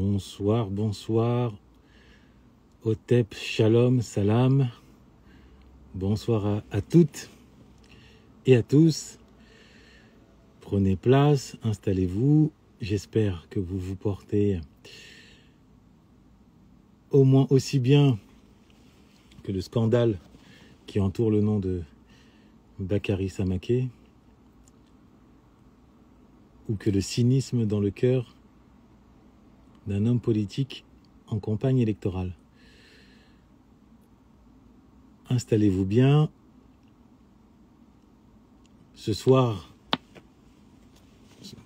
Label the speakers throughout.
Speaker 1: Bonsoir, bonsoir. Hotep, shalom, salam. Bonsoir à toutes et à tous. Prenez place, installez-vous. J'espère que vous vous portez au moins aussi bien que le scandale qui entoure le nom de Bakary Samaké ou que le cynisme dans le cœur d'un homme politique en campagne électorale. Installez-vous bien. Ce soir,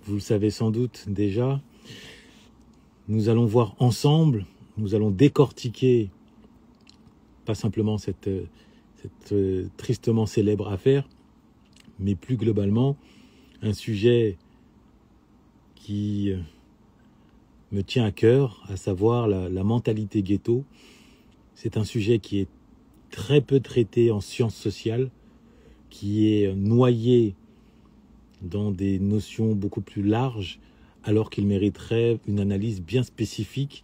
Speaker 1: vous le savez sans doute déjà, nous allons voir ensemble, nous allons décortiquer pas simplement cette tristement célèbre affaire, mais plus globalement, un sujet qui me tient à cœur, à savoir la mentalité ghetto. C'est un sujet qui est très peu traité en sciences sociales, qui est noyé dans des notions beaucoup plus larges, alors qu'il mériterait une analyse bien spécifique.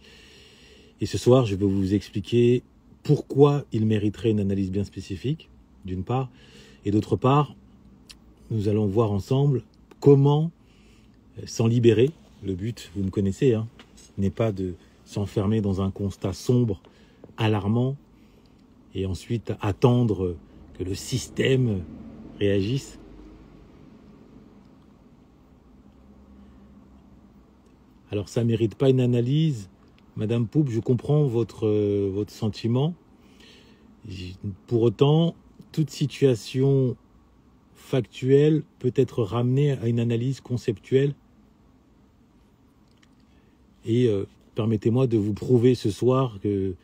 Speaker 1: Et ce soir, je vais vous expliquer pourquoi il mériterait une analyse bien spécifique, d'une part, et d'autre part, nous allons voir ensemble comment s'en libérer. Le but, vous me connaissez, n'est pas de s'enfermer dans un constat sombre, alarmant, et ensuite attendre que le système réagisse. Alors ça ne mérite pas une analyse. Madame Poupe, je comprends votre sentiment. Pour autant, toute situation factuelle peut être ramenée à une analyse conceptuelle. Et permettez-moi de vous prouver ce soir que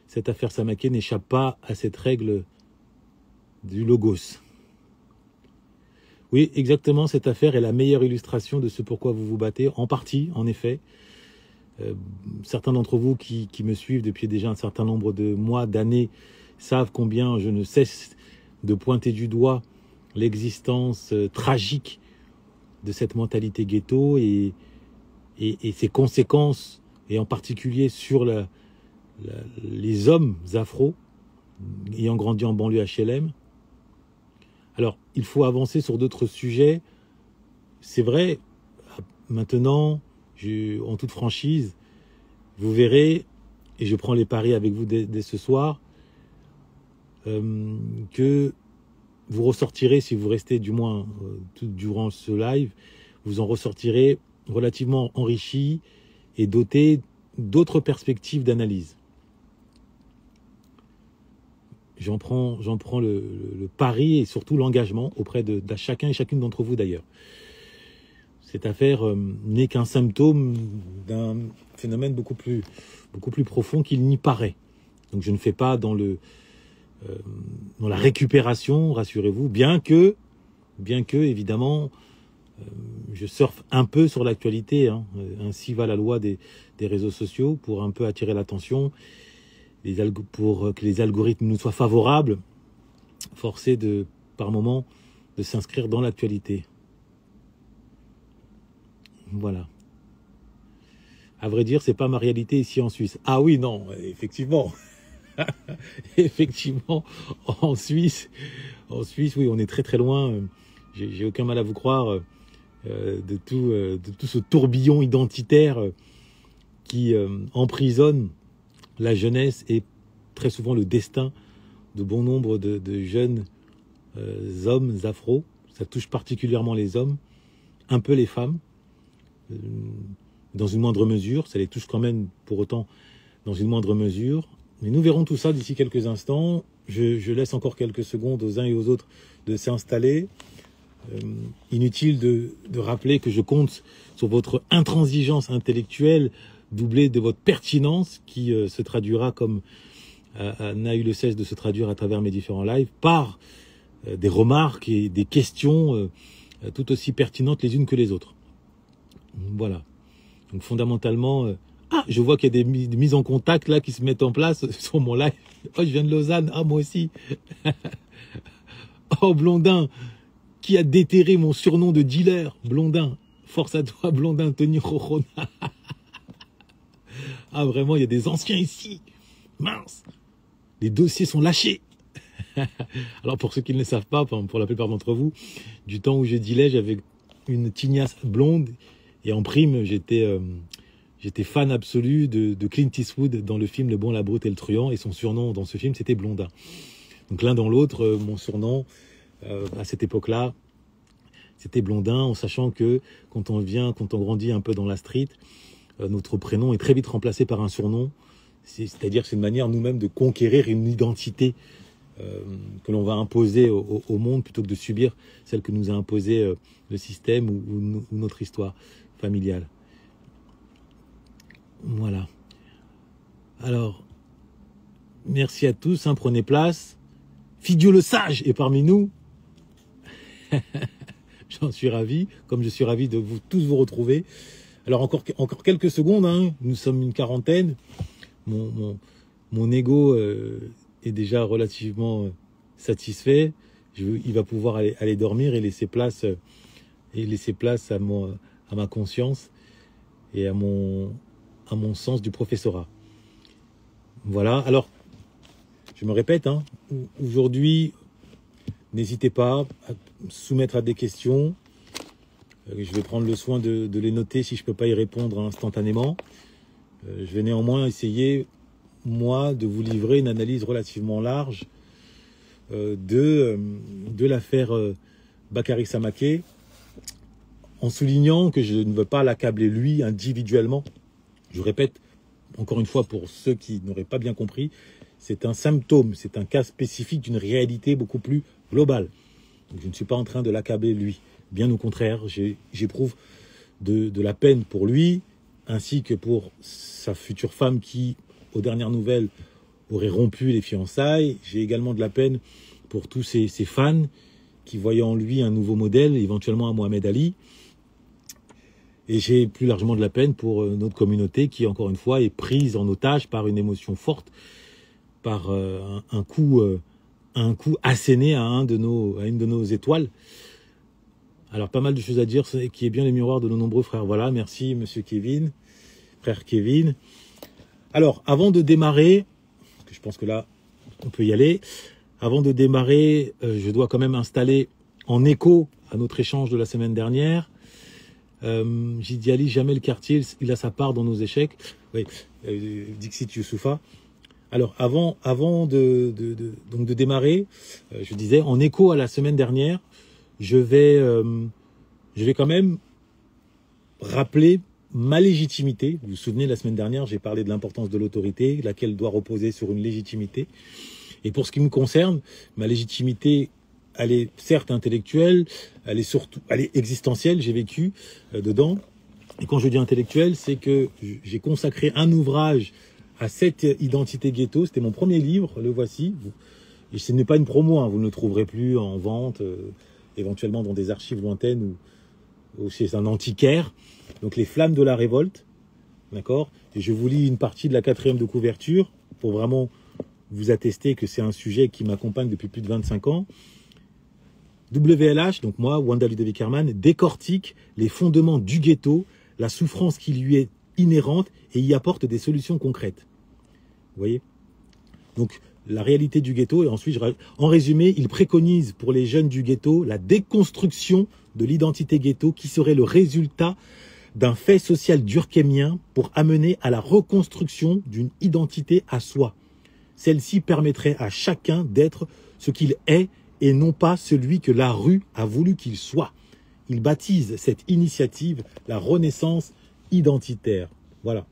Speaker 1: cette affaire Samaké n'échappe pas à cette règle du logos. Oui, exactement, cette affaire est la meilleure illustration de ce pourquoi vous vous battez, en partie, en effet. Certains d'entre vous qui me suivent depuis déjà un certain nombre de mois, d'années, savent combien je ne cesse de pointer du doigt l'existence tragique de cette mentalité ghetto et ses conséquences, et en particulier sur les hommes afro ayant grandi en banlieue HLM. Alors, il faut avancer sur d'autres sujets. C'est vrai, maintenant, en toute franchise, vous verrez, et je prends les paris avec vous dès ce soir, que vous ressortirez, si vous restez du moins tout durant ce live, vous en ressortirez relativement enrichi et doté d'autres perspectives d'analyse. J'en prends le pari et surtout l'engagement auprès de chacun et chacune d'entre vous d'ailleurs. Cette affaire n'est qu'un symptôme d'un phénomène beaucoup plus profond qu'il n'y paraît. Donc je ne fais pas dans la récupération, rassurez-vous, bien que évidemment, je surfe un peu sur l'actualité, ainsi va la loi des réseaux sociaux, pour un peu attirer l'attention, pour que les algorithmes nous soient favorables, forcés par moment de s'inscrire dans l'actualité. Voilà. À vrai dire, c'est pas ma réalité ici en Suisse. Ah oui, non, effectivement. Effectivement, en Suisse, oui, on est très très loin. J'ai aucun mal à vous croire de tout ce tourbillon identitaire qui emprisonne la jeunesse et très souvent le destin de bon nombre de jeunes hommes afro. Ça touche particulièrement les hommes, un peu les femmes, dans une moindre mesure. Ça les touche quand même pour autant dans une moindre mesure. Mais nous verrons tout ça d'ici quelques instants. Je laisse encore quelques secondes aux uns et aux autres de s'installer. Inutile de rappeler que je compte sur votre intransigeance intellectuelle, doublée de votre pertinence, qui se traduira, comme n'a eu le cesse de se traduire à travers mes différents lives, par des remarques et des questions tout aussi pertinentes les unes que les autres. Voilà. Donc fondamentalement... je vois qu'il y a des mises en contact là qui se mettent en place sur mon live. Oh, je viens de Lausanne. Ah, moi aussi. Oh, Blondin, qui a déterré mon surnom de dealer. Blondin. Force à toi, Blondin, Tony Rorona. Ah vraiment, il y a des anciens ici. Mince. Les dossiers sont lâchés. Alors pour ceux qui ne le savent pas, pour la plupart d'entre vous, du temps où je dealais, j'avais une tignasse blonde et en prime, j'étais fan absolu de Clint Eastwood dans le film Le Bon, la Brute et le Truand, et son surnom dans ce film, c'était Blondin. Donc l'un dans l'autre, mon surnom, à cette époque-là, c'était Blondin, en sachant que quand on grandit un peu dans la street, notre prénom est très vite remplacé par un surnom. C'est-à-dire que c'est une manière nous-mêmes de conquérir une identité que l'on va imposer au monde plutôt que de subir celle que nous a imposée le système ou notre histoire familiale. Voilà. Alors, merci à tous, hein, prenez place. Fidio le sage est parmi nous. J'en suis ravi, comme je suis ravi de tous vous retrouver. Alors encore quelques secondes, hein, nous sommes une quarantaine. Mon ego est déjà relativement satisfait. Il va pouvoir aller dormir et laisser place à ma conscience et à mon sens du professorat. Voilà, alors, je me répète, hein, aujourd'hui, n'hésitez pas à soumettre à des questions. Je vais prendre le soin de les noter si je ne peux pas y répondre instantanément. Je vais néanmoins essayer, moi, de vous livrer une analyse relativement large de l'affaire Bakary Samaké, en soulignant que je ne veux pas l'accabler lui individuellement. Je répète, encore une fois, pour ceux qui n'auraient pas bien compris, c'est un symptôme, c'est un cas spécifique d'une réalité beaucoup plus globale. Donc, je ne suis pas en train de l'accabler lui. Bien au contraire, j'éprouve de la peine pour lui, ainsi que pour sa future femme qui, aux dernières nouvelles, aurait rompu les fiançailles. J'ai également de la peine pour tous ces fans qui voyaient en lui un nouveau modèle, éventuellement un Mohamed Ali. Et j'ai plus largement de la peine pour notre communauté qui, encore une fois, est prise en otage par une émotion forte, par un coup asséné à une de nos étoiles. Alors, pas mal de choses à dire, qui est bien le miroir de nos nombreux frères. Voilà, merci, monsieur Kevin, frère Kevin. Alors, avant de démarrer, parce que je pense que là, on peut y aller. Avant de démarrer, je dois quand même installer en écho à notre échange de la semaine dernière. J'idéalise jamais le quartier, il a sa part dans nos échecs. Oui, Dixit Youssoufa. Alors, avant de démarrer, je disais, en écho à la semaine dernière, je vais quand même rappeler ma légitimité. Vous vous souvenez, la semaine dernière, j'ai parlé de l'importance de l'autorité, laquelle doit reposer sur une légitimité. Et pour ce qui me concerne, ma légitimité, elle est certes intellectuelle, elle est existentielle, j'ai vécu dedans. Et quand je dis intellectuelle, c'est que j'ai consacré un ouvrage à cette identité ghetto. C'était mon premier livre, le voici. Et ce n'est pas une promo, hein, vous ne le trouverez plus en vente, éventuellement dans des archives lointaines ou chez un antiquaire. Donc les flammes de la révolte, d'accord. Et je vous lis une partie de la 4e de couverture pour vraiment vous attester que c'est un sujet qui m'accompagne depuis plus de 25 ans. WLH, donc moi, Wanda Ludovic Herman, décortique les fondements du ghetto, la souffrance qui lui est inhérente et y apporte des solutions concrètes. Vous voyez? Donc, la réalité du ghetto, et ensuite, en résumé, il préconise pour les jeunes du ghetto la déconstruction de l'identité ghetto qui serait le résultat d'un fait social durkheimien pour amener à la reconstruction d'une identité à soi. Celle-ci permettrait à chacun d'être ce qu'il est et non pas celui que la rue a voulu qu'il soit. Il baptise cette initiative la renaissance identitaire. Voilà.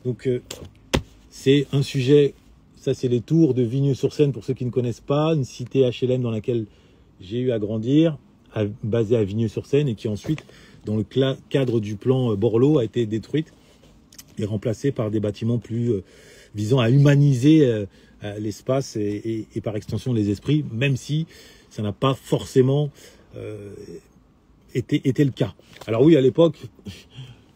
Speaker 1: Donc, c'est un sujet, ça c'est les tours de Vigneux-sur-Seine pour ceux qui ne connaissent pas, une cité HLM dans laquelle j'ai eu à grandir, basée à Vigneux-sur-Seine et qui ensuite, dans le cadre du plan Borloo, a été détruite et remplacée par des bâtiments plus visant à humaniser l'espace et par extension les esprits, même si ça n'a pas forcément été le cas. Alors oui, à l'époque,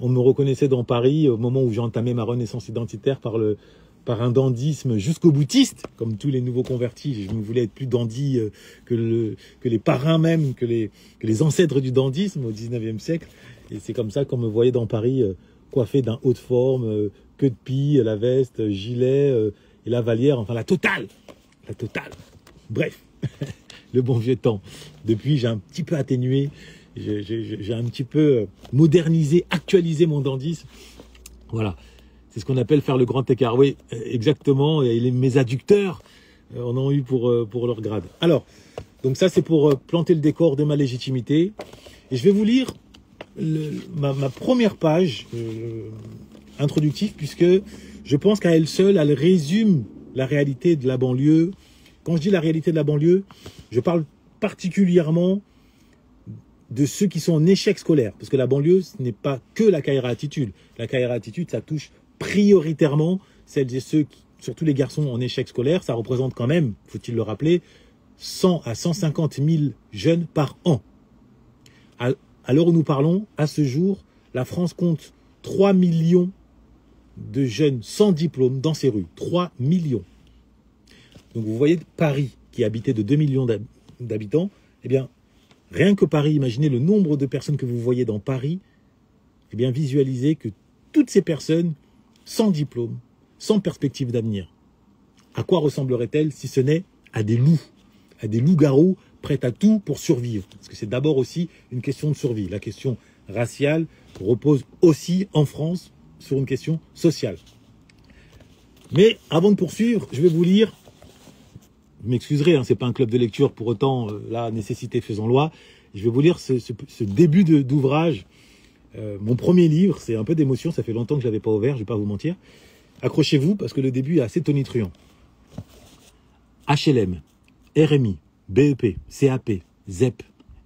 Speaker 1: on me reconnaissait dans Paris, au moment où j'entamais ma renaissance identitaire, par un dandysme jusqu'au boutiste, comme tous les nouveaux convertis. Je me voulais être plus dandy que les parrains même, que les ancêtres du dandysme au 19e siècle. Et c'est comme ça qu'on me voyait dans Paris, coiffé d'un haut de forme, queue de pie, la veste, gilet et la valière, enfin la totale. La totale. Bref, le bon vieux temps. Depuis, j'ai un petit peu atténué, j'ai un petit peu modernisé, actualisé mon dandisme. Voilà, c'est ce qu'on appelle faire le grand écart. Oui, exactement, et mes adducteurs en ont eu pour leur grade. Alors, donc ça c'est pour planter le décor de ma légitimité. Et je vais vous lire ma première page introductive, puisque je pense qu'à elle seule, elle résume la réalité de la banlieue. Quand je dis la réalité de la banlieue, je parle particulièrement de ceux qui sont en échec scolaire. Parce que la banlieue, ce n'est pas que la carrière attitude. La carrière attitude, ça touche prioritairement celles et ceux, surtout les garçons en échec scolaire. Ça représente quand même, faut-il le rappeler, 100 à 150 000 jeunes par an. À l'heure où nous parlons, à ce jour, la France compte 3 millions de jeunes sans diplôme dans ses rues. 3 millions. Donc vous voyez Paris, qui est habité de 2 millions d'habitants, eh bien, rien que Paris, imaginez le nombre de personnes que vous voyez dans Paris, eh bien, visualisez que toutes ces personnes sans diplôme, sans perspective d'avenir, à quoi ressembleraient-elles si ce n'est à des loups-garous prêts à tout pour survivre? Parce que c'est d'abord aussi une question de survie. La question raciale repose aussi en France sur une question sociale. Mais avant de poursuivre, je vais vous lire, vous m'excuserez, hein, c'est pas un club de lecture, pour autant, la nécessité faisant loi, je vais vous lire ce début d'ouvrage, mon premier livre, c'est un peu d'émotion, ça fait longtemps que je l'avais pas ouvert, je vais pas vous mentir. Accrochez-vous, parce que le début est assez tonitruant. HLM, RMI, BEP, CAP, ZEP,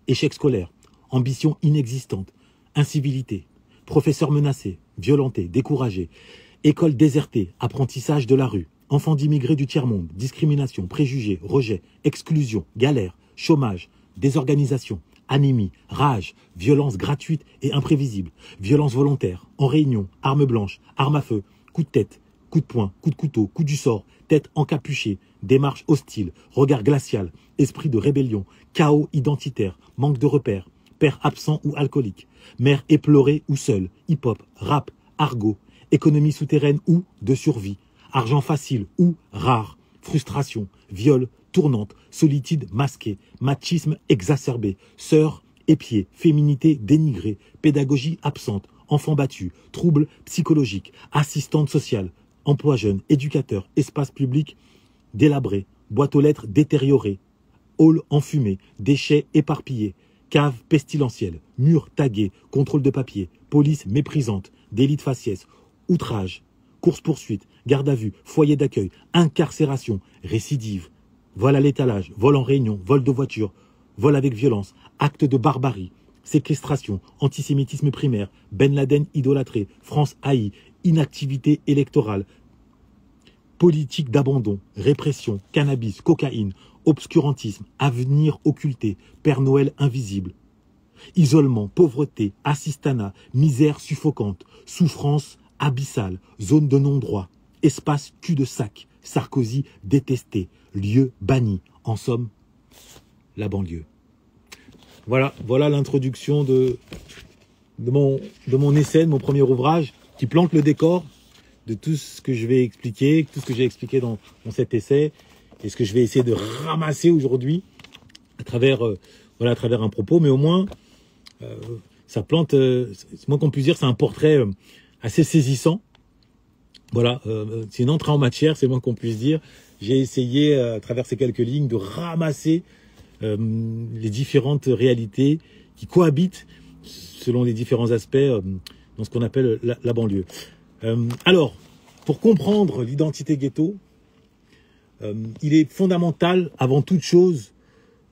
Speaker 1: échec scolaire, ambition inexistante, incivilité, professeurs menacés, violentés, découragés, école désertée, apprentissage de la rue, enfants d'immigrés du tiers-monde, discrimination, préjugés, rejet, exclusion, galère, chômage, désorganisation, anémie, rage, violence gratuite et imprévisible, violence volontaire, en réunion, arme blanche, arme à feu, coup de tête, coup de poing, coup de couteau, coup du sort, tête encapuchée, démarche hostile, regard glacial, esprit de rébellion, chaos identitaire, manque de repères, père absent ou alcoolique, mère éplorée ou seule, hip-hop, rap, argot, économie souterraine ou de survie, argent facile ou rare, frustration, viol, tournante, solitude masquée, machisme exacerbé, sœur épiée, féminité dénigrée, pédagogie absente, enfant battu, troubles psychologiques, assistante sociale, emploi jeune, éducateur, espace public délabré, boîte aux lettres détériorée, hall enfumé, déchets éparpillés, cave pestilentielle, murs tagués, contrôle de papier, police méprisante, délit de faciès, outrage, course-poursuite, garde à vue, foyer d'accueil, incarcération, récidive, vol à l'étalage, vol en réunion, vol de voiture, vol avec violence, acte de barbarie, séquestration, antisémitisme primaire, Ben Laden idolâtré, France haïe, inactivité électorale, politique d'abandon, répression, cannabis, cocaïne, obscurantisme, avenir occulté, Père Noël invisible, isolement, pauvreté, assistanat, misère suffocante, souffrance abyssale, zone de non-droit, espace cul-de-sac, Sarkozy détesté, lieu banni, en somme, la banlieue. Voilà l'introduction de mon essai, de mon premier ouvrage, qui plante le décor de tout ce que je vais expliquer, tout ce que j'ai expliqué dans cet essai, et ce que je vais essayer de ramasser aujourd'hui à travers un propos, mais au moins, ça plante, c'est moins qu'on puisse dire, c'est un portrait assez saisissant. Voilà, c'est une entrée en matière, c'est moins qu'on puisse dire. J'ai essayé, à travers ces quelques lignes, de ramasser les différentes réalités qui cohabitent selon les différents aspects dans ce qu'on appelle la banlieue. Alors, pour comprendre l'identité ghetto, il est fondamental, avant toute chose,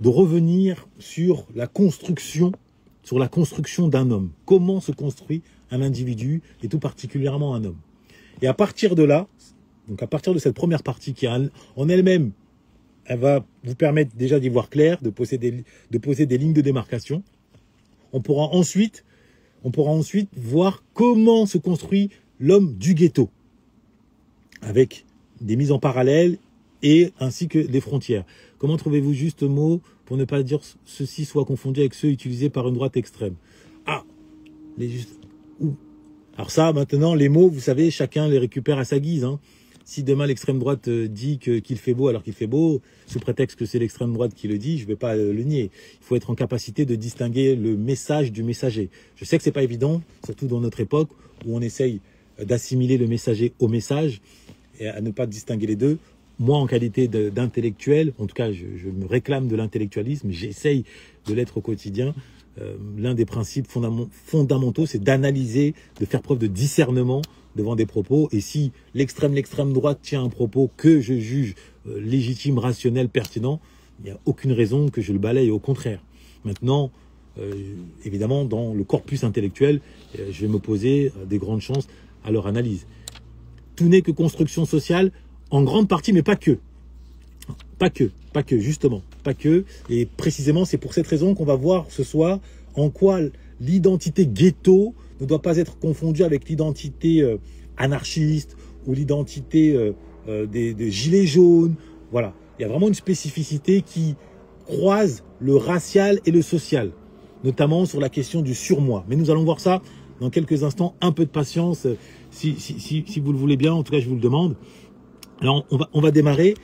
Speaker 1: de revenir sur la construction d'un homme. Comment se construit un individu, et tout particulièrement un homme. Et à partir de là, donc à partir de cette première partie qui en elle-même, elle va vous permettre déjà d'y voir clair, de poser des lignes de démarcation. On pourra ensuite voir comment se construit l'homme du ghetto, avec des mises en parallèle et ainsi que des frontières. Comment trouvez-vous juste mot pour ne pas dire ceci soit confondu avec ceux utilisés par une droite extrême? Alors ça, maintenant, les mots, vous savez, chacun les récupère à sa guise. Hein. Si demain l'extrême droite dit qu'il fait beau alors qu'il fait beau, sous prétexte que c'est l'extrême droite qui le dit, je ne vais pas le nier. Il faut être en capacité de distinguer le message du messager. Je sais que c'est pas évident, surtout dans notre époque où on essaye d'assimiler le messager au message et à ne pas distinguer les deux. Moi, en qualité d'intellectuel, en tout cas, je me réclame de l'intellectualisme, j'essaye de l'être au quotidien. L'un des principes fondamentaux, c'est d'analyser, de faire preuve de discernement devant des propos. Et si l'extrême droite tient un propos que je juge légitime, rationnel, pertinent, il n'y a aucune raison que je le balaye, au contraire. Maintenant, évidemment, dans le corpus intellectuel, je vais m'opposer à des grandes chances à leur analyse. Tout n'est que construction sociale, en grande partie, mais pas que. Pas que, justement, pas que. Et précisément, c'est pour cette raison qu'on va voir ce soir en quoi l'identité ghetto ne doit pas être confondue avec l'identité anarchiste ou l'identité des gilets jaunes. Voilà, il y a vraiment une spécificité qui croise le racial et le social, notamment sur la question du surmoi. Mais nous allons voir ça dans quelques instants. Un peu de patience, si vous le voulez bien, en tout cas je vous le demande. Alors on va démarrer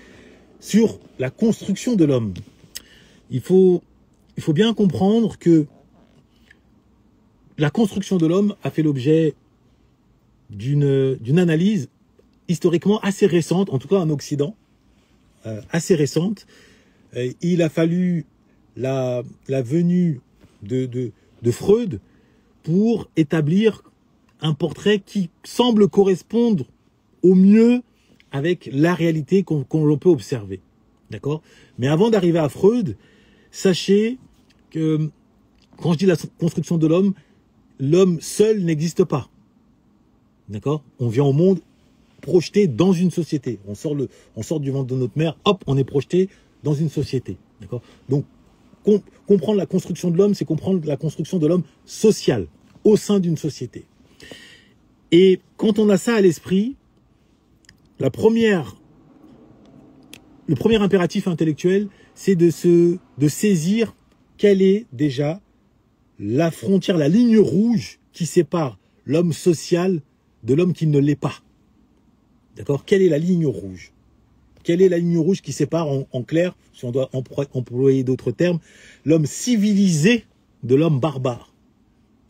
Speaker 1: sur la construction de l'homme. Il faut bien comprendre que la construction de l'homme a fait l'objet d'une analyse historiquement assez récente, en tout cas en Occident, assez récente. Il a fallu la venue de Freud pour établir un portrait qui semble correspondre au mieux avec la réalité qu'on peut observer. D'accord? Mais avant d'arriver à Freud, sachez que quand je dis la construction de l'homme, l'homme seul n'existe pas. D'accord? On vient au monde projeté dans une société. On sort du ventre de notre mère, hop, on est projeté dans une société. D'accord? Donc, comprendre la construction de l'homme, c'est comprendre la construction de l'homme social, au sein d'une société. Et quand on a ça à l'esprit, le premier impératif intellectuel, c'est de saisir quelle est déjà la frontière, la ligne rouge qui sépare l'homme social de l'homme qui ne l'est pas. D'accord? Quelle est la ligne rouge? Quelle est la ligne rouge qui sépare, en clair, si on doit employer d'autres termes, l'homme civilisé de l'homme barbare?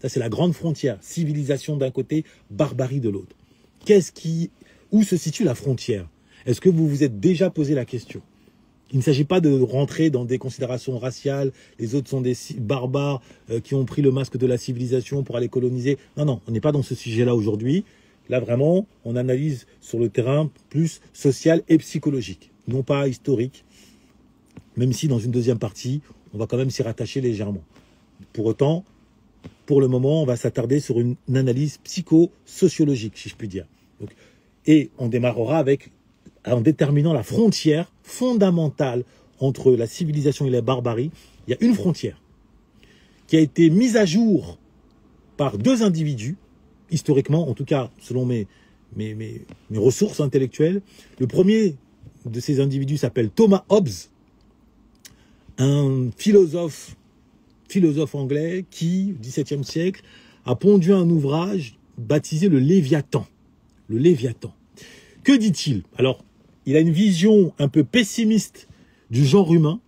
Speaker 1: Ça, c'est la grande frontière. Civilisation d'un côté, barbarie de l'autre. Où se situe la frontière? Est-ce que vous vous êtes déjà posé la question? Il ne s'agit pas de rentrer dans des considérations raciales, les autres sont des barbares qui ont pris le masque de la civilisation pour aller coloniser. Non, on n'est pas dans ce sujet-là aujourd'hui. Là, vraiment, on analyse sur le terrain plus social et psychologique, non pas historique, même si dans une deuxième partie, on va quand même s'y rattacher légèrement. Pour autant, pour le moment, on va s'attarder sur une analyse psychosociologique, si je puis dire. Donc, et on démarrera en déterminant la frontière fondamentale entre la civilisation et la barbarie. Il y a une frontière qui a été mise à jour par deux individus, historiquement, en tout cas selon mes ressources intellectuelles. Le premier de ces individus s'appelle Thomas Hobbes, un philosophe anglais qui, au XVIIe siècle, a pondu un ouvrage baptisé le Léviathan. Le Léviathan. Que dit-il? Alors, il a une vision un peu pessimiste du genre humain,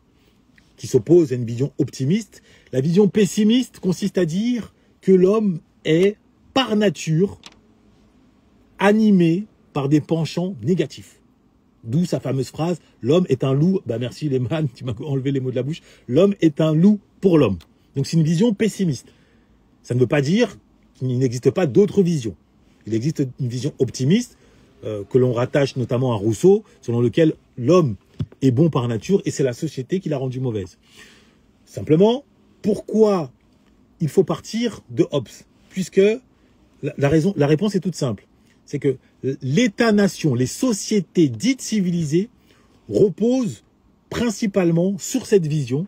Speaker 1: qui s'oppose à une vision optimiste. La vision pessimiste consiste à dire que l'homme est, par nature, animé par des penchants négatifs. D'où sa fameuse phrase, l'homme est un loup. Bah merci Lehman, tu m'as enlevé les mots de la bouche. L'homme est un loup pour l'homme. Donc c'est une vision pessimiste. Ça ne veut pas dire qu'il n'existe pas d'autres visions. Il existe une vision optimiste que l'on rattache notamment à Rousseau, selon lequel l'homme est bon par nature et c'est la société qui l'a rendu mauvaise. Simplement, pourquoi il faut partir de Hobbes? Puisque la réponse est toute simple. C'est que l'État-nation, les sociétés dites civilisées, reposent principalement sur cette vision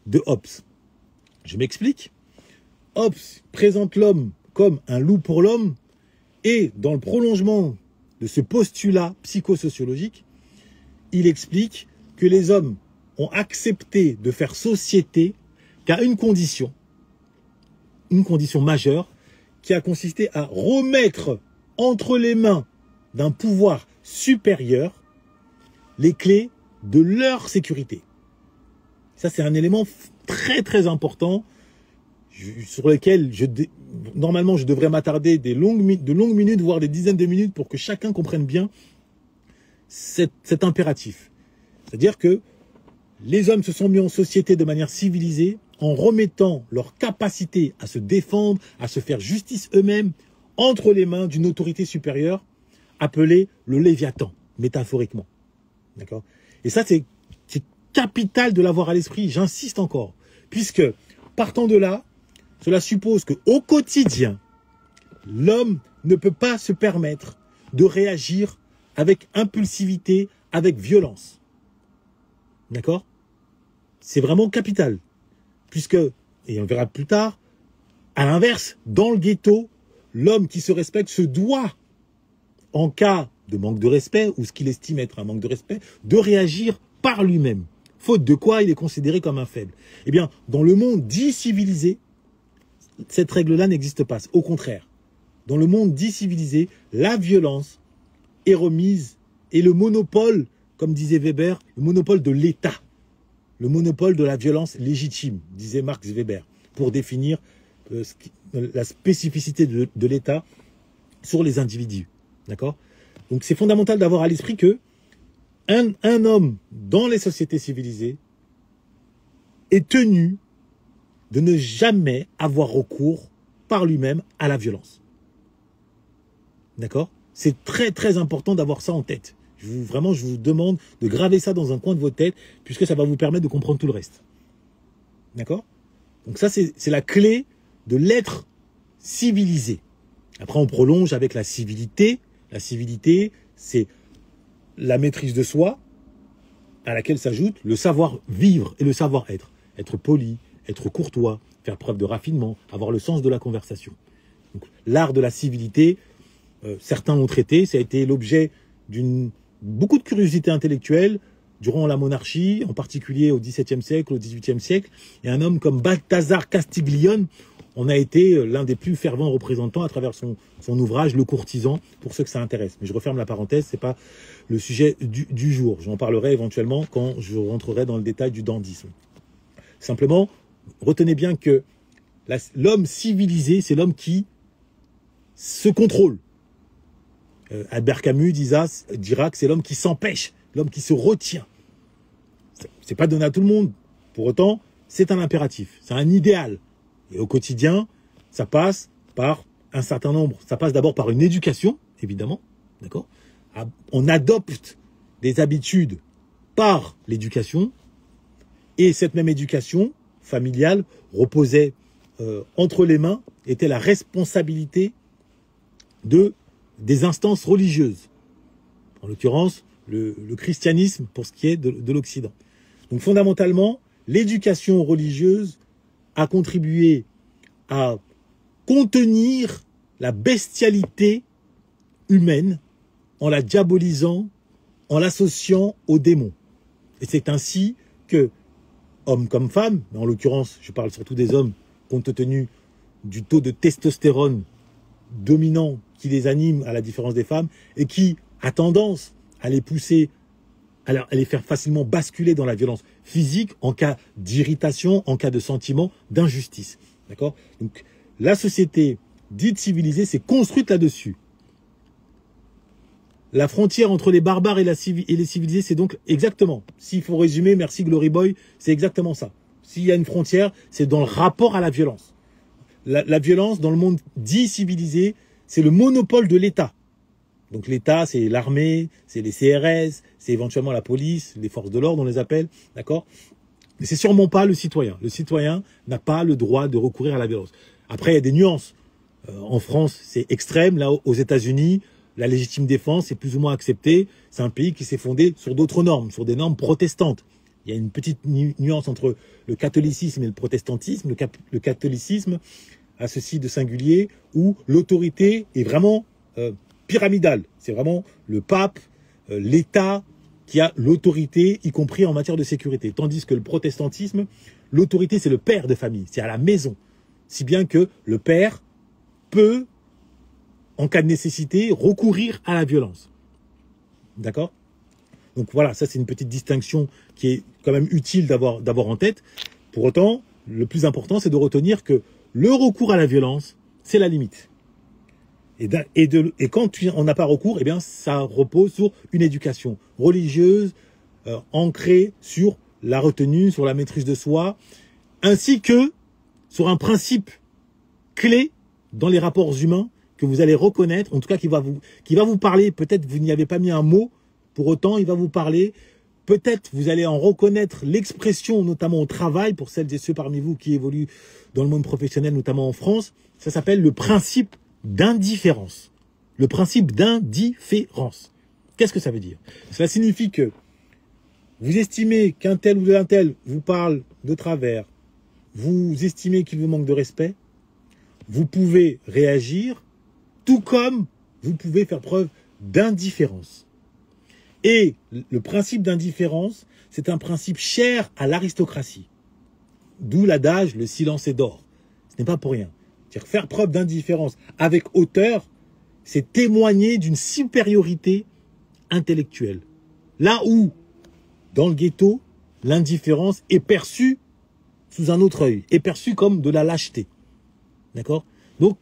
Speaker 1: de Hobbes. Je m'explique. Hobbes présente l'homme comme un loup pour l'homme et dans le prolongement de ce postulat psychosociologique, il explique que les hommes ont accepté de faire société qu'à une condition majeure,
Speaker 2: qui a consisté à remettre entre les mains d'un pouvoir supérieur les clés de leur sécurité. Ça, c'est un élément très très important sur lequel normalement je devrais m'attarder de longues minutes, voire des dizaines de minutes pour que chacun comprenne bien cet impératif. C'est-à-dire que les hommes se sont mis en société de manière civilisée en remettant leur capacité à se défendre, à se faire justice eux-mêmes entre les mains d'une autorité supérieure appelée le Léviathan, métaphoriquement. D'accord ? Et ça, c'est capital de l'avoir à l'esprit, j'insiste encore. Puisque, partant de là, cela suppose qu'au quotidien, l'homme ne peut pas se permettre de réagir avec impulsivité, avec violence. D'accord ? C'est vraiment capital. Puisque, et on verra plus tard, à l'inverse, dans le ghetto, l'homme qui se respecte se doit, en cas de manque de respect, ou ce qu'il estime être un manque de respect, de réagir par lui-même. Faute de quoi il est considéré comme un faible. Eh bien, dans le monde dit civilisé, cette règle-là n'existe pas. Au contraire, dans le monde dit civilisé, la violence est remise et le monopole, comme disait Weber, le monopole de l'État, le monopole de la violence légitime, disait Max Weber, pour définir la spécificité de l'État sur les individus. D'accord ? Donc c'est fondamental d'avoir à l'esprit que un homme dans les sociétés civilisées est tenu de ne jamais avoir recours par lui-même à la violence. D'accord ? C'est très très important d'avoir ça en tête. Vraiment, je vous demande de graver ça dans un coin de votre tête, puisque ça va vous permettre de comprendre tout le reste. D'accord ? Donc ça, c'est la clé de l'être civilisé. Après, on prolonge avec la civilité. La civilité, c'est la maîtrise de soi, à laquelle s'ajoute le savoir-vivre et le savoir-être. Être poli, être courtois, faire preuve de raffinement, avoir le sens de la conversation. L'art de la civilité, certains l'ont traité, ça a été l'objet d'une beaucoup de curiosité intellectuelle durant la monarchie, en particulier au XVIIe siècle, au XVIIIe siècle. Et un homme comme Balthazar Castiglione en a été l'un des plus fervents représentants à travers son ouvrage Le Courtisan, pour ceux que ça intéresse. Mais je referme la parenthèse, c'est pas le sujet du jour. J'en parlerai éventuellement quand je rentrerai dans le détail du dandysme. Simplement, retenez bien que l'homme civilisé, c'est l'homme qui se contrôle. Albert Camus dira que c'est l'homme qui s'empêche, l'homme qui se retient. C'est pas donné à tout le monde. Pour autant, c'est un impératif, c'est un idéal. Et au quotidien, ça passe par un certain nombre. Ça passe d'abord par une éducation, évidemment, d'accord ? On adopte des habitudes par l'éducation, et cette même éducation familiale reposait entre les mains, était la responsabilité des instances religieuses. En l'occurrence, le christianisme pour ce qui est de l'Occident. Donc fondamentalement, l'éducation religieuse a contribué à contenir la bestialité humaine en la diabolisant, en l'associant aux démons. Et c'est ainsi que, hommes comme femmes, mais en l'occurrence, je parle surtout des hommes, compte tenu du taux de testostérone dominant qui les anime à la différence des femmes, et qui a tendance à les pousser, à les faire facilement basculer dans la violence physique en cas d'irritation, en cas de sentiment d'injustice. D'accord ? Donc, la société dite civilisée s'est construite là-dessus. La frontière entre les barbares et les civilisés, c'est donc exactement, s'il faut résumer, merci Glory Boy, c'est exactement ça. S'il y a une frontière, c'est dans le rapport à la violence. La violence, dans le monde dit civilisé, c'est le monopole de l'État. Donc l'État, c'est l'armée, c'est les CRS, c'est éventuellement la police, les forces de l'ordre, on les appelle, d'accord ? Mais c'est sûrement pas le citoyen. Le citoyen n'a pas le droit de recourir à la violence. Après, il y a des nuances. En France, c'est extrême. Là, aux États-Unis, la légitime défense est plus ou moins acceptée. C'est un pays qui s'est fondé sur d'autres normes, sur des normes protestantes. Il y a une petite nuance entre le catholicisme et le protestantisme. Le catholicisme a ceci de singulier, où l'autorité est vraiment pyramidale. C'est vraiment le pape, l'État qui a l'autorité, y compris en matière de sécurité. Tandis que le protestantisme, l'autorité, c'est le père de famille, c'est à la maison. Si bien que le père peut, en cas de nécessité, recourir à la violence. D'accord? Donc voilà, ça c'est une petite distinction qui est quand même utile d'avoir en tête. Pour autant, le plus important, c'est de retenir que le recours à la violence, c'est la limite. Et quand on n'a pas recours, eh bien, ça repose sur une éducation religieuse, ancrée sur la retenue, sur la maîtrise de soi, ainsi que sur un principe clé dans les rapports humains que vous allez reconnaître, en tout cas qui va vous parler. Peut-être vous n'y avez pas mis un mot, pour autant il va vous parler. Peut-être vous allez en reconnaître l'expression, notamment au travail, pour celles et ceux parmi vous qui évoluent dans le monde professionnel, notamment en France. Ça s'appelle le principe d'indifférence. Le principe d'indifférence. Qu'est-ce que ça veut dire? Cela signifie que vous estimez qu'un tel ou un tel vous parle de travers, vous estimez qu'il vous manque de respect, vous pouvez réagir, tout comme vous pouvez faire preuve d'indifférence. Et le principe d'indifférence, c'est un principe cher à l'aristocratie. D'où l'adage, le silence est d'or. Ce n'est pas pour rien. C'est-à-dire faire preuve d'indifférence avec hauteur, c'est témoigner d'une supériorité intellectuelle. Là où, dans le ghetto, l'indifférence est perçue sous un autre œil, est perçue comme de la lâcheté. D'accord? Donc,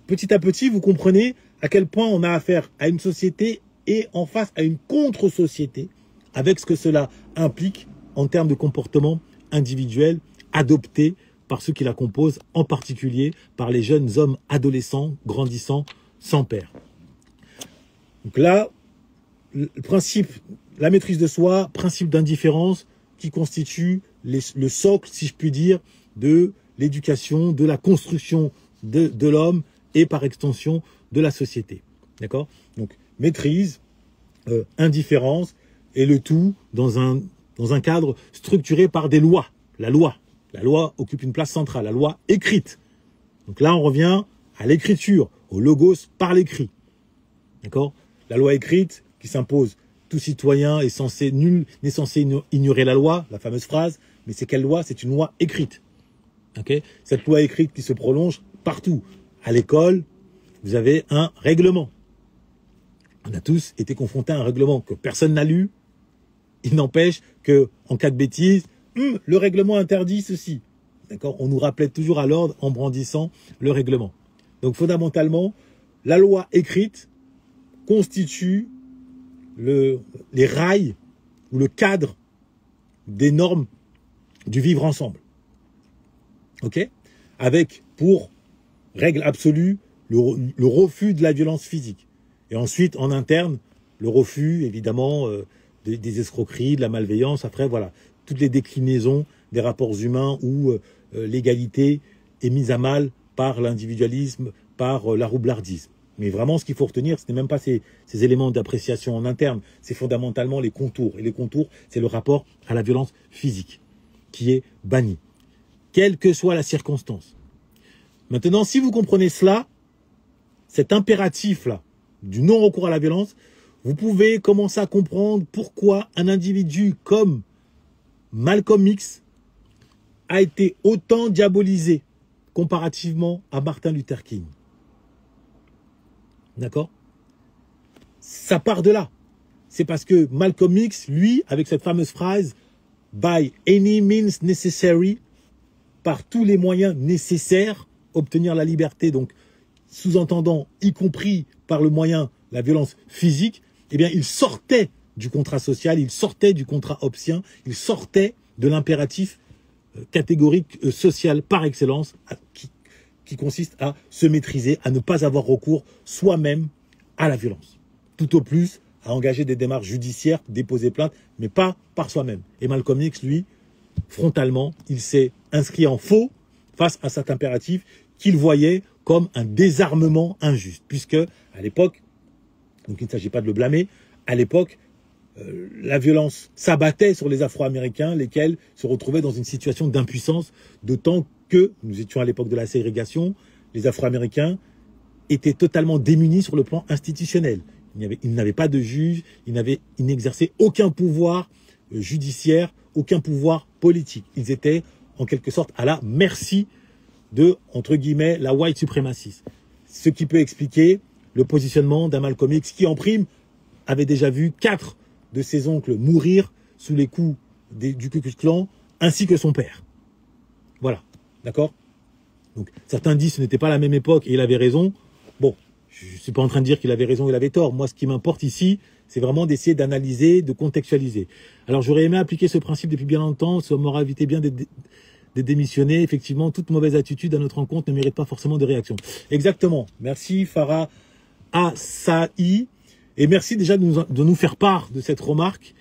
Speaker 2: petit à petit, vous comprenez à quel point on a affaire à une société et en face à une contre-société, avec ce que cela implique en termes de comportement individuel adopté par ceux qui la composent, en particulier par les jeunes hommes adolescents grandissant sans père. Donc là, le principe, la maîtrise de soi, principe d'indifférence qui constitue le socle, si je puis dire, de l'éducation, de la construction de l'homme et par extension de la société. D'accord? Donc maîtrise, indifférence, et le tout dans un cadre structuré par des lois. La loi occupe une place centrale, la loi écrite. Donc là, on revient à l'écriture, au logos par l'écrit. D'accord? La loi écrite qui s'impose, tout citoyen est censé, nul n'est censé ignorer la loi, la fameuse phrase, mais c'est quelle loi? C'est une loi écrite. Okay? Cette loi écrite qui se prolonge partout. À l'école, vous avez un règlement. On a tous été confrontés à un règlement que personne n'a lu. Il n'empêche que, en cas de bêtise, le règlement interdit ceci. D'accord? On nous rappelait toujours à l'ordre en brandissant le règlement. Donc fondamentalement, la loi écrite constitue les rails ou le cadre des normes du vivre ensemble. Ok? Avec pour règle absolue le refus de la violence physique. Et ensuite, en interne, le refus, évidemment, des escroqueries, de la malveillance. Après, voilà, toutes les déclinaisons des rapports humains où l'égalité est mise à mal par l'individualisme, par la roublardisme. Mais vraiment, ce qu'il faut retenir, ce n'est même pas ces éléments d'appréciation en interne, c'est fondamentalement les contours. Et les contours, c'est le rapport à la violence physique qui est banni, quelle que soit la circonstance. Maintenant, si vous comprenez cela, cet impératif-là du non-recours à la violence, vous pouvez commencer à comprendre pourquoi un individu comme Malcolm X a été autant diabolisé comparativement à Martin Luther King. D'accord? Ça part de là. C'est parce que Malcolm X, lui, avec cette fameuse phrase « by any means necessary », par tous les moyens nécessaires, obtenir la liberté, donc sous-entendant, y compris par le moyen, la violence physique, eh bien, il sortait du contrat social, il sortait du contrat hobbesien, il sortait de l'impératif catégorique social par excellence qui consiste à se maîtriser, à ne pas avoir recours soi-même à la violence. Tout au plus, à engager des démarches judiciaires, déposer plainte, mais pas par soi-même. Et Malcolm X, lui, frontalement, il s'est inscrit en faux face à cet impératif qu'il voyait comme un désarmement injuste. Puisque, à l'époque, donc il ne s'agit pas de le blâmer, à l'époque, la violence s'abattait sur les Afro-Américains, lesquels se retrouvaient dans une situation d'impuissance, d'autant que, nous étions à l'époque de la ségrégation, les Afro-Américains étaient totalement démunis sur le plan institutionnel. Ils n'avaient pas de juge, ils n'exerçaient aucun pouvoir judiciaire, aucun pouvoir politique. Ils étaient en quelque sorte à la merci de, entre guillemets, la white supremacy. ce qui peut expliquer le positionnement d'un Malcolm X qui, en prime, avait déjà vu 4 de ses oncles mourir sous les coups du Ku Klux Klan, ainsi que son père. Voilà, d'accord? Donc, certains disent que ce n'était pas la même époque et il avait raison. Bon, je ne suis pas en train de dire qu'il avait raison, il avait tort. Moi, ce qui m'importe ici, c'est vraiment d'essayer d'analyser, de contextualiser. Alors, j'aurais aimé appliquer ce principe depuis bien longtemps, ça m'aurait évité bien de démissionner. Effectivement, toute mauvaise attitude à notre rencontre ne mérite pas forcément de réaction. Exactement. Merci, Farah Asahi. Et merci déjà de nous faire part de cette remarque.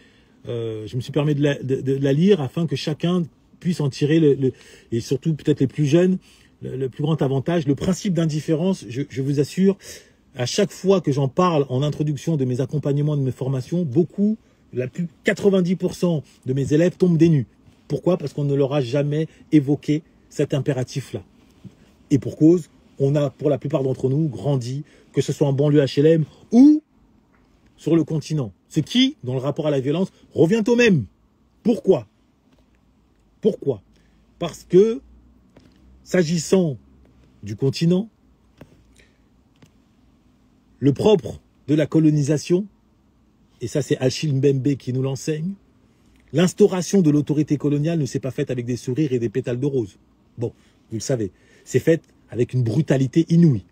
Speaker 2: Je me suis permis de la lire afin que chacun puisse en tirer, et surtout peut-être les plus jeunes, le plus grand avantage. Le principe d'indifférence, je vous assure, à chaque fois que j'en parle en introduction de mes accompagnements, de mes formations, 90% de mes élèves tombent des nues. Pourquoi? Parce qu'on ne leur a jamais évoqué cet impératif-là. Et pour cause, on a, pour la plupart d'entre nous, grandi, que ce soit en banlieue HLM ou sur le continent. Ce qui, dans le rapport à la violence, revient au même. Pourquoi? Pourquoi? Parce que, s'agissant du continent, le propre de la colonisation, et ça c'est Achille Mbembe qui nous l'enseigne, l'instauration de l'autorité coloniale ne s'est pas faite avec des sourires et des pétales de rose. Bon, vous le savez, c'est fait avec une brutalité inouïe.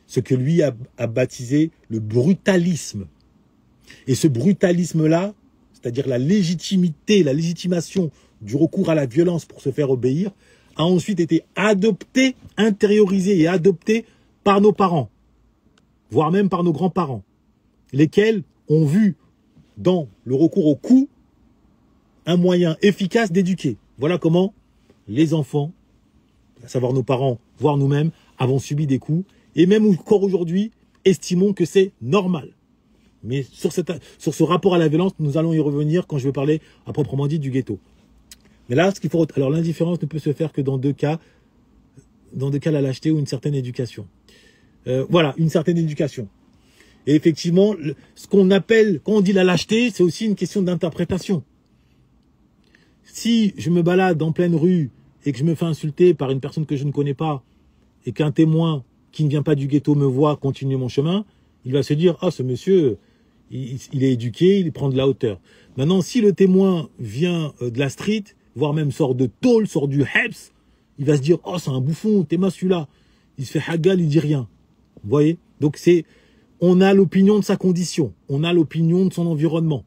Speaker 2: Ce que lui a baptisé le brutalisme. Et ce brutalisme-là, c'est-à-dire la légitimation du recours à la violence pour se faire obéir, a ensuite été adopté, intériorisé et adopté par nos parents, voire même par nos grands-parents, lesquels ont vu dans le recours au coup un moyen efficace d'éduquer. Voilà comment les enfants, à savoir nos parents, voire nous-mêmes, avons subi des coups, et même encore aujourd'hui, estimons que c'est normal. Mais sur ce rapport à la violence, nous allons y revenir quand je vais parler à proprement dit du ghetto. Mais là, alors l'indifférence ne peut se faire que dans deux cas, la lâcheté ou une certaine éducation. Voilà, une certaine éducation. Et effectivement, ce qu'on appelle, quand on dit la lâcheté, c'est aussi une question d'interprétation. Si je me balade en pleine rue et que je me fais insulter par une personne que je ne connais pas et qu'un témoin qui ne vient pas du ghetto me voit continuer mon chemin, il va se dire « Ah, ce monsieur, il est éduqué, il prend de la hauteur. » Maintenant, si le témoin vient de la street, voire même sort de tôle, sort du Hebs, il va se dire « Oh, c'est un bouffon, t'es celui-là. » Il se fait hagal, il dit rien. Vous voyez? Donc on a l'opinion de sa condition, on a l'opinion de son environnement.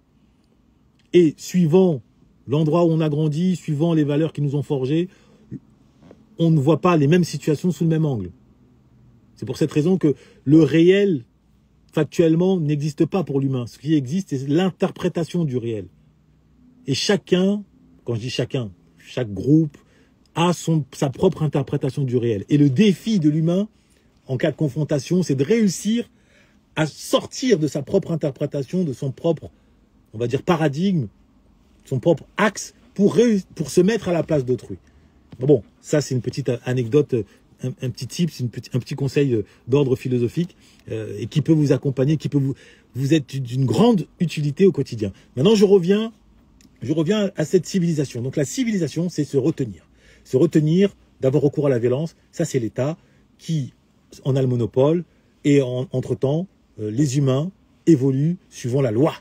Speaker 2: Et suivant l'endroit où on a grandi, suivant les valeurs qui nous ont forgés, on ne voit pas les mêmes situations sous le même angle. C'est pour cette raison que le réel, factuellement, n'existe pas pour l'humain. Ce qui existe, c'est l'interprétation du réel. Et chacun, quand je dis chacun, chaque groupe a sa propre interprétation du réel. Et le défi de l'humain, en cas de confrontation, c'est de réussir à sortir de sa propre interprétation, de son propre, on va dire, paradigme, son propre axe, pour se mettre à la place d'autrui. Bon, ça c'est une petite anecdote, un petit tip, un petit conseil d'ordre philosophique et qui peut vous accompagner, qui peut vous être d'une grande utilité au quotidien. Maintenant, je reviens à cette civilisation. Donc la civilisation, c'est se retenir d'avoir recours à la violence. Ça, c'est l'État qui en a le monopole. Et entre-temps, les humains évoluent suivant la loi.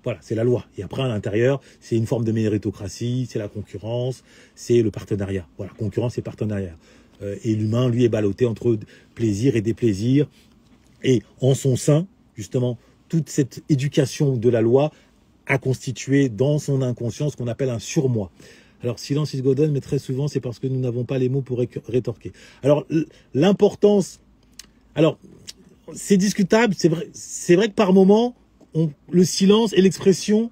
Speaker 2: Voilà, c'est la loi. Et après, à l'intérieur, c'est une forme de méritocratie, c'est la concurrence, c'est le partenariat. Voilà, concurrence et partenariat. Et l'humain, lui, est ballotté entre plaisir et déplaisir. Et en son sein, justement, toute cette éducation de la loi a constitué dans son inconscient ce qu'on appelle un surmoi. Alors, silence is golden, mais très souvent, c'est parce que nous n'avons pas les mots pour rétorquer. Alors, l'importance... Alors, c'est discutable, c'est vrai que par moment, le silence est l'expression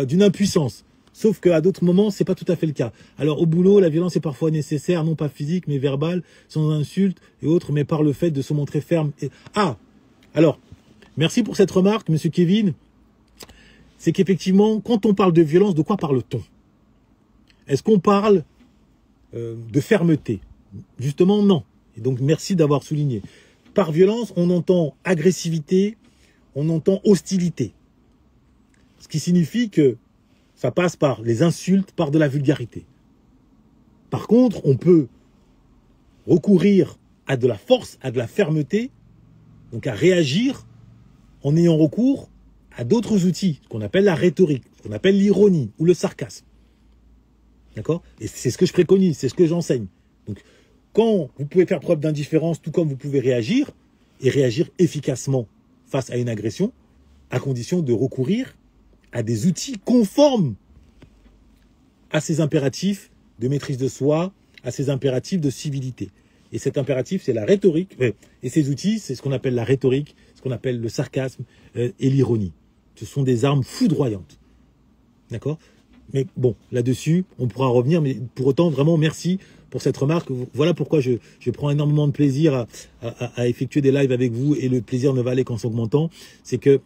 Speaker 2: d'une impuissance. Sauf qu'à d'autres moments, c'est pas tout à fait le cas. Alors au boulot, la violence est parfois nécessaire, non pas physique, mais verbale, sans insultes et autres, mais par le fait de se montrer ferme. Ah, alors, merci pour cette remarque, monsieur Kevin. C'est qu'effectivement, quand on parle de violence, de quoi parle-t-on? Est-ce qu'on parle de fermeté? Justement, non. Et donc, merci d'avoir souligné. Par violence, on entend agressivité, on entend hostilité. Ce qui signifie que ça passe par les insultes, par de la vulgarité. Par contre, on peut recourir a de la force, a de la fermeté, donc à réagir en ayant recours à d'autres outils, qu'on appelle la rhétorique, qu'on appelle l'ironie ou le sarcasme. D'accord? Et c'est ce que je préconise, c'est ce que j'enseigne. Donc, quand vous pouvez faire preuve d'indifférence, tout comme vous pouvez réagir, et réagir efficacement face à une agression, à condition de recourir à des outils conformes à ces impératifs de maîtrise de soi, à ces impératifs de civilité. Et cet impératif, c'est la rhétorique. Et ces outils, c'est ce qu'on appelle la rhétorique, ce qu'on appelle le sarcasme et l'ironie. Ce sont des armes foudroyantes. D'accord? Mais bon, là-dessus, on pourra revenir. Mais pour autant, vraiment, merci pour cette remarque. Voilà pourquoi je prends énormément de plaisir à effectuer des lives avec vous. Et le plaisir ne va aller qu'en s'augmentant. C'est que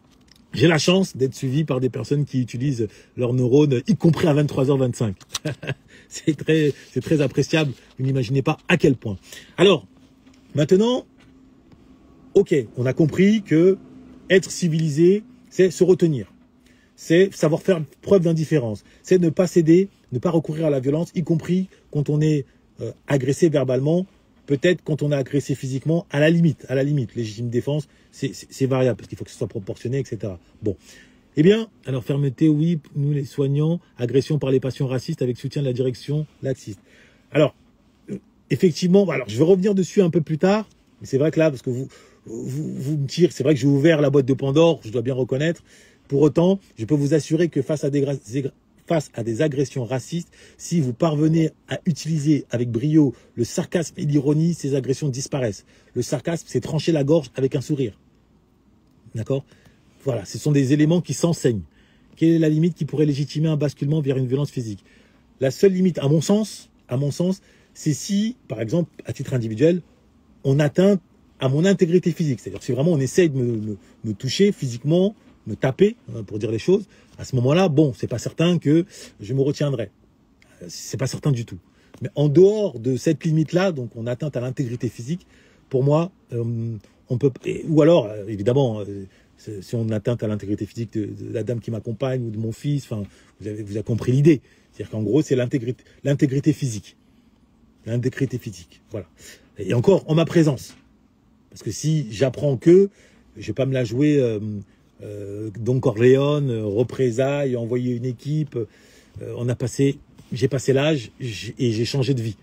Speaker 2: j'ai la chance d'être suivi par des personnes qui utilisent leurs neurones, y compris à 23h25. C'est très appréciable. Vous n'imaginez pas à quel point. Alors, maintenant, ok, on a compris que être civilisé, c'est se retenir. C'est savoir faire preuve d'indifférence. C'est ne pas céder, ne pas recourir à la violence, y compris quand on est agressé verbalement, peut-être quand on est agressé physiquement, à la limite, légitime défense, c'est variable, parce qu'il faut que ce soit proportionné, etc. Bon. Eh bien, alors fermeté, oui, nous les soignants, agression par les patients racistes avec soutien de la direction laxiste. Alors, effectivement, alors je vais revenir dessus un peu plus tard, mais c'est vrai que là, parce que vous me tirez, c'est vrai que j'ai ouvert la boîte de Pandore, je dois bien reconnaître. Pour autant, je peux vous assurer que face à des agressions racistes, si vous parvenez à utiliser avec brio le sarcasme et l'ironie, ces agressions disparaissent. Le sarcasme, c'est trancher la gorge avec un sourire. D'accord? Voilà, ce sont des éléments qui s'enseignent. Quelle est la limite qui pourrait légitimer un basculement vers une violence physique? La seule limite, à mon sens, c'est si, par exemple, à titre individuel, on atteint à mon intégrité physique. C'est-à-dire si vraiment on essaye de me toucher physiquement, me taper, pour dire les choses, à ce moment-là, bon, c'est pas certain que je me retiendrai. C'est pas certain du tout. Mais en dehors de cette limite-là, donc on atteint à l'intégrité physique, pour moi, on peut... Ou alors, évidemment, si on atteint à l'intégrité physique de la dame qui m'accompagne ou de mon fils, enfin, vous avez compris l'idée. C'est-à-dire qu'en gros, c'est l'intégrité physique. L'intégrité physique, voilà. Et encore, en ma présence. Parce que si j'apprends que, je vais pas me la jouer... Don Corleone, représailles, envoyer une équipe, j'ai passé l'âge et j'ai changé de vie.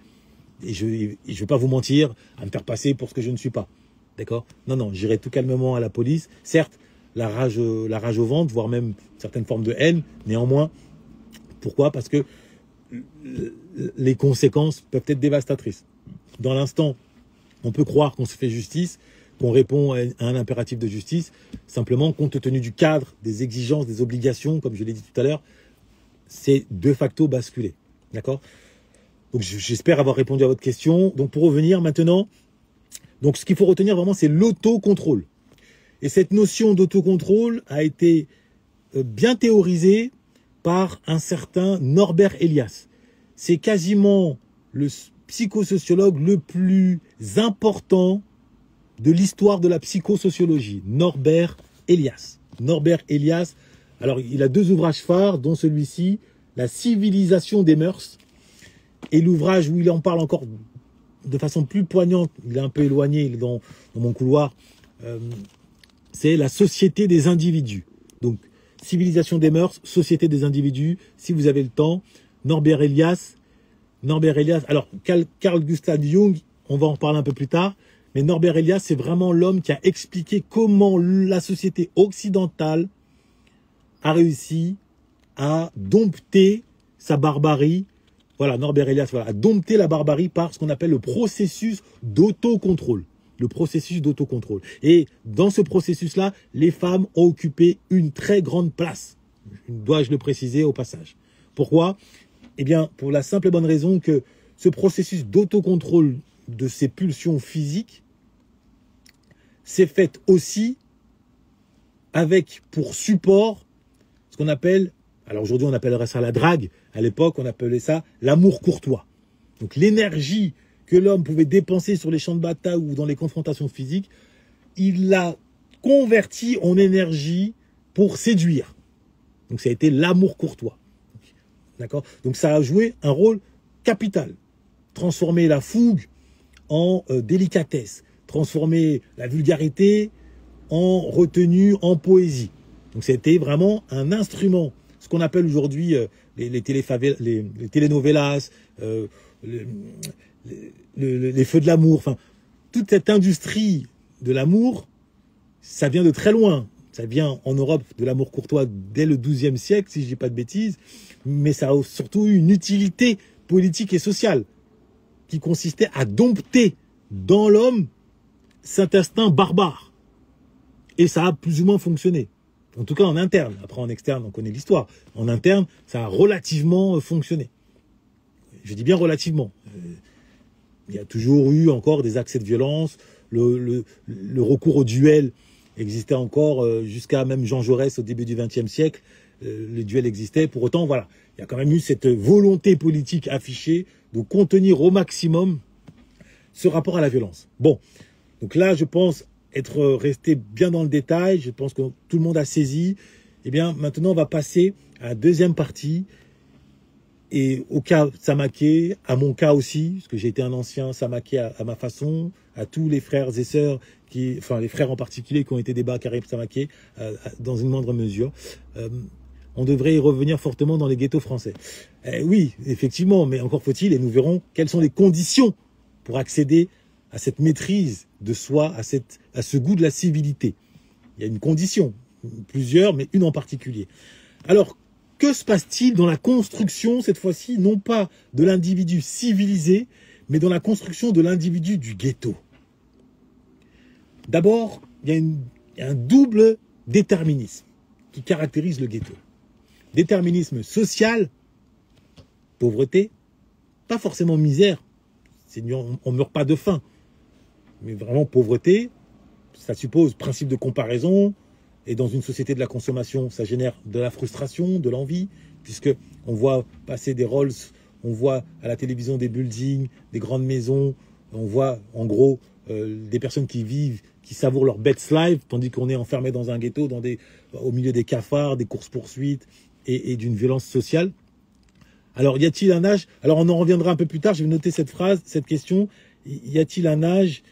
Speaker 2: Et je vais pas vous mentir à me faire passer pour ce que je ne suis pas. D'accord? Non, j'irai tout calmement à la police. Certes, la rage au ventre, voire même certaines formes de haine, néanmoins. Pourquoi? Parce que les conséquences peuvent être dévastatrices. Dans l'instant, on peut croire qu'on se fait justice, qu'on répond à un impératif de justice, simplement compte tenu du cadre, des exigences, des obligations, comme je l'ai dit tout à l'heure, c'est de facto basculé. D'accord? Donc j'espère avoir répondu à votre question. Donc pour revenir maintenant, donc ce qu'il faut retenir vraiment, c'est l'autocontrôle. Et cette notion d'autocontrôle a été bien théorisée par un certain Norbert Elias. C'est quasiment le psychosociologue le plus important de l'histoire de la psychosociologie, Norbert Elias. Norbert Elias, alors il a 2 ouvrages phares, dont celui-ci, La civilisation des mœurs, et l'ouvrage où il en parle encore de façon plus poignante, il est un peu éloigné, il est dans mon couloir, c'est La société des individus. Donc, civilisation des mœurs, société des individus, si vous avez le temps, Norbert Elias, alors Carl Gustav Jung, on va en reparler un peu plus tard, mais Norbert Elias, c'est vraiment l'homme qui a expliqué comment la société occidentale a réussi à dompter sa barbarie. Voilà, Norbert Elias, voilà, a dompté la barbarie par ce qu'on appelle le processus d'autocontrôle. Le processus d'autocontrôle. Et dans ce processus-là, les femmes ont occupé une très grande place. Dois-je le préciser au passage? Pourquoi? Eh bien, pour la simple et bonne raison que ce processus d'autocontrôle de ses pulsions physiques c'est fait aussi avec pour support ce qu'on appelle, alors aujourd'hui on appellerait ça la drague, à l'époque on appelait ça l'amour courtois. Donc l'énergie que l'homme pouvait dépenser sur les champs de bataille ou dans les confrontations physiques, il l'a converti en énergie pour séduire. Donc ça a été l'amour courtois. D'accord? Donc ça a joué un rôle capital. Transformer la fougue en délicatesse, transformer la vulgarité en retenue, en poésie. Donc c'était vraiment un instrument, ce qu'on appelle aujourd'hui les telenovelas, les feux de l'amour, enfin toute cette industrie de l'amour, ça vient de très loin. Ça vient en Europe de l'amour courtois dès le XIIe siècle, si je dis pas de bêtises, mais ça a surtout eu une utilité politique et sociale qui consistait à dompter dans l'homme cet instinct barbare. Et ça a plus ou moins fonctionné. En tout cas en interne. Après en externe, on connaît l'histoire. En interne, ça a relativement fonctionné. Je dis bien relativement. Il y a toujours eu encore des accès de violence. Le recours au duel existait encore jusqu'à même Jean Jaurès au début du XXe siècle. Les duels existaient. Pour autant, voilà, il y a quand même eu cette volonté politique affichée de contenir au maximum ce rapport à la violence. Bon, donc là, je pense être resté bien dans le détail. Je pense que tout le monde a saisi. Eh bien, maintenant, on va passer à la deuxième partie. Et au cas Samaké, à mon cas aussi, parce que j'ai été un ancien Samaké à ma façon, à tous les frères et sœurs, enfin les frères en particulier qui ont été des Bakary Samaké, dans une moindre mesure, on devrait y revenir fortement dans les ghettos français. Oui, effectivement, mais encore faut-il, et nous verrons quelles sont les conditions pour accéder à cette maîtrise de soi, à ce goût de la civilité. Il y a une condition, plusieurs, mais une en particulier. Alors, que se passe-t-il dans la construction, cette fois-ci, non pas de l'individu civilisé, mais dans la construction de l'individu du ghetto? D'abord, il y a un double déterminisme qui caractérise le ghetto. Déterminisme social, pauvreté, pas forcément misère, on ne meurt pas de faim, mais vraiment pauvreté, ça suppose principe de comparaison. Et dans une société de la consommation, ça génère de la frustration, de l'envie, puisque on voit passer des Rolls, on voit à la télévision des buildings, des grandes maisons, on voit en gros des personnes qui vivent, qui savourent leur best life, tandis qu'on est enfermé dans un ghetto, au milieu des cafards, des courses-poursuites et d'une violence sociale. Alors, y a-t-il un âge? Alors, on en reviendra un peu plus tard, je vais noter cette phrase, cette question. Y a-t-il un âge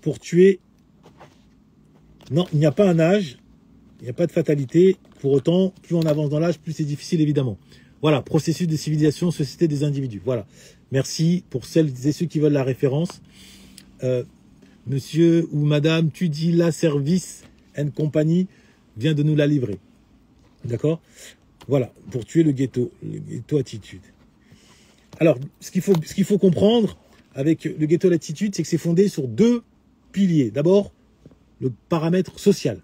Speaker 2: pour tuer? Non, il n'y a pas un âge. Il n'y a pas de fatalité. Pour autant, plus on avance dans l'âge, plus c'est difficile, évidemment. Voilà, processus de civilisation, société des individus. Voilà. Merci pour celles et ceux qui veulent la référence. Monsieur ou madame Tudila Service and Company vient de nous la livrer. D'accord? Voilà, pour tuer le ghetto attitude. Alors, ce qu'il faut comprendre avec le ghetto attitude, c'est que c'est fondé sur deux piliers. D'abord, le paramètre social.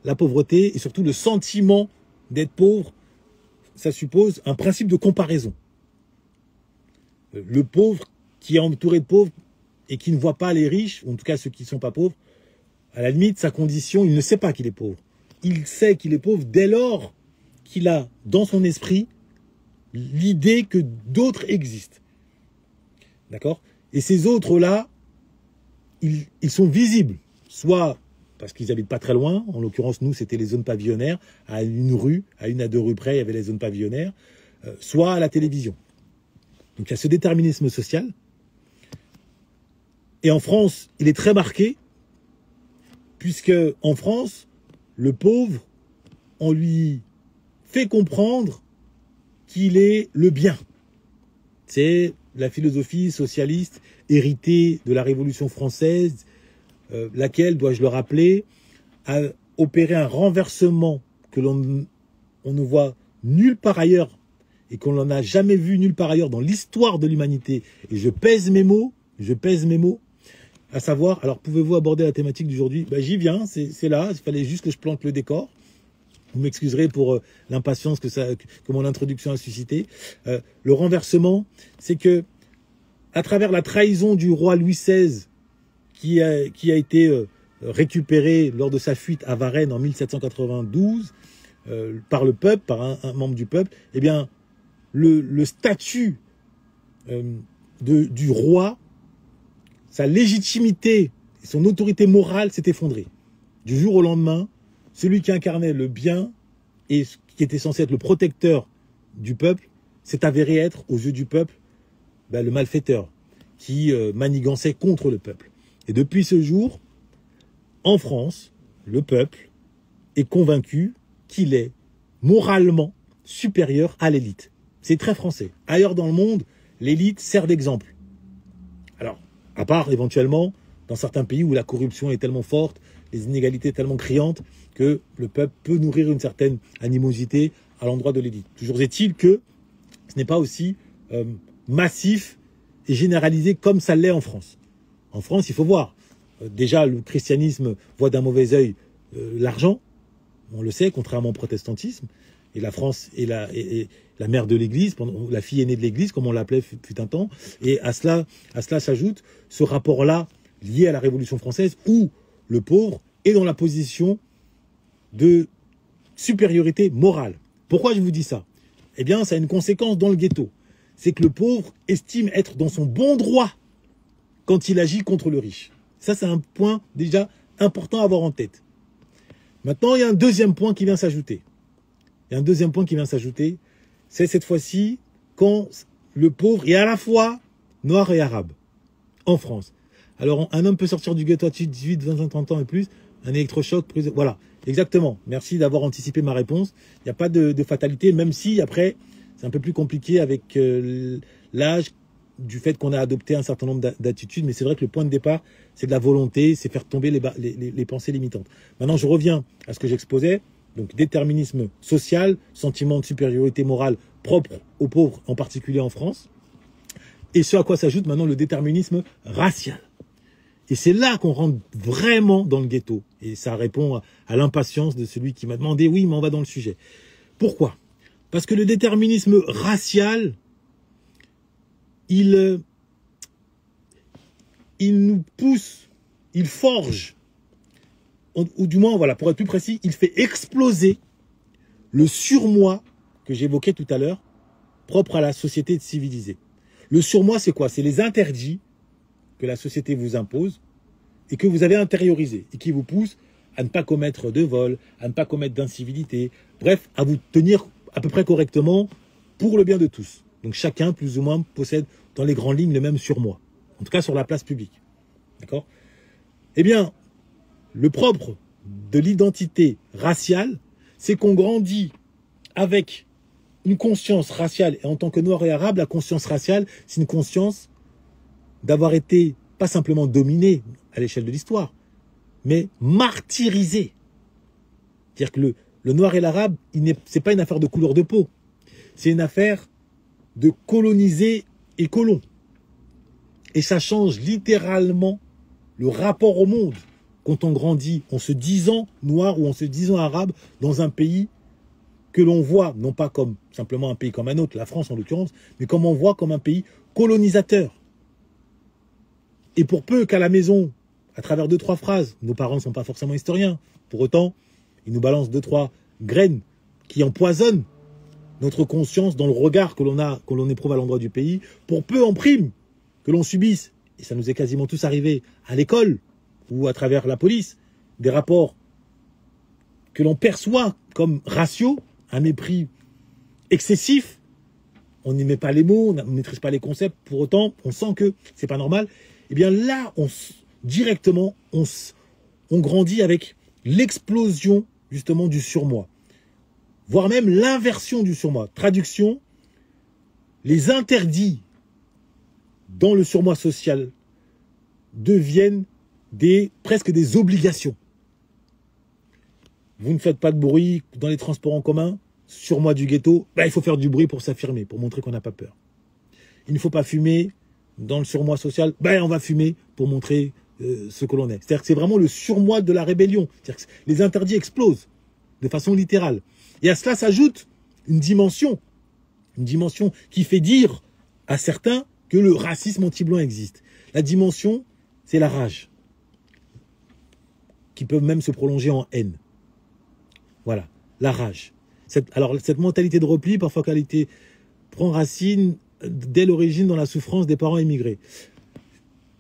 Speaker 2: La pauvreté et surtout le sentiment d'être pauvre, ça suppose un principe de comparaison. Le pauvre qui est entouré de pauvres et qui ne voit pas les riches, ou en tout cas ceux qui ne sont pas pauvres, à la limite, sa condition, il ne sait pas qu'il est pauvre. Il sait qu'il est pauvre dès lors qu'il a dans son esprit l'idée que d'autres existent. D'accord? Et ces autres-là, ils sont visibles, soit parce qu'ils habitent pas très loin, en l'occurrence nous c'était les zones pavillonnaires, à une rue, à une à deux rues près, il y avait les zones pavillonnaires, soit à la télévision. Donc il y a ce déterminisme social. Et en France, il est très marqué, puisque en France, le pauvre, on lui fait comprendre qu'il est le bien. C'est la philosophie socialiste héritée de la Révolution française, laquelle, dois-je le rappeler, a opéré un renversement que l'on ne voit nulle part ailleurs et qu'on n'en a jamais vu nulle part ailleurs dans l'histoire de l'humanité. Et je pèse mes mots, à savoir, alors pouvez-vous aborder la thématique d'aujourd'hui? Ben, j'y viens, c'est là, il fallait juste que je plante le décor. Vous m'excuserez pour l'impatience que mon introduction a suscité. Le renversement, c'est que à travers la trahison du roi Louis XVI, qui a été récupéré lors de sa fuite à Varennes en 1792 par le peuple, par un membre du peuple, eh bien, le statut du roi, sa légitimité, son autorité morale s'est effondrée. Du jour au lendemain, celui qui incarnait le bien et qui était censé être le protecteur du peuple s'est avéré être, aux yeux du peuple, le malfaiteur, qui manigançait contre le peuple. Et depuis ce jour, en France, le peuple est convaincu qu'il est moralement supérieur à l'élite. C'est très français. Ailleurs dans le monde, l'élite sert d'exemple. Alors, à part éventuellement dans certains pays où la corruption est tellement forte, les inégalités tellement criantes, que le peuple peut nourrir une certaine animosité à l'endroit de l'élite. Toujours est-il que ce n'est pas aussi massif et généralisé comme ça l'est en France. En France, il faut voir. Déjà, le christianisme voit d'un mauvais œil l'argent. On le sait, contrairement au protestantisme. Et la France est la mère de l'Église, la fille aînée de l'Église, comme on l'appelait fut un temps. Et à cela s'ajoute ce rapport-là lié à la Révolution française, où le pauvre est dans la position de supériorité morale. Pourquoi je vous dis ça? Eh bien, ça a une conséquence dans le ghetto. C'est que le pauvre estime être dans son bon droit quand il agit contre le riche. Ça, c'est un point déjà important à avoir en tête. Maintenant, il y a un deuxième point qui vient s'ajouter. C'est cette fois-ci quand le pauvre est à la fois noir et arabe en France. Alors, un homme peut sortir du ghetto à 18, 25, 30 ans et plus, un électrochoc, voilà, exactement. Merci d'avoir anticipé ma réponse. Il n'y a pas de fatalité, même si, après, c'est un peu plus compliqué avec l'âge, du fait qu'on a adopté un certain nombre d'attitudes, mais c'est vrai que le point de départ, c'est de la volonté, c'est faire tomber les pensées limitantes. Maintenant, je reviens à ce que j'exposais, donc déterminisme social, sentiment de supériorité morale propre aux pauvres, en particulier en France, et ce à quoi s'ajoute maintenant le déterminisme racial. Et c'est là qu'on rentre vraiment dans le ghetto. Et ça répond à l'impatience de celui qui m'a demandé, oui, mais on va dans le sujet. Pourquoi? Parce que le déterminisme racial, il nous pousse, il forge, ou du moins, voilà, pour être plus précis, il fait exploser le surmoi que j'évoquais tout à l'heure, propre à la société civilisée. Le surmoi, c'est quoi? C'est les interdits que la société vous impose et que vous avez intériorisés et qui vous poussent à ne pas commettre de vol, à ne pas commettre d'incivilité, bref, à vous tenir à peu près correctement pour le bien de tous. Donc chacun, plus ou moins, possède dans les grandes lignes le même surmoi, en tout cas sur la place publique. D'accord? Eh bien, le propre de l'identité raciale, c'est qu'on grandit avec une conscience raciale, et en tant que noir et arabe, la conscience raciale, c'est une conscience d'avoir été pas simplement dominé à l'échelle de l'histoire, mais martyrisé. C'est-à-dire que le noir et l'arabe, c'est pas une affaire de couleur de peau, c'est une affaire de colonisé et colon. Et ça change littéralement le rapport au monde quand on grandit en se disant noir ou en se disant arabe dans un pays que l'on voit, non pas comme simplement un pays comme un autre, la France en l'occurrence, mais comme on voit comme un pays colonisateur. Et pour peu qu'à la maison, à travers 2-3 phrases, nos parents ne sont pas forcément historiens, pour autant, ils nous balancent 2-3 graines qui empoisonnent notre conscience dans le regard que l'on éprouve à l'endroit du pays, pour peu en prime que l'on subisse, et ça nous est quasiment tous arrivé à l'école ou à travers la police, des rapports que l'on perçoit comme raciaux, un mépris excessif, on n'y met pas les mots, on ne maîtrise pas les concepts, pour autant, on sent que c'est pas normal. Eh bien là, directement, on grandit avec l'explosion justement du surmoi, voire même l'inversion du surmoi. Traduction, les interdits dans le surmoi social deviennent presque des obligations. Vous ne faites pas de bruit dans les transports en commun, surmoi du ghetto, il faut faire du bruit pour s'affirmer, pour montrer qu'on n'a pas peur. Il ne faut pas fumer dans le surmoi social, on va fumer pour montrer ce que l'on est. C'est-à-dire que c'est vraiment le surmoi de la rébellion. C'est-à-dire que les interdits explosent de façon littérale. Et à cela s'ajoute une dimension qui fait dire à certains que le racisme anti-blanc existe. La dimension, c'est la rage, qui peut même se prolonger en haine. Voilà, la rage. Cette mentalité de repli, parfois qualité, prend racine dès l'origine dans la souffrance des parents immigrés.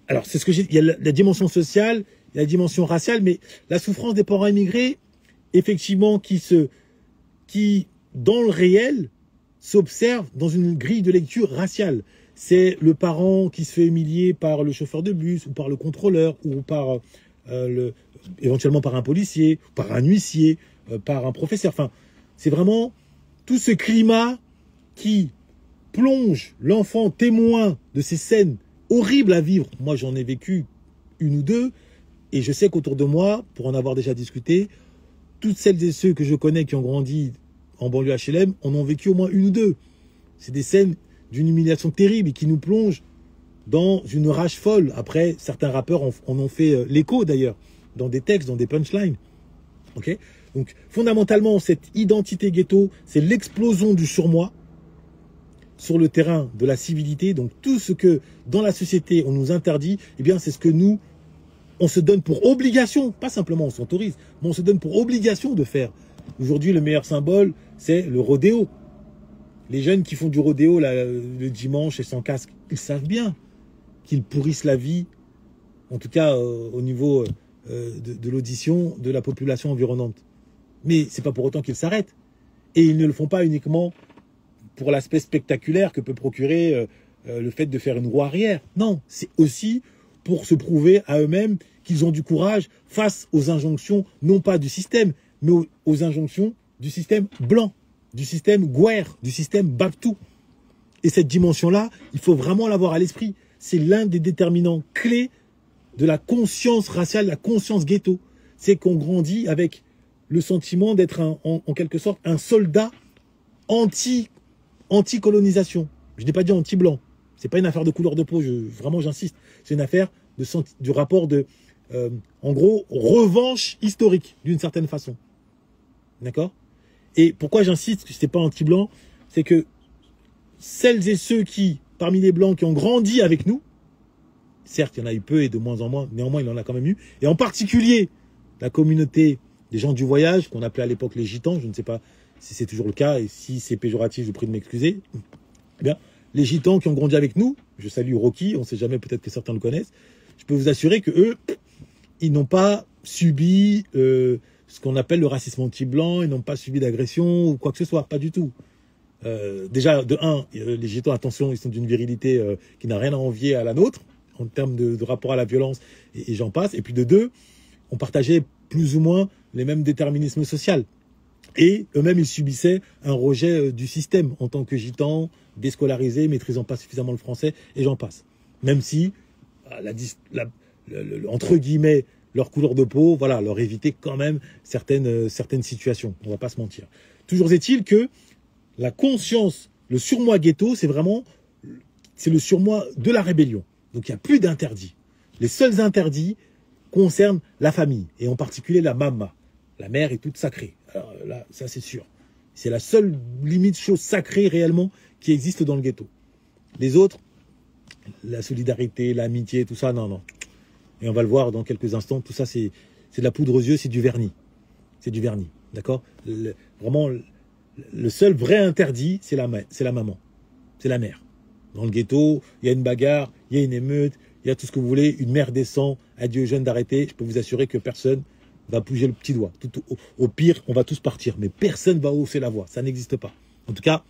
Speaker 2: Alors, c'est ce que il y a la dimension sociale, il y a la dimension raciale, mais la souffrance des parents immigrés, effectivement, qui dans le réel, s'observe dans une grille de lecture raciale. c'est le parent qui se fait humilier par le chauffeur de bus ou par le contrôleur ou par éventuellement par un policier, par un huissier, par un professeur. Enfin, c'est vraiment tout ce climat qui plonge l'enfant témoin de ces scènes horribles à vivre. Moi, j'en ai vécu une ou deux, et je sais qu'autour de moi, pour en avoir déjà discuté, toutes celles et ceux que je connais qui ont grandi en banlieue HLM en ont vécu au moins une ou deux. C'est des scènes d'une humiliation terrible et qui nous plongent dans une rage folle. Après, certains rappeurs en ont fait l'écho d'ailleurs, dans des textes, dans des punchlines. Okay, donc, fondamentalement, cette identité ghetto, c'est l'explosion du surmoi sur le terrain de la civilité. Donc, tout ce que dans la société on nous interdit, eh bien, c'est ce que nous, on se donne pour obligation, pas simplement on s'autorise, mais on se donne pour obligation de faire. Aujourd'hui, le meilleur symbole, c'est le rodéo. Les jeunes qui font du rodéo là, le dimanche et sans casque, ils savent bien qu'ils pourrissent la vie, en tout cas au niveau de l'audition de la population environnante. Mais c'est pas pour autant qu'ils s'arrêtent. Et ils ne le font pas uniquement pour l'aspect spectaculaire que peut procurer le fait de faire une roue arrière. Non, c'est aussi pour se prouver à eux-mêmes qu'ils ont du courage face aux injonctions, non pas du système, mais aux injonctions du système blanc, du système Guerre, du système Babtou. Et cette dimension-là, il faut vraiment l'avoir à l'esprit. C'est l'un des déterminants clés de la conscience raciale, la conscience ghetto. C'est qu'on grandit avec le sentiment d'être en quelque sorte un soldat anti-colonisation. Je n'ai pas dit anti-blanc. C'est pas une affaire de couleur de peau, vraiment j'insiste. C'est une affaire du rapport de, en gros, revanche historique, d'une certaine façon. D'accord? Et pourquoi j'insiste que ce n'est pas anti-blanc, c'est que celles et ceux qui, parmi les blancs qui ont grandi avec nous, certes, il y en a eu peu et de moins en moins, néanmoins, il en a quand même eu, et en particulier la communauté des gens du voyage, qu'on appelait à l'époque les gitans, je ne sais pas si c'est toujours le cas, et si c'est péjoratif, je vous prie de m'excuser. Eh bien, les gitans qui ont grandi avec nous, je salue Rocky, on ne sait jamais, peut-être que certains le connaissent, je peux vous assurer que eux, ils n'ont pas subi ce qu'on appelle le racisme anti-blanc, ils n'ont pas subi d'agression ou quoi que ce soit, pas du tout. Déjà, de un, les gitans, attention, ils sont d'une virilité qui n'a rien à envier à la nôtre, en termes de rapport à la violence, et j'en passe. Et puis de deux, on partageait plus ou moins les mêmes déterminismes sociaux. Et eux-mêmes, ils subissaient un rejet du système en tant que gitans, déscolarisés, maîtrisant pas suffisamment le français, et j'en passe. Même si, entre guillemets, leur couleur de peau, voilà, leur éviter quand même certaines situations. On va pas se mentir. Toujours est-il que la conscience, le surmoi ghetto, c'est le surmoi de la rébellion. Donc il n'y a plus d'interdits. Les seuls interdits concernent la famille, et en particulier la mama. La mère est toute sacrée. Alors là, ça c'est sûr. C'est la seule limite chose sacrée réellement qui existe dans le ghetto. Les autres, la solidarité, l'amitié, tout ça, non, non. Et on va le voir dans quelques instants, tout ça c'est de la poudre aux yeux, c'est du vernis. C'est du vernis, d'accord? Vraiment, le seul vrai interdit, c'est la maman. C'est la mère. Dans le ghetto, il y a une bagarre, il y a une émeute, il y a tout ce que vous voulez, une mère descend, elle dit aux jeunes d'arrêter, je peux vous assurer que personne va bouger le petit doigt. Au pire, on va tous partir, mais personne ne va hausser la voix, ça n'existe pas. En tout cas,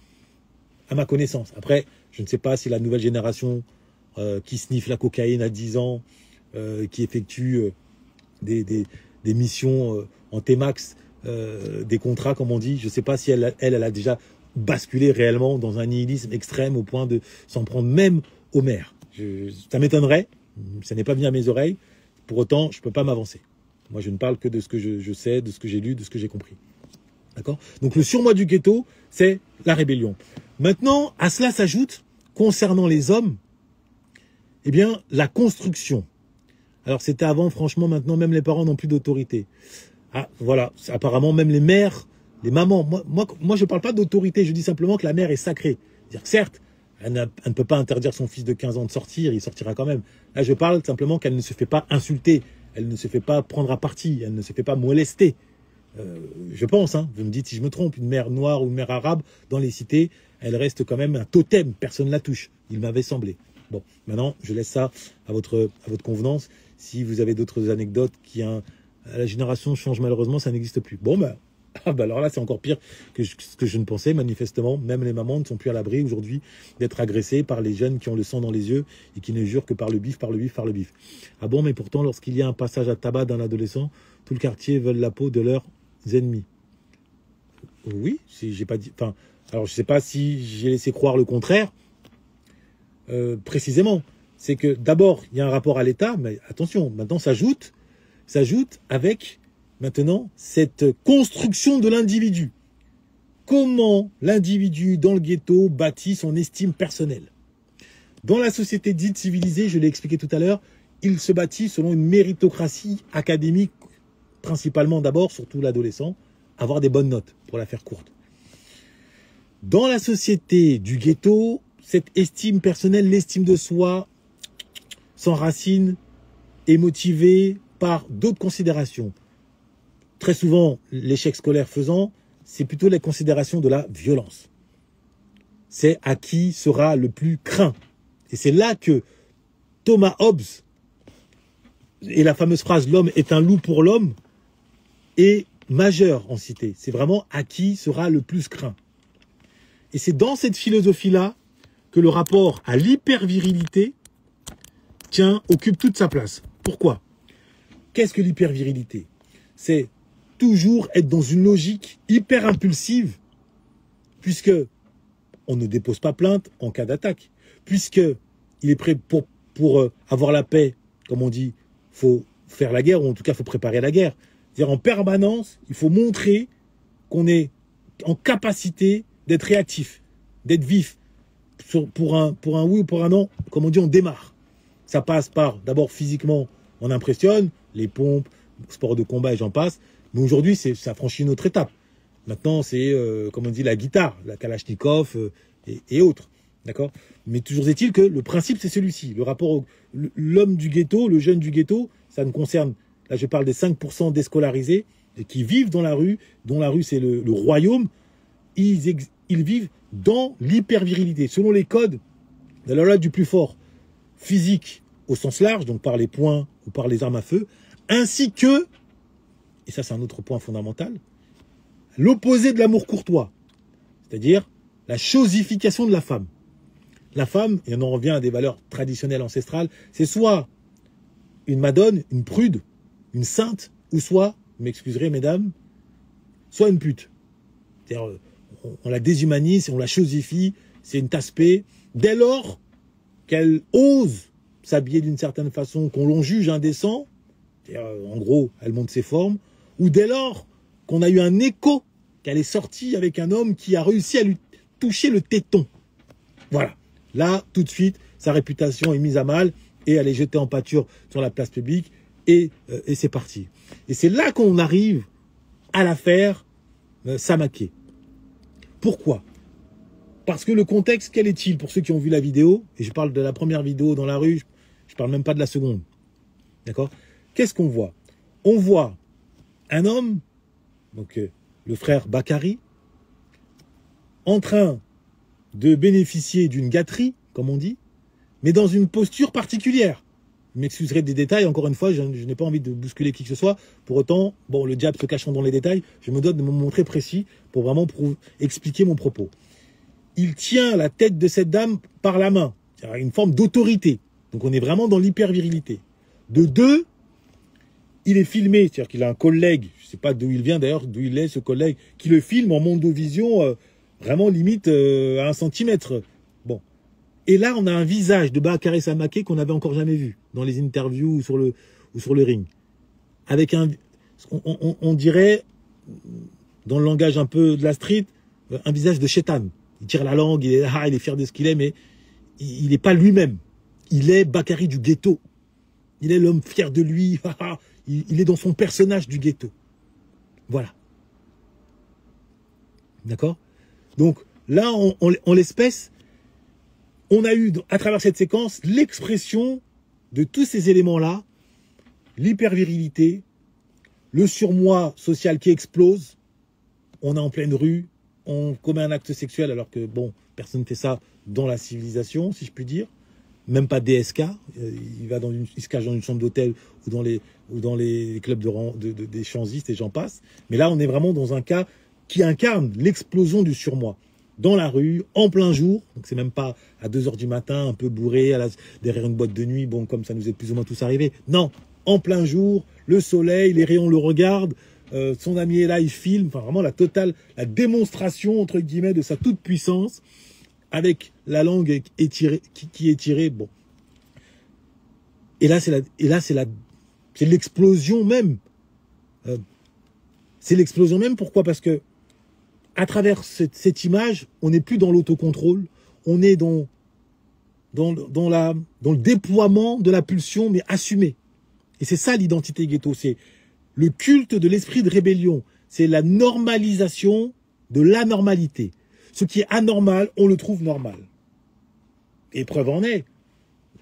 Speaker 2: à ma connaissance. Après, je ne sais pas si la nouvelle génération qui sniffe la cocaïne à 10 ans, qui effectue des missions en T-Max, des contrats, comme on dit, je ne sais pas si elle a déjà basculé réellement dans un nihilisme extrême au point de s'en prendre même aux mères. Ça m'étonnerait, ça n'est pas venu à mes oreilles, pour autant, je ne peux pas m'avancer. Moi, je ne parle que de ce que je sais, de ce que j'ai lu, de ce que j'ai compris. D'accord? Donc, le surmoi du ghetto, c'est la rébellion. Maintenant, à cela s'ajoute, concernant les hommes, eh bien, la construction. Alors, c'était avant, franchement, maintenant, même les parents n'ont plus d'autorité. Ah, voilà, apparemment, même les mères, les mamans. Moi je ne parle pas d'autorité, je dis simplement que la mère est sacrée. C'est-à-dire que certes, elle ne peut pas interdire son fils de 15 ans de sortir, il sortira quand même. Là, je parle simplement qu'elle ne se fait pas insulter, elle ne se fait pas prendre à partie, elle ne se fait pas molester. Je pense, hein, vous me dites si je me trompe, une mère noire ou une mère arabe, dans les cités, elle reste quand même un totem, personne ne la touche. Il m'avait semblé. Bon, maintenant, je laisse ça à votre convenance. Si vous avez d'autres anecdotes qui, à la génération change malheureusement, ça n'existe plus. Bon, ben, Ah bah alors là, c'est encore pire que ce que je ne pensais, manifestement. Même les mamans ne sont plus à l'abri aujourd'hui d'être agressées par les jeunes qui ont le sang dans les yeux et qui ne jurent que par le bif, par le bif, par le bif. Ah bon, mais pourtant, lorsqu'il y a un passage à tabac d'un adolescent, tout le quartier veut la peau de leurs ennemis. Oui, si j'ai pas dit... Enfin, alors je sais pas si j'ai laissé croire le contraire. Précisément, c'est que d'abord, il y a un rapport à l'État, mais attention, maintenant s'ajoute avec maintenant cette construction de l'individu. Comment l'individu dans le ghetto bâtit son estime personnelle. Dans la société dite civilisée, je l'ai expliqué tout à l'heure, il se bâtit selon une méritocratie académique, principalement d'abord, surtout l'adolescent, avoir des bonnes notes, pour la faire courte. Dans la société du ghetto, cette estime personnelle, l'estime de soi, s'enracine, est motivée par d'autres considérations. Très souvent, l'échec scolaire faisant, c'est plutôt les considérations de la violence. C'est à qui sera le plus craint. Et c'est là que Thomas Hobbes, et la fameuse phrase « l'homme est un loup pour l'homme », est majeure en cité. C'est vraiment à qui sera le plus craint. Et c'est dans cette philosophie-là que le rapport à l'hypervirilité occupe toute sa place. Pourquoi? Qu'est-ce que l'hypervirilité? C'est toujours être dans une logique hyper impulsive, puisque on ne dépose pas plainte en cas d'attaque, puisque il est prêt pour avoir la paix, comme on dit, faut faire la guerre, ou en tout cas faut préparer la guerre. C'est-à-dire en permanence, il faut montrer qu'on est en capacité d'être réactif, d'être vif. Pour un oui ou pour un non, comme on dit, on démarre. Ça passe par, d'abord physiquement, on impressionne, les pompes, sport de combat et j'en passe. Mais aujourd'hui, ça franchit une autre étape. Maintenant, c'est, comme on dit, la guitare, la Kalachnikov et autres. D'accord? Mais toujours est-il que le principe, c'est celui-ci. Le rapport l'homme du ghetto, le jeune du ghetto, ça ne concerne, là je parle des 5% déscolarisés qui vivent dans la rue, dont la rue c'est le royaume. Ils vivent dans l'hypervirilité, selon les codes de la loi du plus fort, physique au sens large, donc par les poings ou par les armes à feu, ainsi que, et ça c'est un autre point fondamental, l'opposé de l'amour courtois, c'est-à-dire la chosification de la femme. La femme, et on en revient à des valeurs traditionnelles ancestrales, c'est soit une madone, une prude, une sainte, ou soit, vous m'excuserez mesdames, soit une pute. C'est-à-dire, on la déshumanise, on la chosifie, c'est une tasse-paix. Dès lors qu'elle ose s'habiller d'une certaine façon, qu'on l'on juge indécent, en gros, elle monte ses formes, ou dès lors qu'on a eu un écho, qu'elle est sortie avec un homme qui a réussi à lui toucher le téton. Voilà. Là, tout de suite, sa réputation est mise à mal et elle est jetée en pâture sur la place publique et c'est parti. Et c'est là qu'on arrive à l'affaire Samaké. Pourquoi? Parce que le contexte, quel est-il pour ceux qui ont vu la vidéo? Et je parle de la première vidéo dans la rue, je parle même pas de la seconde. D'accord? Qu'est-ce qu'on voit? On voit un homme, donc le frère Bakary, en train de bénéficier d'une gâterie, comme on dit, mais dans une posture particulière. Vous m'excuserez des détails, encore une fois, je n'ai pas envie de bousculer qui que ce soit. Pour autant, bon, le diable se cachant dans les détails, je me dois de me montrer précis pour vraiment expliquer mon propos. Il tient la tête de cette dame par la main, c'est-à-dire une forme d'autorité. Donc on est vraiment dans l'hypervirilité. De deux, il est filmé, c'est-à-dire qu'il a un collègue, je ne sais pas d'où il vient d'ailleurs, d'où il est ce collègue, qui le filme en mondovision, vraiment limite à 1 centimètre. Bon. Et là, on a un visage de Bakary Samaké qu'on n'avait encore jamais vu dans les interviews ou sur le ring. Avec on dirait, dans le langage un peu de la street, un visage de chétan. Il tire la langue, il est fier de ce qu'il est, mais il n'est pas lui-même. Il est Bakary du ghetto. Il est l'homme fier de lui. Il est dans son personnage du ghetto. Voilà. D'accord? Donc là, en l'espèce, on a eu, à travers cette séquence, l'expression de tous ces éléments-là, l'hypervirilité, le surmoi social qui explose, on est en pleine rue, on commet un acte sexuel alors que, bon, personne ne fait ça dans la civilisation, si je puis dire. même pas DSK, il se cache dans une chambre d'hôtel ou dans les clubs des changistes et j'en passe. Mais là, on est vraiment dans un cas qui incarne l'explosion du surmoi. Dans la rue, en plein jour, donc c'est même pas à 2h du matin, un peu bourré, derrière une boîte de nuit, bon, comme ça nous est plus ou moins tous arrivé. Non, en plein jour, le soleil, les rayons le regardent, son ami est là, il filme, enfin vraiment la démonstration, entre guillemets, de sa toute-puissance, avec la langue étirée, qui est tirée, bon. Et là, c'est l'explosion même. C'est l'explosion même, pourquoi? Parce que, à travers cette image, on n'est plus dans l'autocontrôle, on est dans le déploiement de la pulsion, mais assumé. Et c'est ça l'identité ghetto, c'est le culte de l'esprit de rébellion, c'est la normalisation de l'anormalité. Ce qui est anormal, on le trouve normal. Et preuve en est,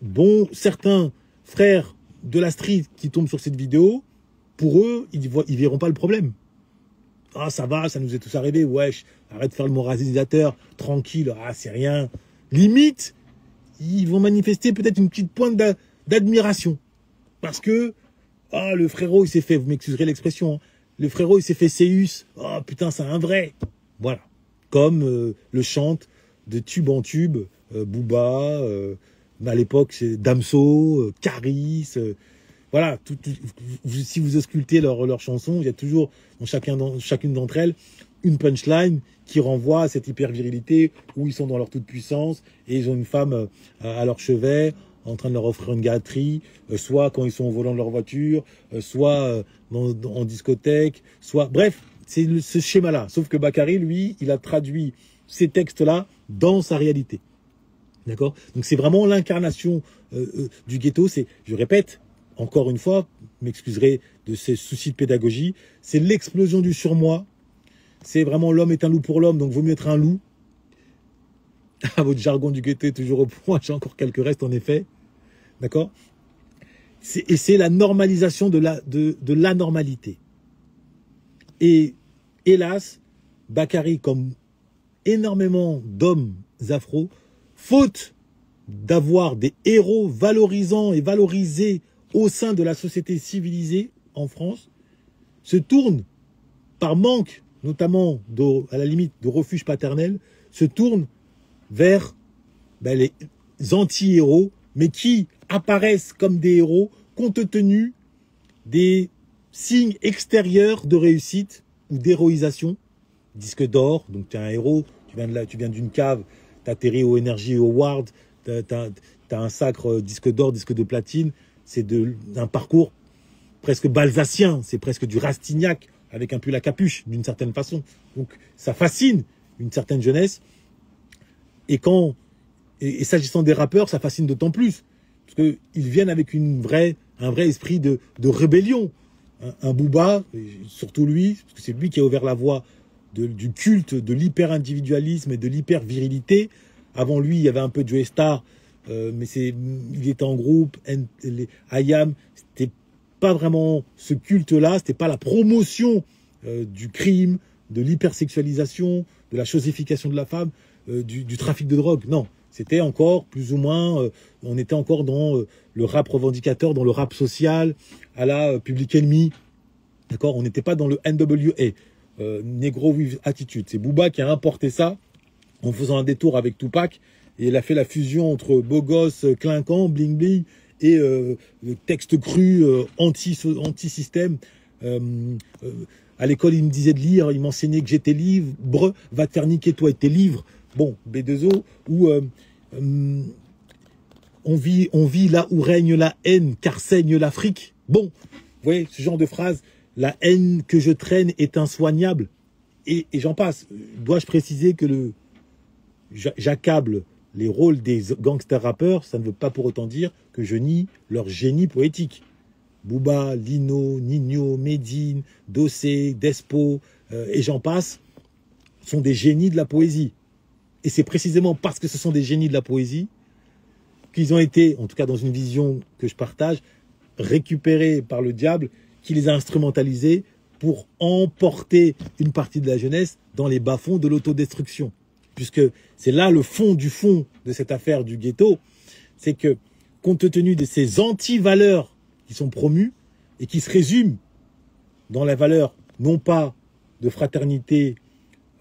Speaker 2: bon, certains frères de la street qui tombent sur cette vidéo, pour eux, ils verront pas le problème. Ah, ça va, ça nous est tous arrivé, wesh, arrête de faire le moralisateur, tranquille, ah, c'est rien. Limite, ils vont manifester peut-être une petite pointe d'admiration. Parce que, ah, le frérot, il s'est fait, vous m'excuserez l'expression, hein, le frérot, il s'est fait Céus, ah, putain, c'est un vrai. Voilà. Comme le chante de tube en tube, Booba, à l'époque, c'est Damso, Caris, voilà, si vous auscultez leurs chansons, il y a toujours dans chacune d'entre elles une punchline qui renvoie à cette hyper-virilité où ils sont dans leur toute-puissance et ils ont une femme à leur chevet en train de leur offrir une gâterie, soit quand ils sont au volant de leur voiture, soit en discothèque, soit... Bref, c'est ce schéma-là. Sauf que Bakary, lui, il a traduit ces textes-là dans sa réalité. D'accord? Donc c'est vraiment l'incarnation du ghetto. C'est, je répète, encore une fois, m'excuserez de ces soucis de pédagogie, c'est l'explosion du surmoi. C'est vraiment l'homme est un loup pour l'homme, donc vaut mieux être un loup. Ah, votre jargon du ghetto est toujours au point, j'ai encore quelques restes en effet. D'accord? Et c'est la normalisation de l'anormalité. Et hélas, Bakary, comme énormément d'hommes afro, faute d'avoir des héros valorisants et valorisés au sein de la société civilisée en France, se tourne, par manque, notamment à la limite de refuge paternel, se tourne vers les anti-héros, mais qui apparaissent comme des héros compte tenu des signes extérieurs de réussite ou d'héroïsation. Disque d'or, donc tu es un héros, tu viens d'une cave, tu atterris au Energy Award, tu as un sacre disque d'or, disque de platine. C'est un parcours presque balsacien, c'est presque du Rastignac avec un pull à capuche d'une certaine façon. Donc ça fascine une certaine jeunesse. Et s'agissant des rappeurs, ça fascine d'autant plus parce qu'ils viennent avec un vrai esprit de rébellion. Un Booba, surtout lui, parce que c'est lui qui a ouvert la voie du culte de l'hyper-individualisme et de l'hyper-virilité. Avant lui, il y avait un peu de Joe Star, mais il était en groupe, IAM, c'était pas vraiment ce culte-là, c'était pas la promotion du crime, de l'hypersexualisation, de la chosification de la femme, du trafic de drogue. Non, c'était encore plus ou moins, on était encore dans le rap revendicateur, dans le rap social, à la Public Enemy. D'accord, on n'était pas dans le NWA, Negro with Attitude. C'est Booba qui a importé ça en faisant un détour avec Tupac. Et il a fait la fusion entre beau gosse, clinquant, bling bling, et le texte cru, anti-système. À l'école, il me disait de lire, il m'enseignait que j'étais libre, va te faire niquer toi et tes livres. Bon, B2O, où on vit là où règne la haine, car saigne l'Afrique. Bon, vous voyez, ce genre de phrase, la haine que je traîne est insoignable. Et j'en passe. Dois-je préciser que j'accable les rôles des gangsters rappeurs, ça ne veut pas pour autant dire que je nie leur génie poétique. Booba, Lino, Nino, Medine, Dossé, Despo, et j'en passe, sont des génies de la poésie. Et c'est précisément parce que ce sont des génies de la poésie qu'ils ont été, en tout cas dans une vision que je partage, récupérés par le diable, qui les a instrumentalisés pour emporter une partie de la jeunesse dans les bas-fonds de l'autodestruction. Puisque c'est là le fond du fond de cette affaire du ghetto, c'est que, compte tenu de ces anti-valeurs qui sont promues et qui se résument dans la valeur, non pas de fraternité,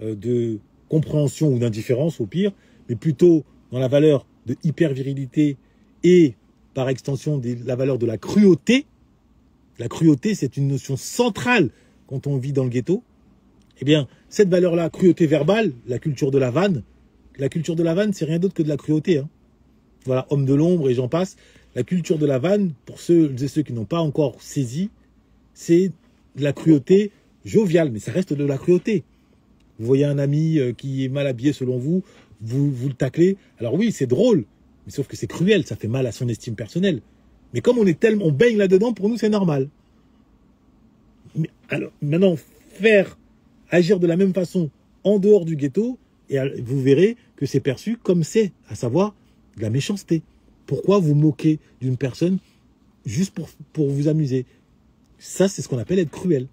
Speaker 2: de compréhension ou d'indifférence au pire, mais plutôt dans la valeur de hyper-virilité et, par extension, la valeur de la cruauté. La cruauté, c'est une notion centrale quand on vit dans le ghetto. Eh bien, cette valeur-là, cruauté verbale, la culture de la vanne, c'est rien d'autre que de la cruauté. Hein. Voilà, homme de l'ombre et j'en passe. La culture de la vanne, pour ceux et ceux qui n'ont pas encore saisi, c'est de la cruauté joviale, mais ça reste de la cruauté. Vous voyez un ami qui est mal habillé selon vous, vous le taclez. Alors oui, c'est drôle, mais sauf que c'est cruel, ça fait mal à son estime personnelle. Mais comme on baigne là-dedans, pour nous, c'est normal. Mais alors, maintenant, agir de la même façon en dehors du ghetto, et vous verrez que c'est perçu comme c'est, à savoir de la méchanceté. Pourquoi vous moquez d'une personne juste pour vous amuser? Ça, c'est ce qu'on appelle être cruel.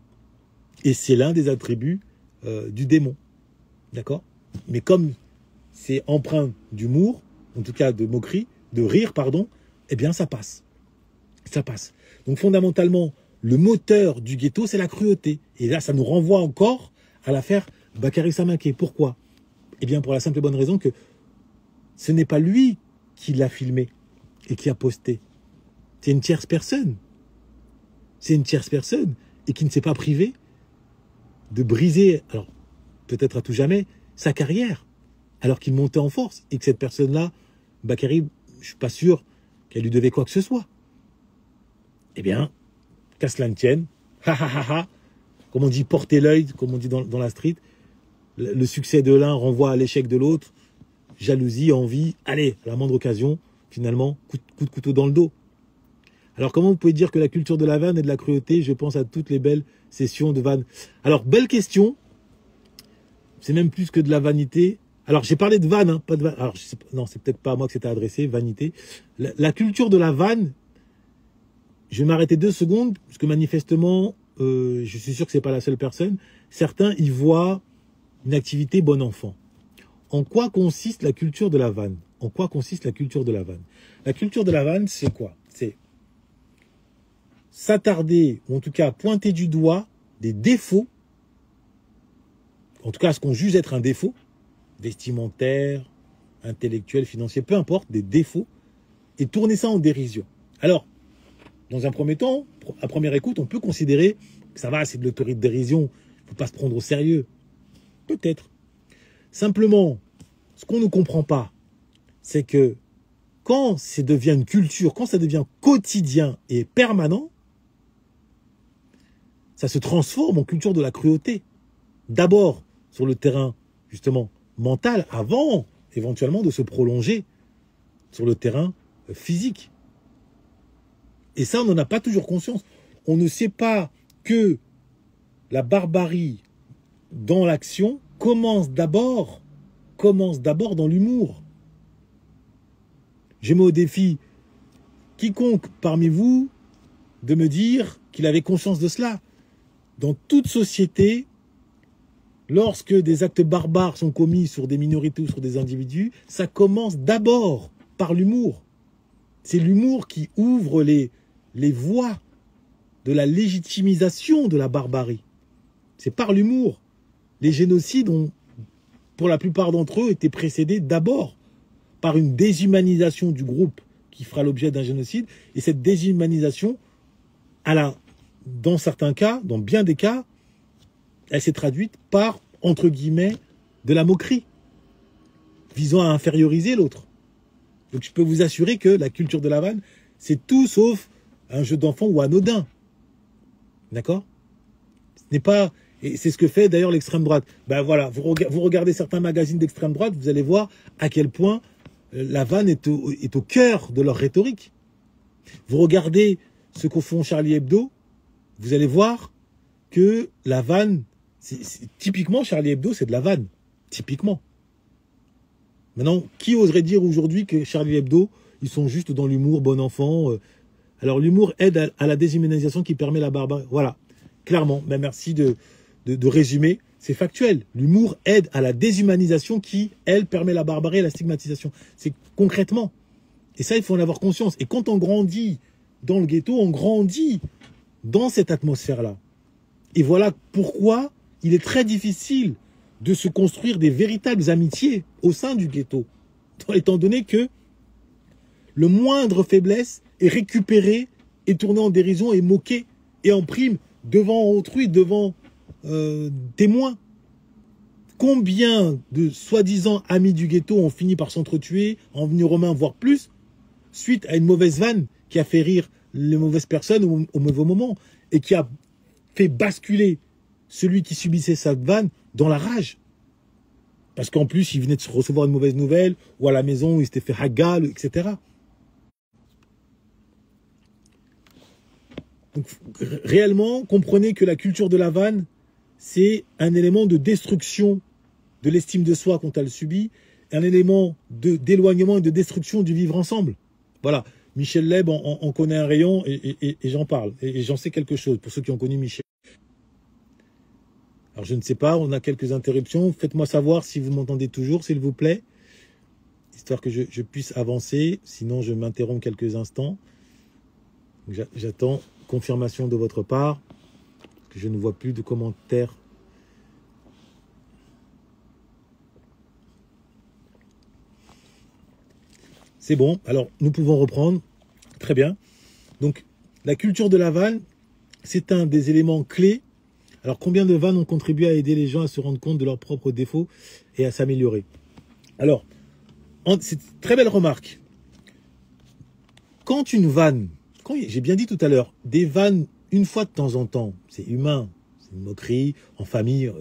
Speaker 2: Et c'est l'un des attributs du démon. D'accord? Mais comme c'est empreint d'humour, en tout cas de moquerie, de rire, pardon, eh bien ça passe. Ça passe. Donc fondamentalement, le moteur du ghetto, c'est la cruauté. Et là, ça nous renvoie encore à l'affaire Bakary Samaké. Pourquoi? Eh bien, pour la simple et bonne raison que ce n'est pas lui qui l'a filmé et qui a posté. C'est une tierce personne. C'est une tierce personne et qui ne s'est pas privé de briser, alors peut-être à tout jamais, sa carrière, alors qu'il montait en force. Et que cette personne-là, Bakary, je ne suis pas sûr qu'elle lui devait quoi que ce soit. Eh bien, qu'à cela ne tienne, comme on dit, porter l'œil, comme on dit dans la street, le succès de l'un renvoie à l'échec de l'autre, jalousie, envie, allez, à la moindre occasion, finalement, coup de couteau dans le dos. Alors comment vous pouvez dire que la culture de la vanne est de la cruauté? Je pense à toutes les belles sessions de vanne. Alors, belle question, c'est même plus que de la vanité. Alors, j'ai parlé de vanne, hein, pas de vanne. Alors, non, c'est peut-être pas à moi que c'était adressé, vanité. La culture de la vanne, je vais m'arrêter 2 secondes, parce que manifestement, je suis sûr que c'est pas la seule personne. Certains y voient une activité bon enfant. En quoi consiste la culture de la vanne? En quoi consiste la culture de la vanne? La culture de la vanne, c'est quoi? C'est s'attarder, ou en tout cas pointer du doigt des défauts, en tout cas ce qu'on juge être un défaut, vestimentaire, intellectuel, financier, peu importe, des défauts, et tourner ça en dérision. Alors, dans un premier temps, à première écoute, on peut considérer que ça va, c'est de l'autoridérision, il ne faut pas se prendre au sérieux. Peut-être. Simplement, ce qu'on ne comprend pas, c'est que quand ça devient une culture, quand ça devient quotidien et permanent, ça se transforme en culture de la cruauté. D'abord sur le terrain, justement, mental, avant éventuellement de se prolonger sur le terrain physique. Et ça, on n'en a pas toujours conscience. On ne sait pas que la barbarie dans l'action commence d'abord dans l'humour. Je mets au défi quiconque parmi vous de me dire qu'il avait conscience de cela. Dans toute société, lorsque des actes barbares sont commis sur des minorités ou sur des individus, ça commence d'abord par l'humour. C'est l'humour qui ouvre les voies de la légitimisation de la barbarie. C'est par l'humour. Les génocides ont, pour la plupart d'entre eux, été précédés d'abord par une déshumanisation du groupe qui fera l'objet d'un génocide. Et cette déshumanisation, dans certains cas, dans bien des cas, elle s'est traduite par, entre guillemets, de la moquerie, visant à inférioriser l'autre. Donc je peux vous assurer que la culture de la vanne, c'est tout sauf un jeu d'enfant ou anodin. D'accord? Ce n'est pas... Et c'est ce que fait d'ailleurs l'extrême droite. Ben voilà, vous regardez certains magazines d'extrême droite, vous allez voir à quel point la vanne est au cœur de leur rhétorique. Vous regardez ce qu'au fond Charlie Hebdo, vous allez voir que la vanne, typiquement Charlie Hebdo, c'est de la vanne. Typiquement. Maintenant, qui oserait dire aujourd'hui que Charlie Hebdo, ils sont juste dans l'humour, bon enfant. Alors l'humour aide à la déshumanisation qui permet la barbarie. Voilà, clairement. Ben, merci de résumer. C'est factuel. L'humour aide à la déshumanisation qui, elle, permet la barbarie et la stigmatisation. C'est concrètement. Et ça, il faut en avoir conscience. Et quand on grandit dans le ghetto, on grandit dans cette atmosphère-là. Et voilà pourquoi il est très difficile de se construire des véritables amitiés au sein du ghetto, étant donné que le moindre faiblesse est récupéré et tourné en dérision et moqué et en prime devant autrui, devant témoins. Combien de soi-disant amis du ghetto ont fini par s'entretuer, en venir aux mains, voire plus, suite à une mauvaise vanne qui a fait rire les mauvaises personnes au mauvais moment et qui a fait basculer celui qui subissait cette vanne dans la rage. Parce qu'en plus, il venait de se recevoir une mauvaise nouvelle, ou à la maison, il s'était fait hagal, etc. Donc, réellement, comprenez que la culture de la vanne, c'est un élément de destruction de l'estime de soi quand elle subit, un élément d'éloignement et de destruction du vivre ensemble. Voilà, Michel Leb en connaît un rayon et j'en parle, et j'en sais quelque chose pour ceux qui ont connu Michel. Alors je ne sais pas, on a quelques interruptions, faites-moi savoir si vous m'entendez toujours, s'il vous plaît, histoire que je puisse avancer, sinon je m'interromps quelques instants. J'attends confirmation de votre part, parce que je ne vois plus de commentaires. C'est bon, alors nous pouvons reprendre. Très bien. Donc la culture de la vanne, c'est un des éléments clés. Alors combien de vannes ont contribué à aider les gens à se rendre compte de leurs propres défauts et à s'améliorer? Alors, c'est une très belle remarque. Quand une vanne, j'ai bien dit tout à l'heure, des vannes une fois de temps en temps, c'est humain, c'est une moquerie, en famille,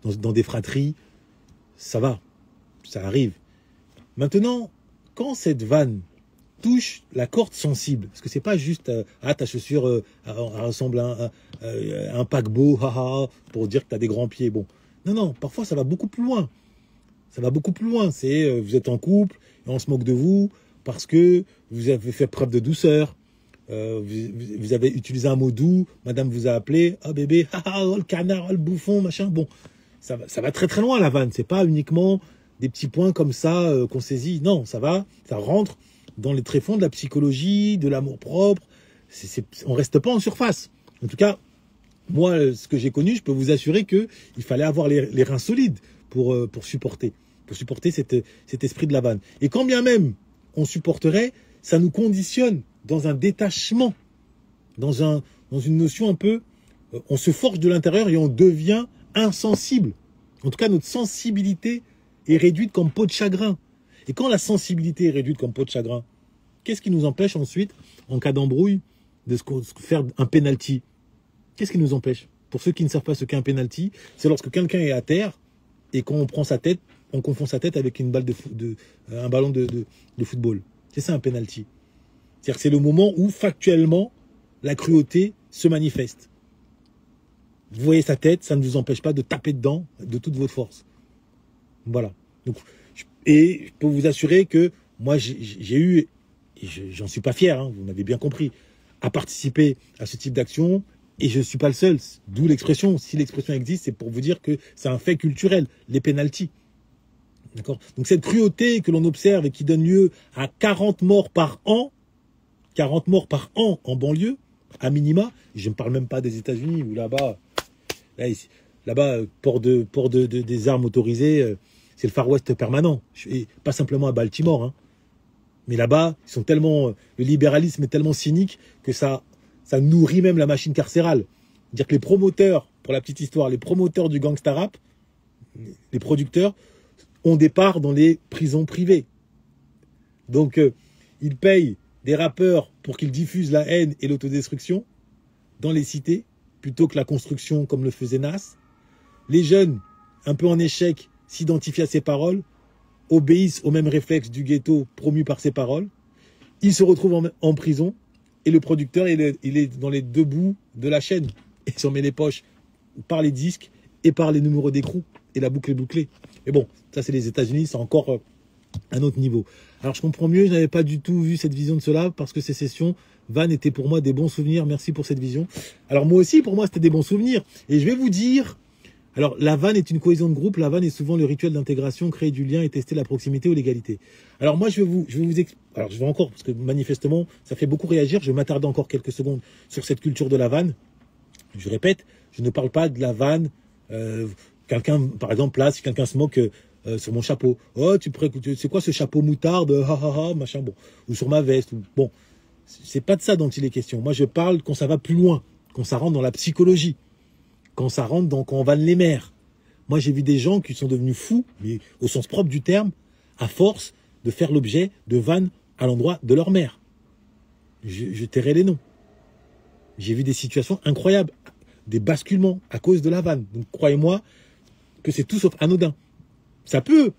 Speaker 2: dans des fratries, ça va, ça arrive. Maintenant, quand cette vanne touche la corde sensible, parce que c'est pas juste ta chaussure ressemble à un paquebot, pour dire que tu as des grands pieds. Bon, non, parfois ça va beaucoup plus loin. Ça va beaucoup plus loin. C'est vous êtes en couple et on se moque de vous parce que vous avez fait preuve de douceur. Vous avez utilisé un mot doux. Madame vous a appelé, ah bébé, oh le canard, oh le bouffon, machin. Bon, ça va très très loin la vanne. C'est pas uniquement des petits points comme ça qu'on saisit. Non, ça rentre dans les tréfonds de la psychologie, de l'amour-propre. On reste pas en surface. En tout cas, moi, ce que j'ai connu, je peux vous assurer qu'il fallait avoir les reins solides pour supporter cet esprit de la vanne. Et quand bien même on supporterait, ça nous conditionne dans un détachement, dans une notion un peu... on se forge de l'intérieur et on devient insensible. En tout cas, notre sensibilité est réduite comme peau de chagrin. Et quand la sensibilité est réduite comme peau de chagrin, qu'est-ce qui nous empêche ensuite, en cas d'embrouille, de faire un penalty? Qu'est-ce qui nous empêche? Pour ceux qui ne savent pas ce qu'est un penalty, c'est lorsque quelqu'un est à terre et qu'on prend sa tête, on confond sa tête avec une balle un ballon de football. C'est ça un penalty. C'est-à-dire que c'est le moment où factuellement la cruauté se manifeste. Vous voyez sa tête, ça ne vous empêche pas de taper dedans de toute votre force. Voilà. Donc, et je peux vous assurer que moi j'ai eu, et j'en suis pas fier, vous m'avez bien compris, à participer à ce type d'action. Et je ne suis pas le seul, d'où l'expression. Si l'expression existe, c'est pour vous dire que c'est un fait culturel, les pénaltys. D'accord? Donc cette cruauté que l'on observe et qui donne lieu à 40 morts par an en banlieue, à minima, je ne parle même pas des États-Unis, où là-bas, port des armes autorisées, c'est le Far West permanent. Et pas simplement à Baltimore, mais là-bas, ils sont tellement, le libéralisme est tellement cynique que ça nourrit même la machine carcérale. C'est-à-dire que les promoteurs, pour la petite histoire, les promoteurs du gangsta rap, les producteurs, ont des parts dans les prisons privées. Donc, ils payent des rappeurs pour qu'ils diffusent la haine et l'autodestruction dans les cités, plutôt que la construction comme le faisait Nas. Les jeunes, un peu en échec, s'identifient à ses paroles, obéissent aux mêmes réflexes du ghetto promus par ses paroles. Ils se retrouvent en prison. Et le producteur, il est dans les deux bouts de la chaîne. Il s'en met les poches par les disques et par les numéros d'écrou. Et la boucle est bouclée. Mais bon, ça c'est les États-Unis, c'est encore un autre niveau. Alors je comprends mieux, je n'avais pas du tout vu cette vision de cela, parce que ces sessions, Van étaient pour moi des bons souvenirs. Merci pour cette vision. Alors moi aussi, pour moi, c'était des bons souvenirs. Et je vais vous dire Alors, la vanne est une cohésion de groupe. La vanne est souvent le rituel d'intégration, créer du lien et tester la proximité ou l'égalité. Alors, moi, je vais encore, parce que manifestement, ça fait beaucoup réagir. Je vais m'attarder encore quelques secondes sur cette culture de la vanne. Je répète, je ne parle pas de la vanne. Quelqu'un, par exemple, là, si quelqu'un se moque sur mon chapeau. Oh, c'est quoi ce chapeau moutarde? Ha, ha, ha, machin, bon. Ou sur ma veste. Bon. C'est pas de ça dont il est question. Moi, je parle quand ça va plus loin. Quand ça rentre dans la psychologie. Quand on vanne les mères. Moi, j'ai vu des gens qui sont devenus fous, mais au sens propre du terme, à force de faire l'objet de vannes à l'endroit de leur mère. Je tairai les noms. J'ai vu des situations incroyables, des basculements à cause de la vanne. Donc, croyez-moi que c'est tout sauf anodin. Ça peut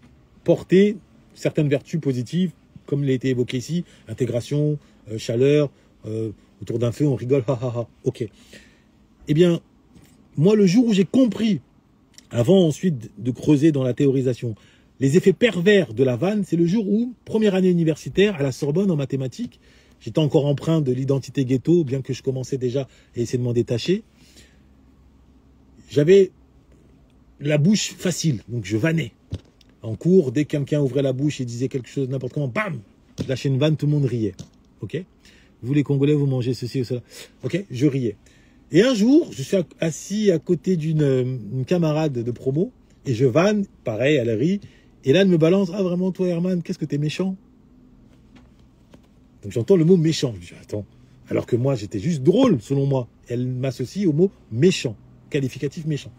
Speaker 2: porter certaines vertus positives, comme il a été évoqué ici, intégration, chaleur, autour d'un feu, on rigole, ha ha ha. Ok. Eh bien, moi, le jour où j'ai compris, avant ensuite de creuser dans la théorisation, les effets pervers de la vanne, c'est le jour où, première année universitaire, à la Sorbonne en mathématiques, j'étais encore empreint de l'identité ghetto, bien que je commençais déjà à essayer de m'en détacher. J'avais la bouche facile, donc je vannais. En cours, dès que quelqu'un ouvrait la bouche et disait quelque chose n'importe comment, bam, je lâchais une vanne, tout le monde riait. Ok? Vous les Congolais, vous mangez ceci ou cela. Ok? Je riais. Et un jour, je suis assis à côté d'une camarade de promo, et je vanne, pareil, elle rit, et là, elle me balance, ah vraiment, toi, Herman, qu'est-ce que t'es méchant? Donc j'entends le mot méchant. Je dis, attends, alors que moi, j'étais juste drôle, selon moi. Elle m'associe au mot méchant, qualificatif méchant.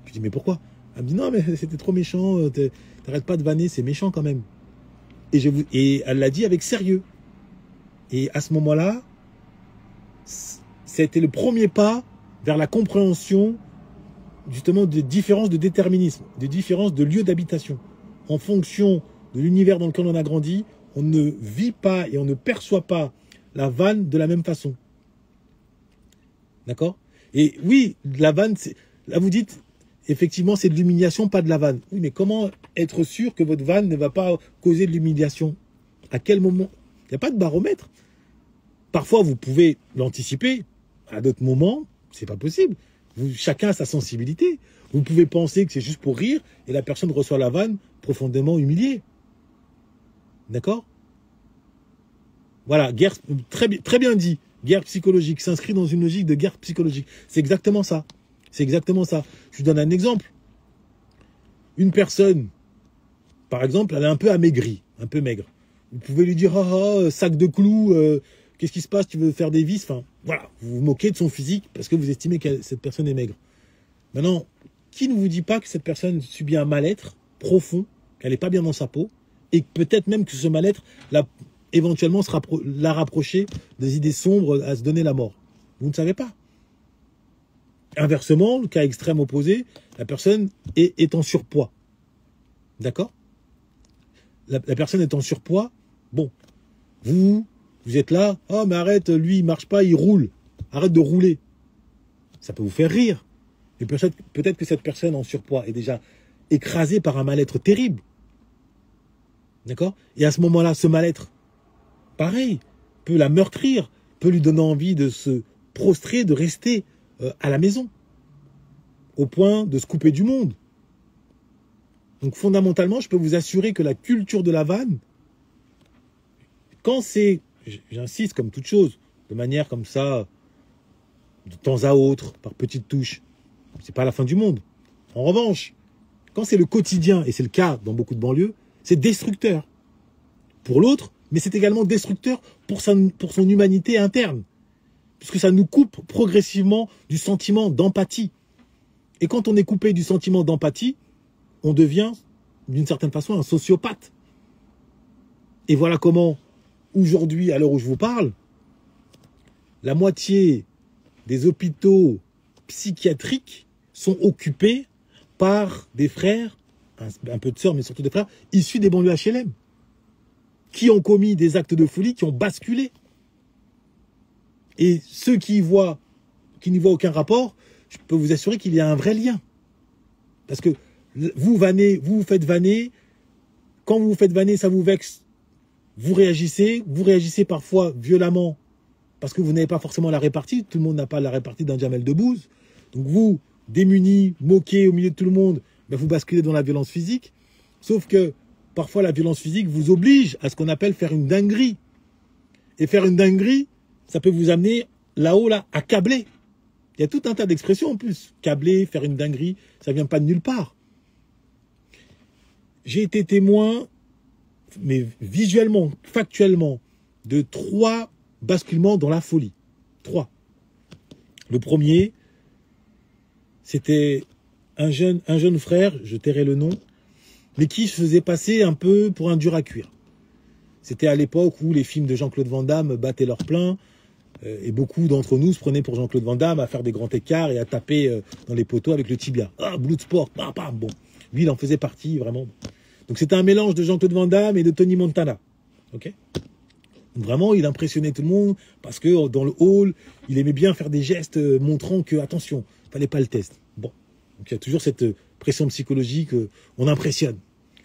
Speaker 2: Je dis, mais pourquoi? Elle me dit, non, mais c'était trop méchant, t'arrêtes pas de vanner, c'est méchant quand même. Et elle l'a dit avec sérieux. Et à ce moment-là, c'était le premier pas vers la compréhension justement des différences de déterminisme, des différences de lieu d'habitation. En fonction de l'univers dans lequel on a grandi, on ne vit pas et on ne perçoit pas la vanne de la même façon. D'accord? Et oui, la vanne, là vous dites, effectivement, c'est de l'humiliation, pas de la vanne. Oui, mais comment être sûr que votre vanne ne va pas causer de l'humiliation? À quel moment? Il n'y a pas de baromètre. Parfois, vous pouvez l'anticiper. À d'autres moments, c'est pas possible. Chacun a sa sensibilité. Vous pouvez penser que c'est juste pour rire et la personne reçoit la vanne profondément humiliée. D'accord? Voilà, guerre, très bien dit. Guerre psychologique s'inscrit dans une logique de guerre psychologique. C'est exactement ça. C'est exactement ça. Je vous donne un exemple. Une personne, par exemple, elle est un peu amaigrie, un peu maigre. Vous pouvez lui dire, sac de clous, qu'est-ce qui se passe, tu veux faire des vis? Enfin, voilà, vous vous moquez de son physique parce que vous estimez que cette personne est maigre. Maintenant, qui ne vous dit pas que cette personne subit un mal-être profond, qu'elle n'est pas bien dans sa peau, et peut-être même que ce mal-être l'a éventuellement l'a rapproché des idées sombres à se donner la mort? Vous ne savez pas. Inversement, le cas extrême opposé, la personne est en surpoids. D'accord? La personne est en surpoids, bon, vous êtes là, oh mais arrête, lui il marche pas, il roule, arrête de rouler. Ça peut vous faire rire. Mais peut-être que cette personne en surpoids est déjà écrasée par un mal-être terrible. D'accord? Et à ce moment-là, ce mal-être, pareil, peut la meurtrir, peut lui donner envie de se prostrer, de rester à la maison, au point de se couper du monde. Donc fondamentalement, je peux vous assurer que la culture de la vanne, quand c'est, j'insiste comme toute chose, de manière comme ça, de temps à autre, par petites touches, c'est pas la fin du monde. En revanche, quand c'est le quotidien, et c'est le cas dans beaucoup de banlieues, c'est destructeur pour l'autre, mais c'est également destructeur pour son humanité interne, puisque ça nous coupe progressivement du sentiment d'empathie. Et quand on est coupé du sentiment d'empathie, on devient, d'une certaine façon, un sociopathe. Et voilà comment, aujourd'hui, à l'heure où je vous parle, la moitié des hôpitaux psychiatriques sont occupés par des frères, un peu de sœurs, mais surtout des frères, issus des banlieues HLM, qui ont commis des actes de folie, qui ont basculé. Et ceux qui n'y voient aucun rapport, je peux vous assurer qu'il y a un vrai lien. Parce que vous vous faites vanner, quand vous vous faites vanner, ça vous vexe, vous réagissez parfois violemment, parce que vous n'avez pas forcément la répartie, tout le monde n'a pas la répartie d'un Jamel Debbouze. Donc vous démunis, moqués au milieu de tout le monde, ben vous basculez dans la violence physique. Sauf que parfois la violence physique vous oblige à ce qu'on appelle faire une dinguerie. Et faire une dinguerie, ça peut vous amener là-haut, là, à câbler. Il y a tout un tas d'expressions en plus. Câbler, faire une dinguerie, ça vient pas de nulle part. J'ai été témoin, mais visuellement, factuellement, de 3 basculements dans la folie. 3. Le premier, c'était un jeune frère, je tairai le nom, mais qui se faisait passer un peu pour un dur à cuire. C'était à l'époque où les films de Jean-Claude Van Damme battaient leur plein, et beaucoup d'entre nous se prenaient pour Jean-Claude Van Damme à faire des grands écarts et à taper dans les poteaux avec le tibia. Ah, Bloodsport, bam, bam, bon. Lui, il en faisait partie, vraiment. Donc c'était un mélange de Jean-Claude Van Damme et de Tony Montana. Ok ? Donc vraiment, il impressionnait tout le monde parce que dans le hall, il aimait bien faire des gestes montrant que, attention, fallait pas le test. Bon. Donc il y a toujours cette pression psychologique, on impressionne.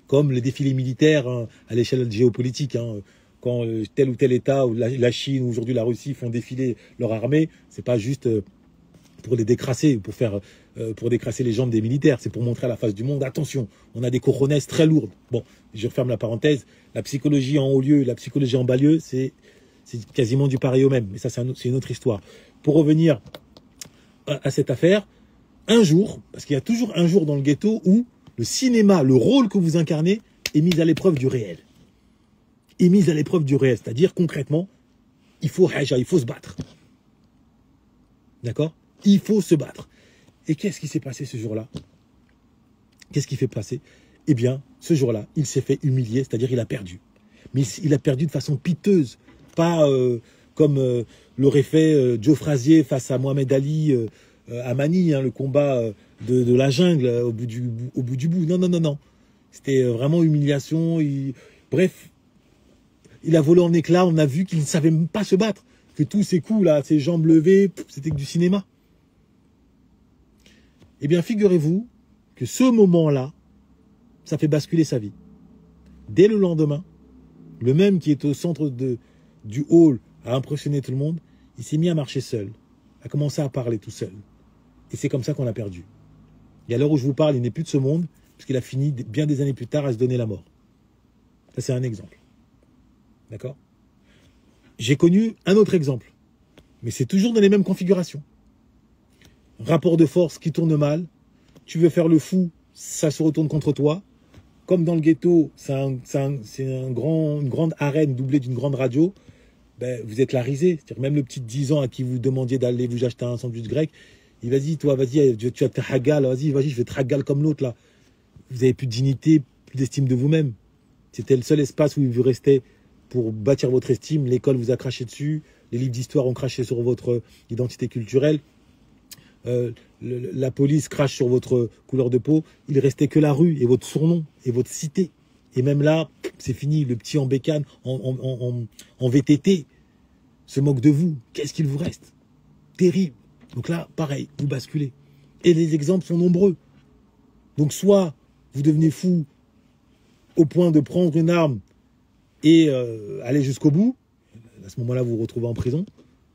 Speaker 2: Comme les défilés militaires hein, à l'échelle géopolitique. Hein, quand tel ou tel État, ou la Chine ou aujourd'hui la Russie font défiler leur armée, c'est pas juste pour les décrasser, pour décrasser les jambes des militaires. C'est pour montrer à la face du monde, attention, on a des coronets très lourdes. Bon, je referme la parenthèse. La psychologie en haut lieu, la psychologie en bas lieu, c'est quasiment du pareil au même. Mais ça, c'est une autre histoire. Pour revenir à cette affaire, un jour, parce qu'il y a toujours un jour dans le ghetto où le cinéma, le rôle que vous incarnez, est mis à l'épreuve du réel. Est mis à l'épreuve du réel. C'est-à-dire, concrètement, il faut se battre. D'accord ? Il faut se battre. Et qu'est-ce qui s'est passé ce jour-là ? Qu'est-ce qui s'est passé ? Eh bien, ce jour-là, il s'est fait humilier, c'est-à-dire il a perdu. Mais il a perdu de façon piteuse. Pas comme l'aurait fait Joe Frazier face à Mohamed Ali à Mani, hein, le combat de la jungle au bout du bout. Non, non, non, non. C'était vraiment humiliation. Bref, il a volé en éclats. On a vu qu'il ne savait même pas se battre. Que tous ces coups, là, ses jambes levées, c'était que du cinéma. Eh bien, figurez-vous que ce moment-là, ça fait basculer sa vie. Dès le lendemain, le même qui est au centre du hall à impressionner tout le monde, il s'est mis à marcher seul, a commencé à parler tout seul. Et c'est comme ça qu'on a perdu. Et à l'heure où je vous parle, il n'est plus de ce monde, puisqu'il a fini bien des années plus tard à se donner la mort. Ça, c'est un exemple. D'accord ? J'ai connu un autre exemple, mais c'est toujours dans les mêmes configurations. Rapport de force qui tourne mal, tu veux faire le fou, ça se retourne contre toi. Comme dans le ghetto, c'est une grande arène doublée d'une grande radio, ben, vous êtes la risée. C'est-à-dire même le petit de 10 ans à qui vous demandiez d'aller vous acheter un sandwich grec, il vas-y, toi, vas-y, tu vas te hagal, vas-y, je vais te hagal comme l'autre là. Vous avez plus de dignité, plus d'estime de vous-même. C'était le seul espace où il vous restait pour bâtir votre estime. L'école vous a craché dessus, les livres d'histoire ont craché sur votre identité culturelle. La police crache sur votre couleur de peau, il restait que la rue et votre surnom et votre cité. Et même là, c'est fini, le petit en bécane, en VTT se moque de vous. Qu'est-ce qu'il vous reste? Terrible. Donc là, pareil, vous basculez. Et les exemples sont nombreux. Donc soit vous devenez fou au point de prendre une arme et aller jusqu'au bout. À ce moment-là, vous vous retrouvez en prison.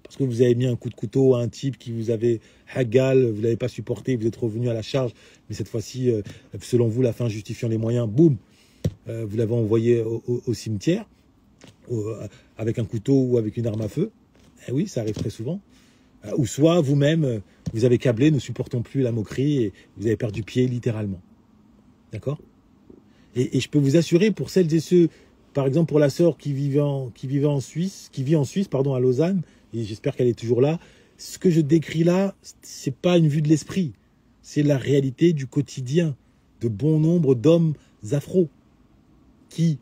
Speaker 2: Parce que vous avez mis un coup de couteau à un type qui vous avait hagal, vous ne l'avez pas supporté, vous êtes revenu à la charge, mais cette fois-ci, selon vous, la fin justifiant les moyens, boum, vous l'avez envoyé au cimetière, avec un couteau ou avec une arme à feu. Eh oui, ça arrive très souvent. Ou soit vous-même, vous avez câblé, ne supportant plus la moquerie, et vous avez perdu pied littéralement. D'accord ? Et je peux vous assurer, pour celles et ceux, par exemple pour la sœur qui vit en Suisse, à Lausanne, et j'espère qu'elle est toujours là, ce que je décris là, c'est pas une vue de l'esprit, c'est la réalité du quotidien de bon nombre d'hommes afro qui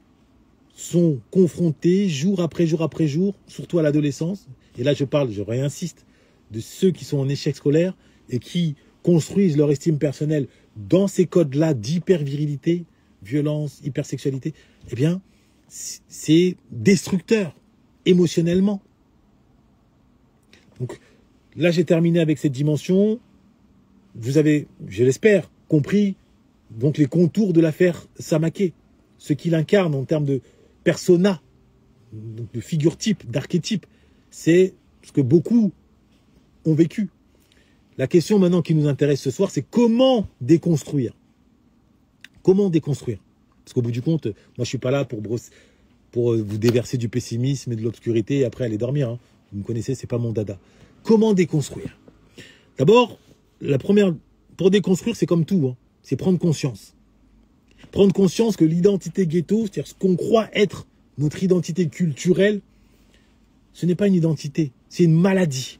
Speaker 2: sont confrontés jour après jour, surtout à l'adolescence, et là je réinsiste, de ceux qui sont en échec scolaire et qui construisent leur estime personnelle dans ces codes-là d'hypervirilité, violence, hypersexualité, eh bien, c'est destructeur émotionnellement. Donc là, j'ai terminé avec cette dimension. Vous avez, je l'espère, compris donc les contours de l'affaire Samaké, ce qu'il incarne en termes de persona, donc de figure type, d'archétype. C'est ce que beaucoup ont vécu. La question maintenant qui nous intéresse ce soir, c'est comment déconstruire. Comment déconstruire? Parce qu'au bout du compte, moi je suis pas là pour vous déverser du pessimisme et de l'obscurité et après aller dormir. Hein. Vous me connaissez, c'est pas mon dada. Comment déconstruire? D'abord, pour déconstruire, c'est comme tout. Hein. C'est prendre conscience. Prendre conscience que l'identité ghetto, c'est-à-dire ce qu'on croit être notre identité culturelle, ce n'est pas une identité, c'est une maladie.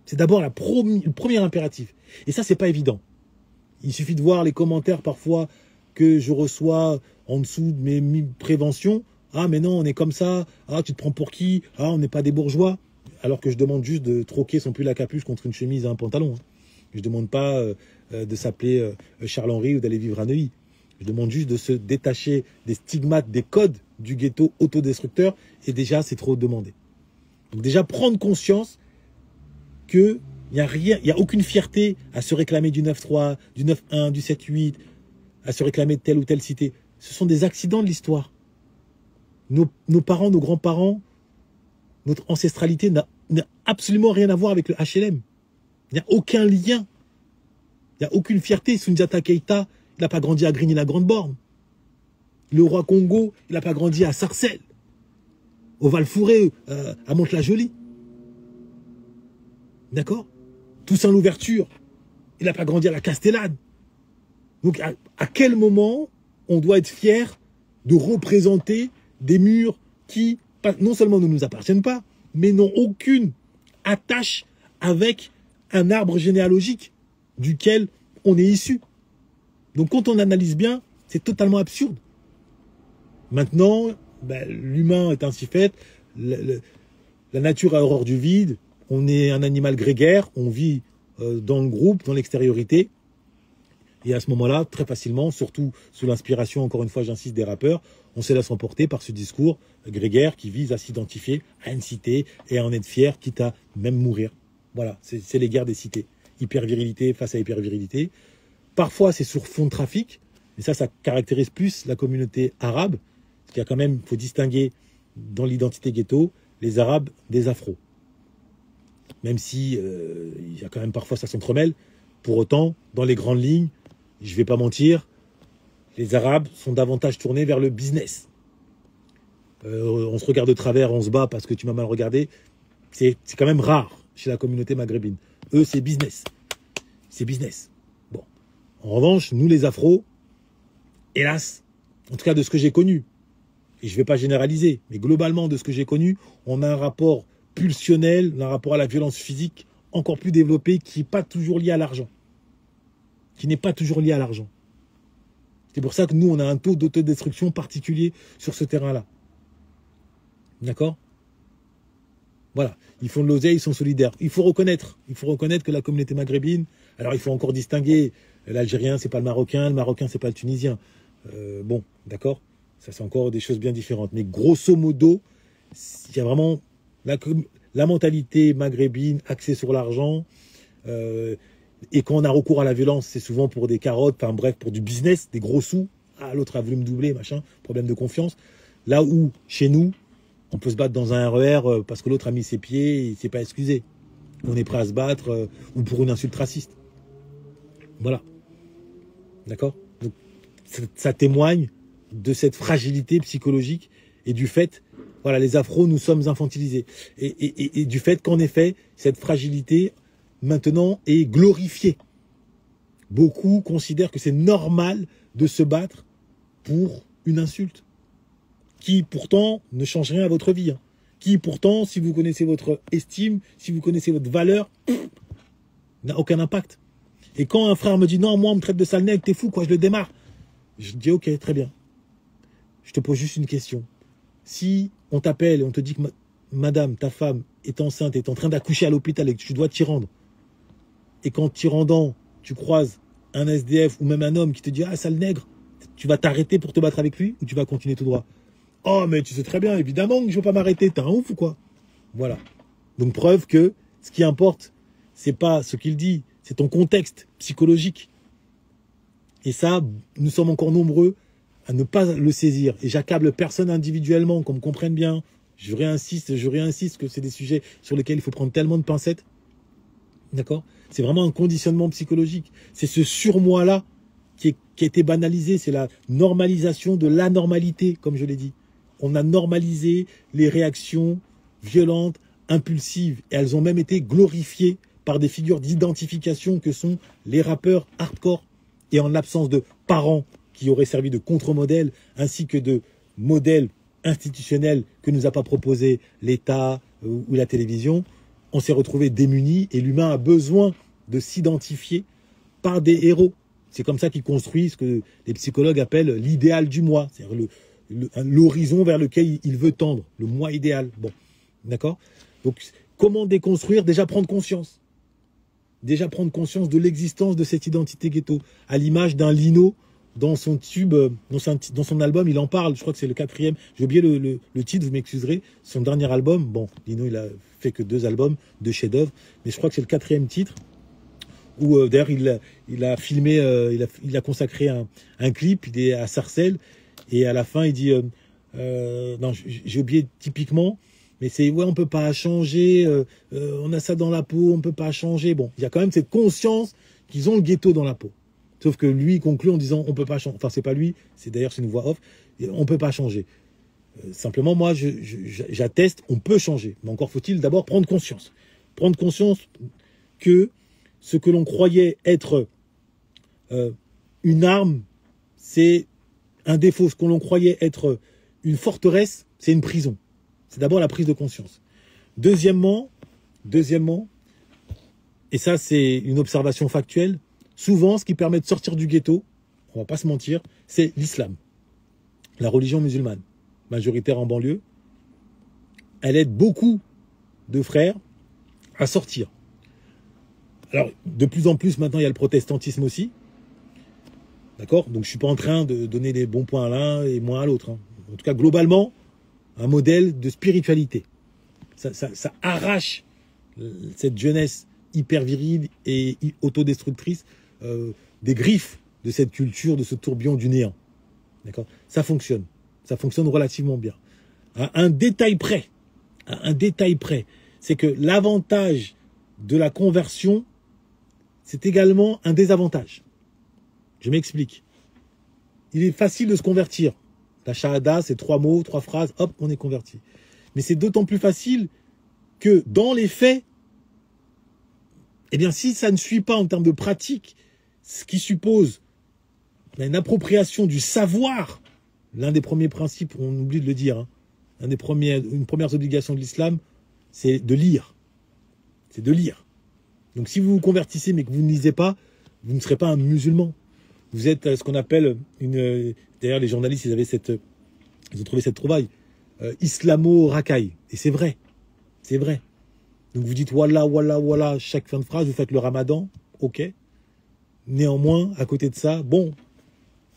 Speaker 2: C'est d'abord le premier impératif. Et ça, c'est pas évident. Il suffit de voir les commentaires parfois que je reçois en dessous de mes préventions. Ah, mais non, on est comme ça. Ah, tu te prends pour qui? Ah, on n'est pas des bourgeois. Alors que je demande juste de troquer son pull à capuche contre une chemise et un pantalon. Hein. Je ne demande pas de s'appeler Charles-Henri ou d'aller vivre à Neuilly. Je demande juste de se détacher des stigmates, des codes du ghetto autodestructeur. Et déjà, c'est trop demandé. Donc déjà, prendre conscience qu'il n'y a rien, il n'y a aucune fierté à se réclamer du 9-3, du 9-1, du 7-8, à se réclamer de telle ou telle cité. Ce sont des accidents de l'histoire. Nos parents, nos grands-parents, notre ancestralité n'a absolument rien à voir avec le HLM. Il n'y a aucun lien. Il n'y a aucune fierté. Soundiata Keïta, il n'a pas grandi à Grigny-la-Grande-Borne. Le roi Congo, il n'a pas grandi à Sarcelles, au Val-Fouré, à Mantes-la-Jolie. D'accord? Toussaint Louverture, il n'a pas grandi à la Castellane. Donc, à quel moment on doit être fier de représenter des murs qui, non seulement ne nous appartiennent pas, mais n'ont aucune attache avec un arbre généalogique duquel on est issu. Donc, quand on analyse bien, c'est totalement absurde. Maintenant, l'humain est ainsi fait, la nature a horreur du vide, on est un animal grégaire, on vit dans le groupe, dans l'extériorité. Et à ce moment-là, très facilement, surtout sous l'inspiration, encore une fois, j'insiste, des rappeurs, on se laisse emporter par ce discours grégaire qui vise à s'identifier à une cité et à en être fier, quitte à même mourir. Voilà, c'est les guerres des cités. Hypervirilité face à hypervirilité. Parfois, c'est sur fond de trafic, et ça caractérise plus la communauté arabe, parce qu'il y a quand même, il faut distinguer dans l'identité ghetto, les Arabes des Afros. Même si il y a quand même parfois ça s'entremêle, pour autant, dans les grandes lignes, je ne vais pas mentir, les Arabes sont davantage tournés vers le business. On se regarde de travers, on se bat parce que tu m'as mal regardé. C'est quand même rare chez la communauté maghrébine. Eux, c'est business. C'est business. Bon. En revanche, nous les Afros, hélas, en tout cas de ce que j'ai connu, et je ne vais pas généraliser, mais globalement de ce que j'ai connu, on a un rapport pulsionnel, un rapport à la violence physique encore plus développé qui n'est pas toujours lié à l'argent. C'est pour ça que nous, on a un taux d'autodestruction particulier sur ce terrain-là. D'accord? Voilà. Ils font de l'oseille, ils sont solidaires. Il faut reconnaître que la communauté maghrébine, alors il faut encore distinguer, l'Algérien, c'est pas le Marocain c'est pas le Tunisien. Bon, d'accord? Ça, c'est encore des choses bien différentes. Mais grosso modo, il y a vraiment la mentalité maghrébine axée sur l'argent. Et quand on a recours à la violence, c'est souvent pour des carottes, enfin bref, pour du business, des gros sous. Ah, l'autre a voulu me doubler, machin, problème de confiance. Là où, chez nous, on peut se battre dans un RER parce que l'autre a mis ses pieds et il ne s'est pas excusé. On est prêt à se battre ou pour une insulte raciste. Voilà. D'accord? Donc, ça témoigne de cette fragilité psychologique et du fait, voilà, les Afros, nous sommes infantilisés. Et du fait qu'en effet, cette fragilité, maintenant, est glorifiée. Beaucoup considèrent que c'est normal de se battre pour une insulte, qui pourtant ne change rien à votre vie. Hein. Qui pourtant, si vous connaissez votre estime, si vous connaissez votre valeur, n'a aucun impact. Et quand un frère me dit « Non, moi on me traite de sale nègre, t'es fou, quoi, je le démarre », je dis « Ok, très bien. Je te pose juste une question. Si on t'appelle et on te dit que madame, ta femme est enceinte, est en train d'accoucher à l'hôpital et que tu dois t'y rendre, et qu'en t'y rendant, tu croises un SDF ou même un homme qui te dit « Ah, sale nègre », tu vas t'arrêter pour te battre avec lui ou tu vas continuer tout droit? Oh, mais tu sais très bien, évidemment que je ne vais pas m'arrêter, t'es un ouf ou quoi? Voilà. Donc preuve que ce qui importe, c'est pas ce qu'il dit, c'est ton contexte psychologique. Et ça, nous sommes encore nombreux à ne pas le saisir. Et j'accable personne individuellement, qu'on me comprenne bien. Je réinsiste que c'est des sujets sur lesquels il faut prendre tellement de pincettes. D'accord? C'est vraiment un conditionnement psychologique. C'est ce surmoi-là qui a été banalisé. C'est la normalisation de l'anormalité, comme je l'ai dit. On a normalisé les réactions violentes, impulsives. Et elles ont même été glorifiées par des figures d'identification que sont les rappeurs hardcore. Et en l'absence de parents qui auraient servi de contre-modèle, ainsi que de modèles institutionnels que nous a pas proposé l'État ou la télévision, on s'est retrouvé démunis et l'humain a besoin de s'identifier par des héros. C'est comme ça qu'ils construisent ce que les psychologues appellent l'idéal du moi, c'est-à-dire l'horizon vers lequel il veut tendre, le moi idéal. Bon, d'accord? Donc, comment déconstruire? Déjà prendre conscience. Déjà prendre conscience de l'existence de cette identité ghetto, à l'image d'un Lino dans son tube, dans son album, il en parle. Je crois que c'est le 4e. J'ai oublié le titre, vous m'excuserez. Son dernier album. Bon, Lino, il a fait que 2 albums, 2 chefs-d'œuvre, mais je crois que c'est le 4e titre. Où d'ailleurs il a filmé, il a consacré un clip. Il est à Sarcelles et à la fin il dit, non, j'ai oublié typiquement. Mais c'est, ouais, on peut pas changer, on a ça dans la peau, on peut pas changer. Bon, il y a quand même cette conscience qu'ils ont le ghetto dans la peau. Sauf que lui, il conclut en disant, on peut pas changer. Enfin, c'est pas lui, c'est d'ailleurs, c'est une voix off. On peut pas changer. Simplement, moi, j'atteste, on peut changer. Mais encore faut-il d'abord prendre conscience. Prendre conscience que ce que l'on croyait être une arme, c'est un défaut. Ce que l'on croyait être une forteresse, c'est une prison. C'est d'abord la prise de conscience. Deuxièmement, et ça c'est une observation factuelle, souvent ce qui permet de sortir du ghetto, on va pas se mentir, c'est l'islam. La religion musulmane, majoritaire en banlieue, elle aide beaucoup de frères à sortir. Alors, de plus en plus, maintenant, il y a le protestantisme aussi. D'accord? Donc, je suis pas en train de donner des bons points à l'un et moins à l'autre. Hein. En tout cas, globalement, un modèle de spiritualité. Ça arrache cette jeunesse hyper virile et autodestructrice des griffes de cette culture, de ce tourbillon du néant. D'accord? Ça fonctionne relativement bien. À un détail près, c'est que l'avantage de la conversion, c'est également un désavantage. Je m'explique. Il est facile de se convertir. La shahada, c'est 3 mots, 3 phrases, hop, on est converti. Mais c'est d'autant plus facile que dans les faits, eh bien, si ça ne suit pas en termes de pratique, ce qui suppose une appropriation du savoir, l'un des premiers principes, on oublie de le dire, hein, une première obligation de l'islam, c'est de lire. C'est de lire. Donc si vous vous convertissez mais que vous ne lisez pas, vous ne serez pas un musulman. Vous êtes ce qu'on appelle d'ailleurs les journalistes, ils ont trouvé cette trouvaille, islamo-racaille. Et c'est vrai. C'est vrai. Donc vous dites voilà, chaque fin de phrase, vous faites le ramadan, ok. Néanmoins, à côté de ça, bon,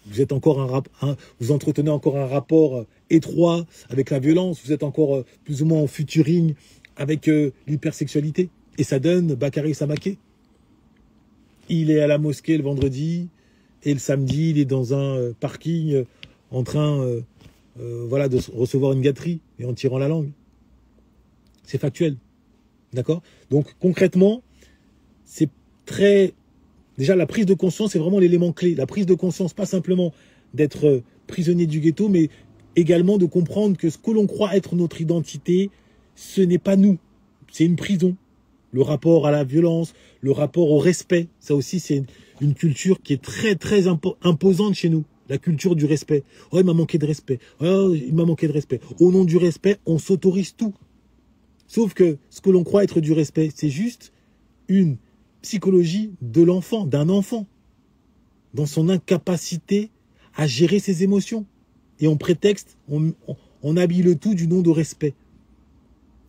Speaker 2: vous êtes encore vous entretenez encore un rapport étroit avec la violence, vous êtes encore plus ou moins en futuring avec l'hypersexualité. Et ça donne Bakary Samaké. Il est à la mosquée le vendredi et le samedi, il est dans un parking en train de recevoir une gâterie et en tirant la langue. C'est factuel. D'accord? Donc concrètement, c'est très... Déjà, la prise de conscience, c'est vraiment l'élément clé. La prise de conscience, pas simplement d'être prisonnier du ghetto, mais également de comprendre que ce que l'on croit être notre identité, ce n'est pas nous. C'est une prison. Le rapport à la violence, le rapport au respect, ça aussi, c'est une culture qui est très, très imposante chez nous. La culture du respect. Oh, il m'a manqué de respect. Oh, il m'a manqué de respect. Au nom du respect, on s'autorise tout. Sauf que ce que l'on croit être du respect, c'est juste une psychologie de l'enfant, d'un enfant, dans son incapacité à gérer ses émotions. Et on prétexte, on habille le tout du nom de respect.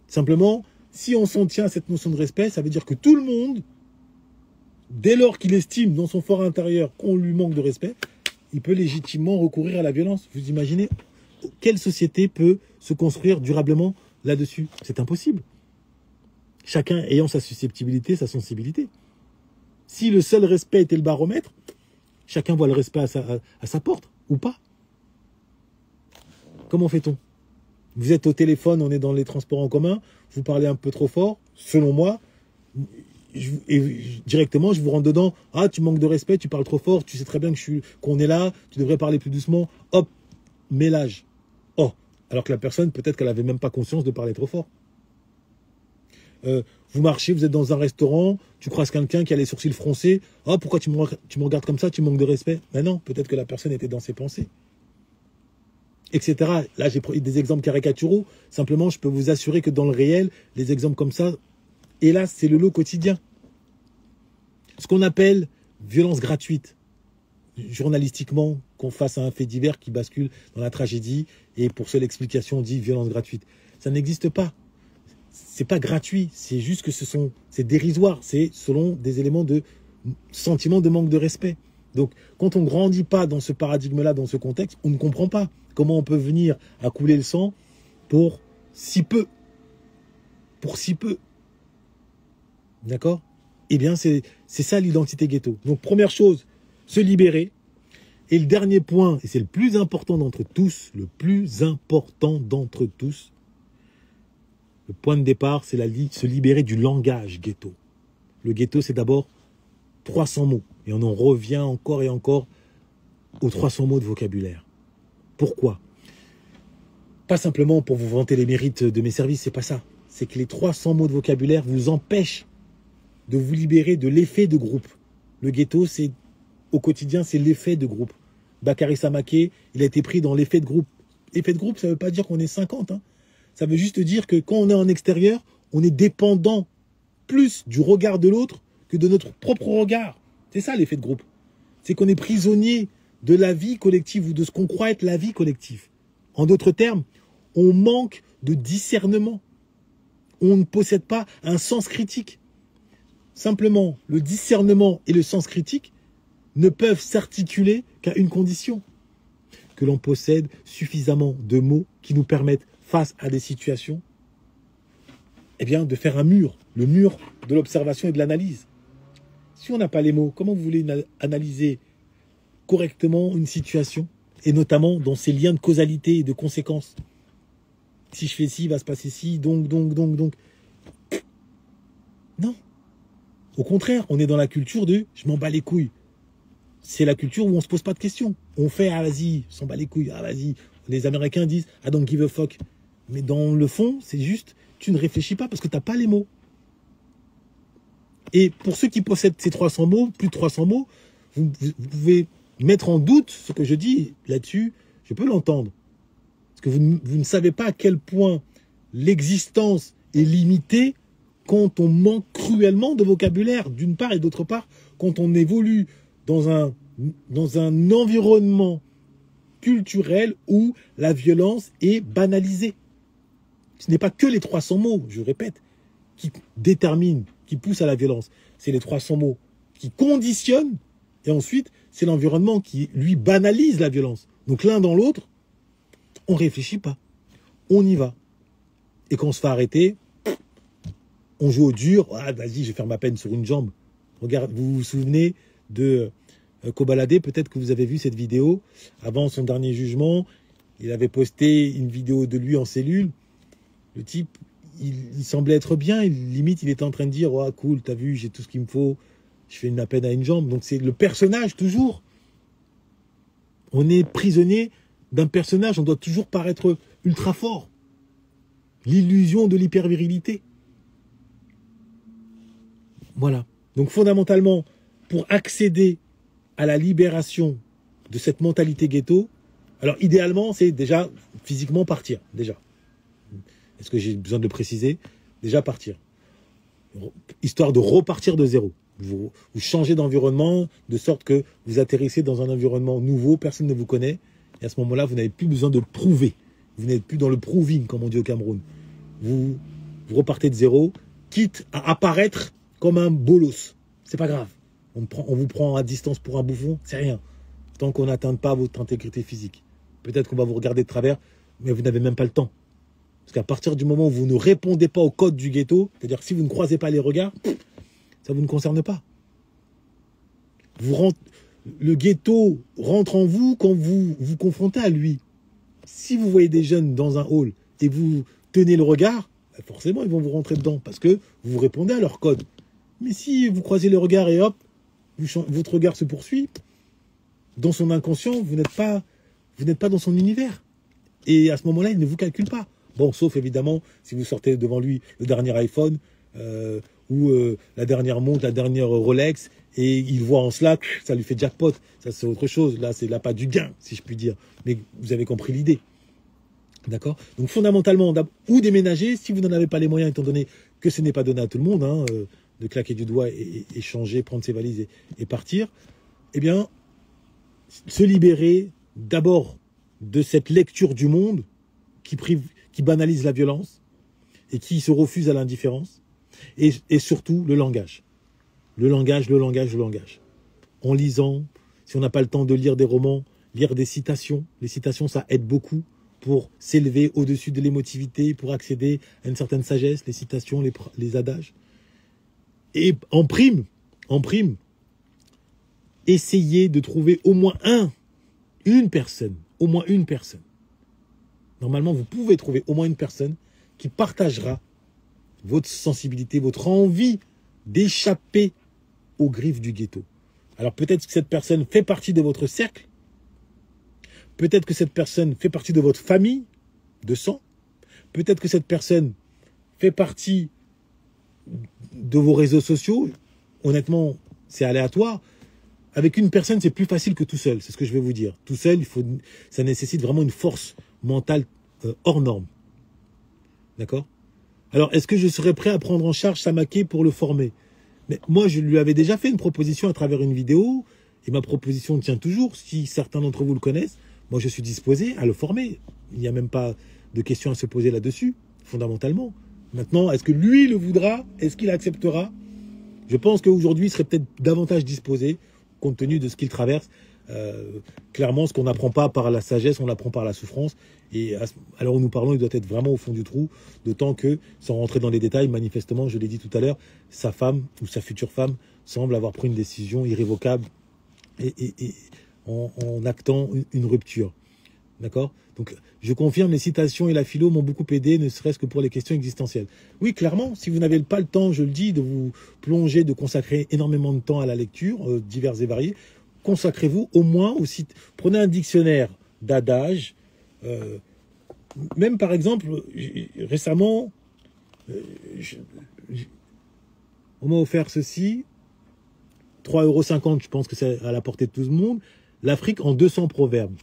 Speaker 2: Simplement, si on s'en tient à cette notion de respect, ça veut dire que tout le monde, dès lors qu'il estime dans son fort intérieur qu'on lui manque de respect, il peut légitimement recourir à la violence. Vous imaginez quelle société peut se construire durablement là-dessus? C'est impossible. Chacun ayant sa susceptibilité, sa sensibilité. Si le seul respect était le baromètre, chacun voit le respect à sa porte, ou pas. Comment fait-on? Vous êtes au téléphone, on est dans les transports en commun, vous parlez un peu trop fort, selon moi, directement, je vous rentre dedans. Ah, tu manques de respect, tu parles trop fort, tu sais très bien qu'on est là, tu devrais parler plus doucement. Hop, mélage. Oh, alors que la personne, peut-être qu'elle avait même pas conscience de parler trop fort. Vous marchez, vous êtes dans un restaurant, tu croises quelqu'un qui a les sourcils froncés. Oh, pourquoi tu me regardes comme ça, tu manques de respect? Mais non, peut-être que la personne était dans ses pensées. Etc. Là, j'ai pris des exemples caricaturaux. Simplement, je peux vous assurer que dans le réel, les exemples comme ça, hélas, c'est le lot quotidien. Ce qu'on appelle violence gratuite. Journalistiquement, qu'on fasse un fait divers qui bascule dans la tragédie et pour seule explication, on dit violence gratuite. Ça n'existe pas. C'est pas gratuit. C'est juste que c'est dérisoire. C'est selon des éléments de sentiment de manque de respect. Donc, quand on grandit pas dans ce paradigme-là, dans ce contexte, on ne comprend pas comment on peut venir à couler le sang pour si peu. Pour si peu. D'accord? Eh bien, c'est ça l'identité ghetto. Donc, première chose, se libérer. Et le dernier point, et c'est le plus important d'entre tous, le point de départ, c'est se libérer du langage ghetto. Le ghetto, c'est d'abord 300 mots. Et on en revient encore et encore aux 300 mots de vocabulaire. Pourquoi? Pas simplement pour vous vanter les mérites de mes services, c'est pas ça. C'est que les 300 mots de vocabulaire vous empêchent de vous libérer de l'effet de groupe. Le ghetto, au quotidien, c'est l'effet de groupe. Bakary Samaké, il a été pris dans l'effet de groupe. Effet de groupe, ça ne veut pas dire qu'on est 50. Hein. Ça veut juste dire que quand on est en extérieur, on est dépendant plus du regard de l'autre que de notre propre regard. C'est ça l'effet de groupe. C'est qu'on est prisonnier de la vie collective ou de ce qu'on croit être la vie collective. En d'autres termes, on manque de discernement. On ne possède pas un sens critique. Simplement, le discernement et le sens critique ne peuvent s'articuler qu'à une condition. Que l'on possède suffisamment de mots qui nous permettent, face à des situations, eh bien, de faire un mur. Le mur de l'observation et de l'analyse. Si on n'a pas les mots, comment vous voulez analyser correctement une situation, et notamment dans ses liens de causalité et de conséquences? Si je fais ci, il va se passer ci, donc. Non. Au contraire, on est dans la culture de « je m'en bats les couilles ». C'est la culture où on ne se pose pas de questions. On fait « ah vas-y, s'en bat les couilles, ah vas-y ». Les Américains disent « I don't give a fuck ». Mais dans le fond, c'est juste, tu ne réfléchis pas parce que tu n'as pas les mots. Et pour ceux qui possèdent ces 300 mots, plus de 300 mots, vous pouvez mettre en doute ce que je dis là-dessus, je peux l'entendre. Parce que vous ne savez pas à quel point l'existence est limitée quand on manque cruellement de vocabulaire, d'une part, et d'autre part, quand on évolue dans un environnement culturel où la violence est banalisée. Ce n'est pas que les 300 mots, je répète, qui déterminent, qui poussent à la violence. C'est les 300 mots qui conditionnent, et ensuite, c'est l'environnement qui, lui, banalise la violence. Donc l'un dans l'autre, on ne réfléchit pas. On y va. Et quand on se fait arrêter, on joue au dur. Ah, vas-y, je vais faire ma peine sur une jambe. Regarde, vous vous souvenez de Kobalade, peut-être que vous avez vu cette vidéo. Avant son dernier jugement, il avait posté une vidéo de lui en cellule. Le type, il semblait être bien. Limite, il était en train de dire « oh, cool, t'as vu, j'ai tout ce qu'il me faut. Je fais ma peine à une jambe. » Donc c'est le personnage, toujours. On est prisonnier d'un personnage. On doit toujours paraître ultra fort. L'illusion de l'hypervirilité. Voilà. Donc fondamentalement, pour accéder à la libération de cette mentalité ghetto, alors idéalement, c'est déjà physiquement partir. Déjà. Est-ce que j'ai besoin de le préciser? Déjà partir. Histoire de repartir de zéro. Vous changez d'environnement de sorte que vous atterrissez dans un environnement nouveau, personne ne vous connaît. Et à ce moment-là, vous n'avez plus besoin de prouver. Vous n'êtes plus dans le proving, comme on dit au Cameroun. Vous repartez de zéro, quitte à apparaître comme un bolos. C'est pas grave. On vous prend à distance pour un bouffon, c'est rien. Tant qu'on n'atteint pas votre intégrité physique. Peut-être qu'on va vous regarder de travers, mais vous n'avez même pas le temps. Parce qu'à partir du moment où vous ne répondez pas au code du ghetto, c'est-à-dire que si vous ne croisez pas les regards, ça ne vous concerne pas. Le ghetto rentre en vous quand vous vous confrontez à lui. Si vous voyez des jeunes dans un hall et vous tenez le regard, forcément ils vont vous rentrer dedans parce que vous répondez à leur code. Mais si vous croisez le regard et hop, votre regard se poursuit, dans son inconscient, vous n'êtes pas dans son univers. Et à ce moment-là, il ne vous calcule pas. Bon, sauf évidemment, si vous sortez devant lui le dernier iPhone, ou la dernière montre, la dernière Rolex, et il voit en cela, ça lui fait jackpot. Ça, c'est autre chose. Là, c'est l'appât du gain, si je puis dire. Mais vous avez compris l'idée. D'accord? Donc, fondamentalement, ou déménager, si vous n'en avez pas les moyens, étant donné que ce n'est pas donné à tout le monde, hein, de claquer du doigt et changer, prendre ses valises et partir, eh bien, se libérer d'abord de cette lecture du monde qui banalise la violence et qui se refuse à l'indifférence, et surtout le langage. Le langage. En lisant, si on n'a pas le temps de lire des romans, lire des citations. Les citations, ça aide beaucoup pour s'élever au-dessus de l'émotivité, pour accéder à une certaine sagesse, les citations, les adages. Et en prime, essayez de trouver au moins une personne. Normalement, vous pouvez trouver au moins une personne qui partagera votre sensibilité, votre envie d'échapper aux griffes du ghetto. Alors peut-être que cette personne fait partie de votre cercle, peut-être que cette personne fait partie de votre famille de sang, peut-être que cette personne fait partie de vos réseaux sociaux. Honnêtement, c'est aléatoire. Avec une personne, c'est plus facile que tout seul, c'est ce que je vais vous dire. Tout seul, ça nécessite vraiment une force mentale hors norme. D'accord? Alors, est-ce que je serais prêt à prendre en charge Samaké pour le former? Mais moi, je lui avais déjà fait une proposition à travers une vidéo, et ma proposition tient toujours. Si certains d'entre vous le connaissent, moi, je suis disposé à le former. Il n'y a même pas de question à se poser là-dessus, fondamentalement. Maintenant, est-ce que lui le voudra? Est-ce qu'il acceptera? Je pense qu'aujourd'hui, il serait peut-être davantage disposé, compte tenu de ce qu'il traverse. Clairement, ce qu'on n'apprend pas par la sagesse, on l'apprend par la souffrance. Et alors, nous parlons, il doit être vraiment au fond du trou, d'autant que, sans rentrer dans les détails, manifestement, je l'ai dit tout à l'heure, sa femme ou sa future femme semble avoir pris une décision irrévocable en actant une rupture. D'accord? Donc, je confirme, les citations et la philo m'ont beaucoup aidé, ne serait-ce que pour les questions existentielles. Oui, clairement, si vous n'avez pas le temps, je le dis, de vous plonger, de consacrer énormément de temps à la lecture, divers et variés, consacrez-vous au moins au site. Prenez un dictionnaire d'adages. Même par exemple, récemment, on m'a offert ceci, 3,50 €, je pense que c'est à la portée de tout le monde. L'Afrique en 200 proverbes.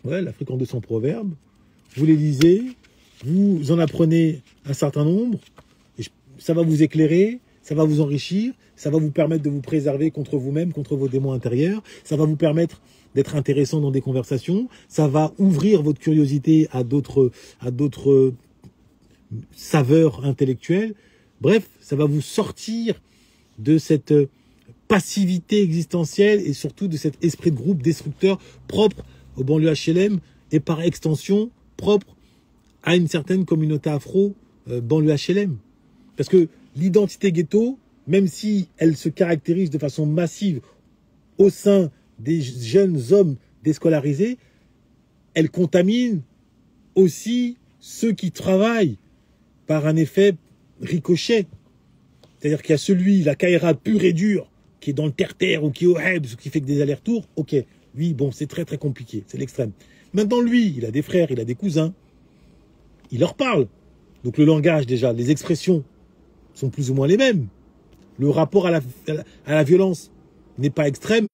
Speaker 2: Ouais, l'Afrique en 200 proverbes. Vous les lisez, vous en apprenez un certain nombre, et ça va vous éclairer, ça va vous enrichir, ça va vous permettre de vous préserver contre vous-même, contre vos démons intérieurs, ça va vous permettre d'être intéressant dans des conversations, ça va ouvrir votre curiosité à d'autres saveurs intellectuelles. Bref, ça va vous sortir de cette passivité existentielle et surtout de cet esprit de groupe destructeur propre aux banlieues HLM et par extension propre à une certaine communauté afro banlieue HLM. Parce que l'identité ghetto, même si elle se caractérise de façon massive au sein des jeunes hommes déscolarisés, elle contamine aussi ceux qui travaillent par un effet ricochet. C'est-à-dire qu'il y a celui, la caïra pure et dure, qui est dans le terre-terre ou qui est au Hebs ou qui fait que des allers-retours. Ok, lui, bon, c'est très très compliqué, c'est l'extrême. Maintenant, lui, il a des frères, il a des cousins, il leur parle. Donc le langage déjà, les expressions sont plus ou moins les mêmes. Le rapport à la violence n'est pas extrême.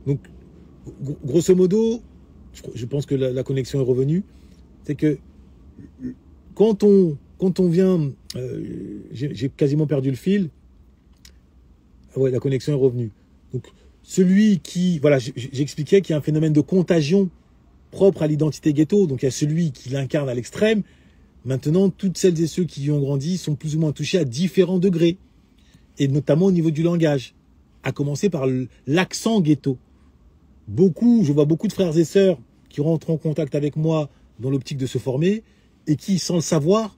Speaker 2: Donc, grosso modo, je pense que la connexion est revenue, c'est que quand on vient, j'ai quasiment perdu le fil. Ouais, la connexion est revenue. Donc, celui qui, voilà, j'expliquais qu'il y a un phénomène de contagion propre à l'identité ghetto. Donc, il y a celui qui l'incarne à l'extrême. Maintenant, toutes celles et ceux qui y ont grandi sont plus ou moins touchés à différents degrés. Et notamment au niveau du langage. À commencer par l'accent ghetto. Je vois beaucoup de frères et sœurs qui rentrent en contact avec moi dans l'optique de se former et qui, sans le savoir,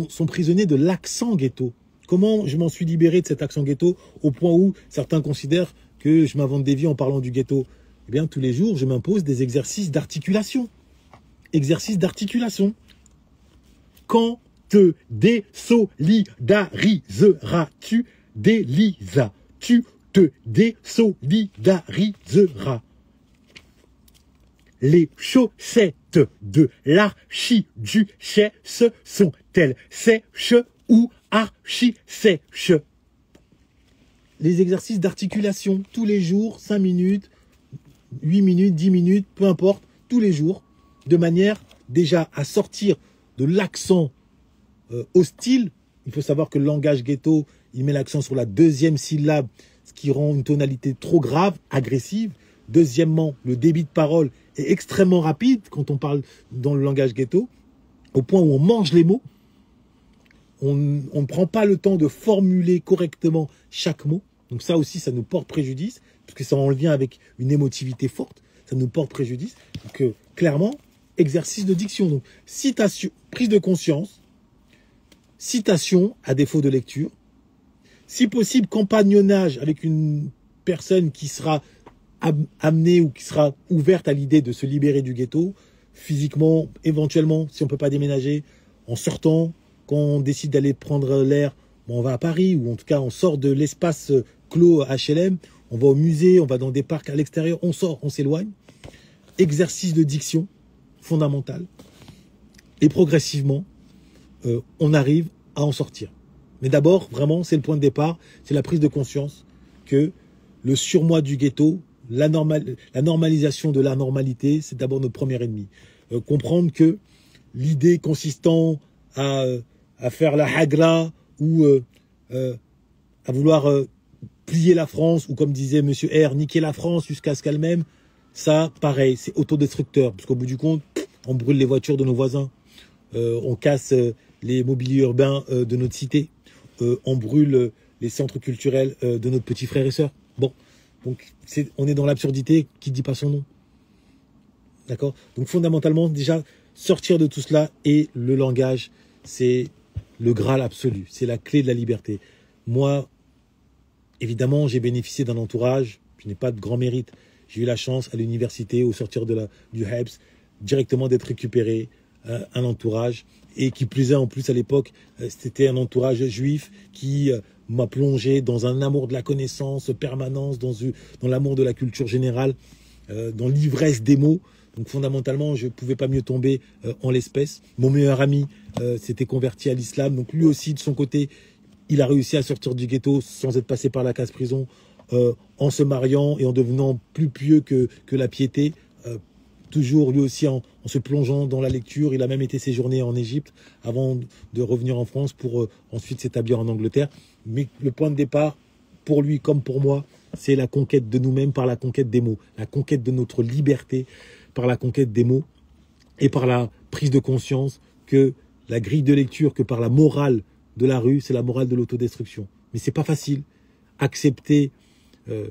Speaker 2: sont prisonniers de l'accent ghetto. Comment je m'en suis libéré de cet accent ghetto au point où certains considèrent que je m'invente des vies en parlant du ghetto? Eh bien, tous les jours, je m'impose des exercices d'articulation. Exercices d'articulation. Quand te désolidariseras-tu d'Elisa. Tu te désolidariseras. Les chaussettes de l'archiduchesse sont-elles sèches ou archi-sèches? Les exercices d'articulation, tous les jours, 5 minutes, 8 minutes, 10 minutes, peu importe, tous les jours, de manière déjà à sortir de l'accent hostile. Il faut savoir que le langage ghetto, il met l'accent sur la deuxième syllabe, ce qui rend une tonalité trop grave, agressive. Deuxièmement, le débit de parole est extrêmement rapide quand on parle dans le langage ghetto, au point où on mange les mots. On ne prend pas le temps de formuler correctement chaque mot. Donc ça aussi, ça nous porte préjudice, parce que c'est en lien avec une émotivité forte. Ça nous porte préjudice. Donc clairement, exercice de diction. Donc citation, prise de conscience, citation à défaut de lecture. Si possible, compagnonnage avec une personne qui sera amenée ou qui sera ouverte à l'idée de se libérer du ghetto, physiquement, éventuellement, si on ne peut pas déménager, en sortant, quand on décide d'aller prendre l'air, on va à Paris, ou en tout cas on sort de l'espace clos HLM, on va au musée, on va dans des parcs à l'extérieur, on sort, on s'éloigne. Exercice de diction fondamental. Et progressivement, on arrive à en sortir. Mais d'abord, vraiment, c'est le point de départ, c'est la prise de conscience que le surmoi du ghetto, la normalisation de la normalité, c'est d'abord notre premier ennemi. Comprendre que l'idée consistant à faire la hagra ou à vouloir plier la France, ou comme disait Monsieur R, niquer la France jusqu'à ce qu'elle-même, ça, pareil, c'est autodestructeur. Parce qu'au bout du compte, on brûle les voitures de nos voisins, on casse les mobiliers urbains de notre cité, on brûle les centres culturels de nos petits frères et sœurs. Bon, donc on est dans l'absurdité qui ne dit pas son nom. D'accord? Donc fondamentalement, déjà, sortir de tout cela, et le langage, c'est le Graal absolu, c'est la clé de la liberté. Moi, évidemment, j'ai bénéficié d'un entourage, je n'ai pas de grand mérite. J'ai eu la chance à l'université, au sortir du HEBS, directement d'être récupéré, un entourage, et qui plus est en plus à l'époque, c'était un entourage juif qui m'a plongé dans un amour de la connaissance permanence, dans l'amour de la culture générale, dans l'ivresse des mots. Donc fondamentalement, je ne pouvais pas mieux tomber en l'espèce. Mon meilleur ami s'était converti à l'islam, donc lui aussi de son côté, il a réussi à sortir du ghetto sans être passé par la case prison, en se mariant et en devenant plus pieux que la piété. Toujours lui aussi en se plongeant dans la lecture. Il a même été séjourné en Égypte avant de revenir en France pour ensuite s'établir en Angleterre. Mais le point de départ, pour lui comme pour moi, c'est la conquête de nous-mêmes par la conquête des mots. La conquête de notre liberté par la conquête des mots et par la prise de conscience que la grille de lecture, que par la morale de la rue, c'est la morale de l'autodestruction. Mais c'est pas facile. Accepter de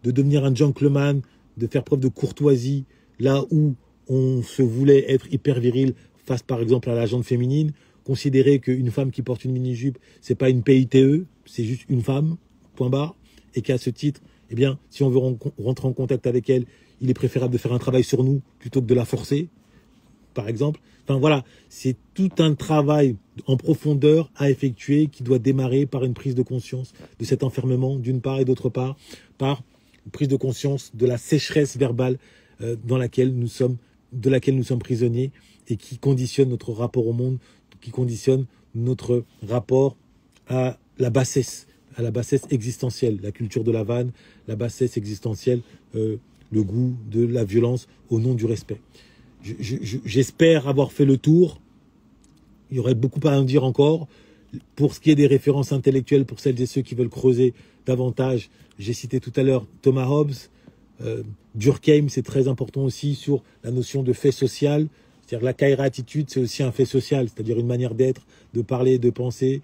Speaker 2: devenir un gentleman, de faire preuve de courtoisie, là où on se voulait être hyper viril face par exemple à la gente féminine, considérer qu'une femme qui porte une mini-jupe, c'est pas une PITE, c'est juste une femme, point barre, et qu'à ce titre, eh bien, si on veut rentrer en contact avec elle, il est préférable de faire un travail sur nous plutôt que de la forcer, par exemple. Enfin voilà, c'est tout un travail en profondeur à effectuer qui doit démarrer par une prise de conscience de cet enfermement, d'une part, et d'autre part, par une prise de conscience de la sécheresse verbale de laquelle nous sommes prisonniers et qui conditionne notre rapport au monde, qui conditionne notre rapport à la bassesse existentielle, la culture de la vanne, la bassesse existentielle, le goût de la violence au nom du respect. J'espère avoir fait le tour. Il y aurait beaucoup à en dire encore. Pour ce qui est des références intellectuelles, pour celles et ceux qui veulent creuser davantage, j'ai cité tout à l'heure Thomas Hobbes. Durkheim, c'est très important aussi sur la notion de fait social. C'est-à-dire la Kaira-attitude, c'est aussi un fait social, c'est-à-dire une manière d'être, de parler, de penser,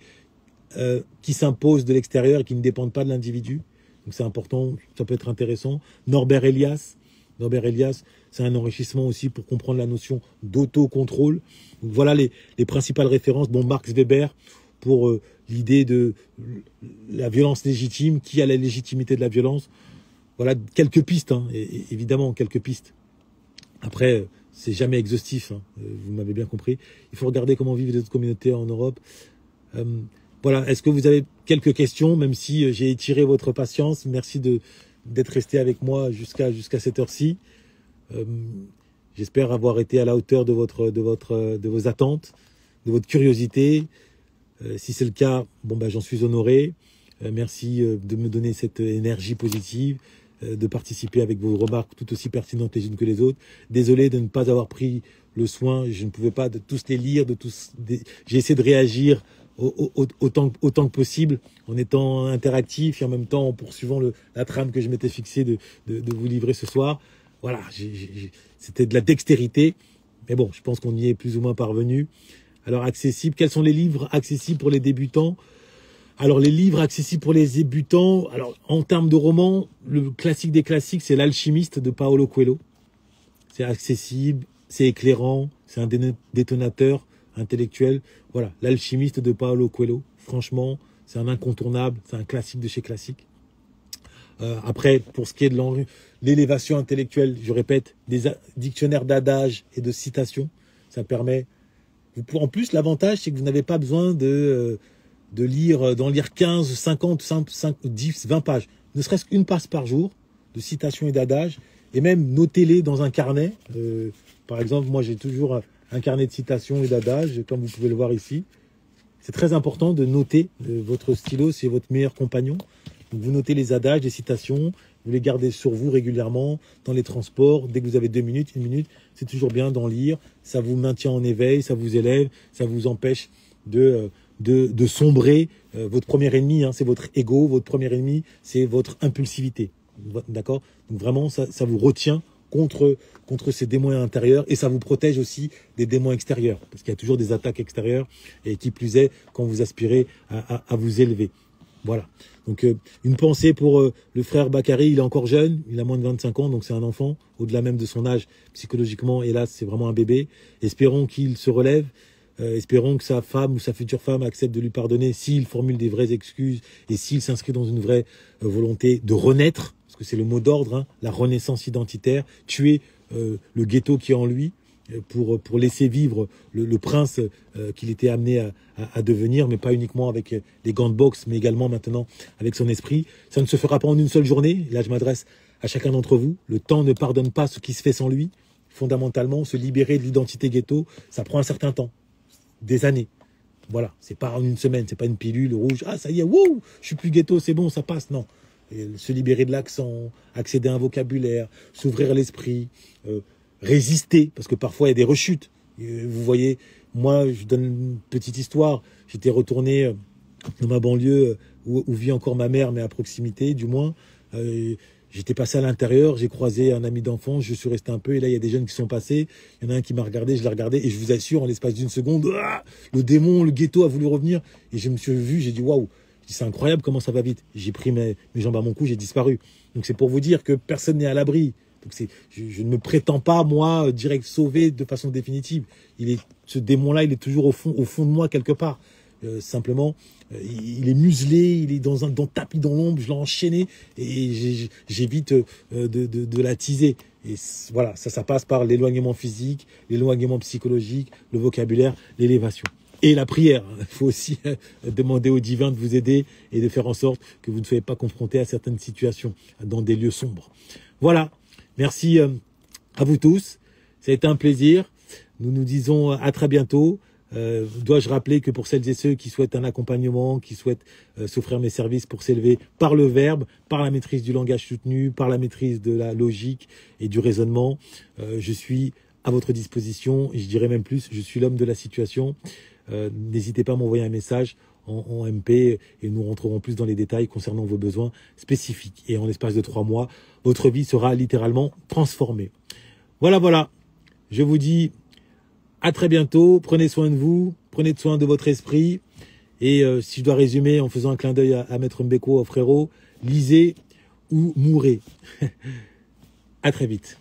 Speaker 2: qui s'impose de l'extérieur et qui ne dépendent pas de l'individu. Donc c'est important, ça peut être intéressant. Norbert Elias, c'est un enrichissement aussi pour comprendre la notion d'autocontrôle. Donc voilà les principales références. Bon, Max Weber pour l'idée de la violence légitime, qui a la légitimité de la violence. Voilà quelques pistes, hein, évidemment quelques pistes.
Speaker 1: Après, c'est jamais exhaustif, hein, vous m'avez bien compris. Il faut regarder comment vivent les autres communautés en Europe. Voilà, est-ce que vous avez quelques questions, même si j'ai étiré votre patience? Merci d'être resté avec moi jusqu'à cette heure-ci. J'espère avoir été à la hauteur de vos attentes, de votre curiosité. Si c'est le cas, bon j'en suis honoré. Merci de me donner cette énergie positive, de participer avec vos remarques tout aussi pertinentes les unes que les autres. Désolé de ne pas avoir pris le soin, je ne pouvais pas de tous les lire, j'ai essayé de réagir autant que possible en étant interactif et en même temps en poursuivant la trame que je m'étais fixée de vous livrer ce soir. Voilà, c'était de la dextérité, mais bon, je pense qu'on y est plus ou moins parvenu. Alors, accessible, quels sont les livres accessibles pour les débutants? Alors, les livres accessibles pour les débutants, alors en termes de romans, le classique des classiques, c'est L'Alchimiste de Paulo Coelho. C'est accessible, c'est éclairant, c'est un détonateur intellectuel. Voilà, L'Alchimiste de Paulo Coelho. Franchement, c'est un incontournable, c'est un classique de chez classique. Après, pour ce qui est de l'élévation intellectuelle, je répète, des dictionnaires d'adages et de citations, ça permet. En plus, l'avantage, c'est que vous n'avez pas besoin d'en lire 15, 50, 10, 20 pages. Ne serait-ce qu'une page par jour de citations et d'adages, et même notez-les dans un carnet. Par exemple, moi, j'ai toujours un carnet de citations et d'adages, comme vous pouvez le voir ici. C'est très important de noter. Votre stylo, c'est votre meilleur compagnon. Donc, vous notez les adages, les citations, vous les gardez sur vous régulièrement, dans les transports, dès que vous avez 2 minutes, 1 minute, c'est toujours bien d'en lire, ça vous maintient en éveil, ça vous élève, ça vous empêche de sombrer. Votre premier ennemi, hein, c'est votre ego, votre premier ennemi, c'est votre impulsivité, d'accord? Donc vraiment, ça vous retient contre ces démons intérieurs et ça vous protège aussi des démons extérieurs, parce qu'il y a toujours des attaques extérieures et qui plus est, quand vous aspirez à vous élever. Voilà. Donc, une pensée pour le frère Bakary. Il est encore jeune, il a moins de 25 ans, donc c'est un enfant, au-delà même de son âge. Psychologiquement, hélas, c'est vraiment un bébé. Espérons qu'il se relève. Espérons que sa femme ou sa future femme accepte de lui pardonner s'il formule des vraies excuses et s'il s'inscrit dans une vraie volonté de renaître, parce que c'est le mot d'ordre, hein, la renaissance identitaire, tuer le ghetto qui est en lui, pour laisser vivre le prince qu'il était amené à devenir, mais pas uniquement avec les gants de boxe, mais également maintenant avec son esprit. Ça ne se fera pas en une seule journée. Là, je m'adresse à chacun d'entre vous. Le temps ne pardonne pas ce qui se fait sans lui. Fondamentalement, se libérer de l'identité ghetto, ça prend un certain temps, des années. Voilà, c'est pas en une semaine, c'est pas une pilule rouge. Ah, ça y est, wouh, je suis plus ghetto, c'est bon, ça passe. Non. Et se libérer de l'accent, accéder à un vocabulaire, s'ouvrir l'esprit, résister, parce que parfois il y a des rechutes. Vous voyez, moi, je donne une petite histoire. J'étais retourné dans ma banlieue où vit encore ma mère, mais à proximité, du moins. J'étais passé à l'intérieur, j'ai croisé un ami d'enfance, je suis resté un peu, et là, il y a des jeunes qui sont passés. Il y en a un qui m'a regardé, je l'ai regardé, et je vous assure, en l'espace d'une seconde, le démon, le ghetto a voulu revenir. Et je me suis vu, j'ai dit, waouh, c'est incroyable comment ça va vite. J'ai pris mes jambes à mon cou, j'ai disparu. Donc c'est pour vous dire que personne n'est à l'abri. Donc je ne me prétends pas, moi, direct sauvé de façon définitive. Ce démon-là, il est toujours au fond de moi quelque part. Simplement, il est muselé, il est dans tapis dans l'ombre, je l'ai enchaîné et j'évite de l'attiser. Et voilà, ça passe par l'éloignement physique, l'éloignement psychologique, le vocabulaire, l'élévation. Et la prière. Il faut aussi demander au divin de vous aider et de faire en sorte que vous ne soyez pas confronté à certaines situations dans des lieux sombres. Voilà. Merci à vous tous. Ça a été un plaisir. Nous nous disons à très bientôt. Dois-je rappeler que pour celles et ceux qui souhaitent un accompagnement, qui souhaitent s'offrir mes services pour s'élever par le verbe, par la maîtrise du langage soutenu, par la maîtrise de la logique et du raisonnement, je suis à votre disposition. Et je dirais même plus, je suis l'homme de la situation. N'hésitez pas à m'envoyer un message en MP et nous rentrerons plus dans les détails concernant vos besoins spécifiques. Et en l'espace de 3 mois, votre vie sera littéralement transformée. Voilà. Je vous dis à très bientôt. Prenez soin de vous, prenez soin de votre esprit. Et si je dois résumer en faisant un clin d'œil à Maître Mbeko, au frérot, lisez ou mourrez. À très vite.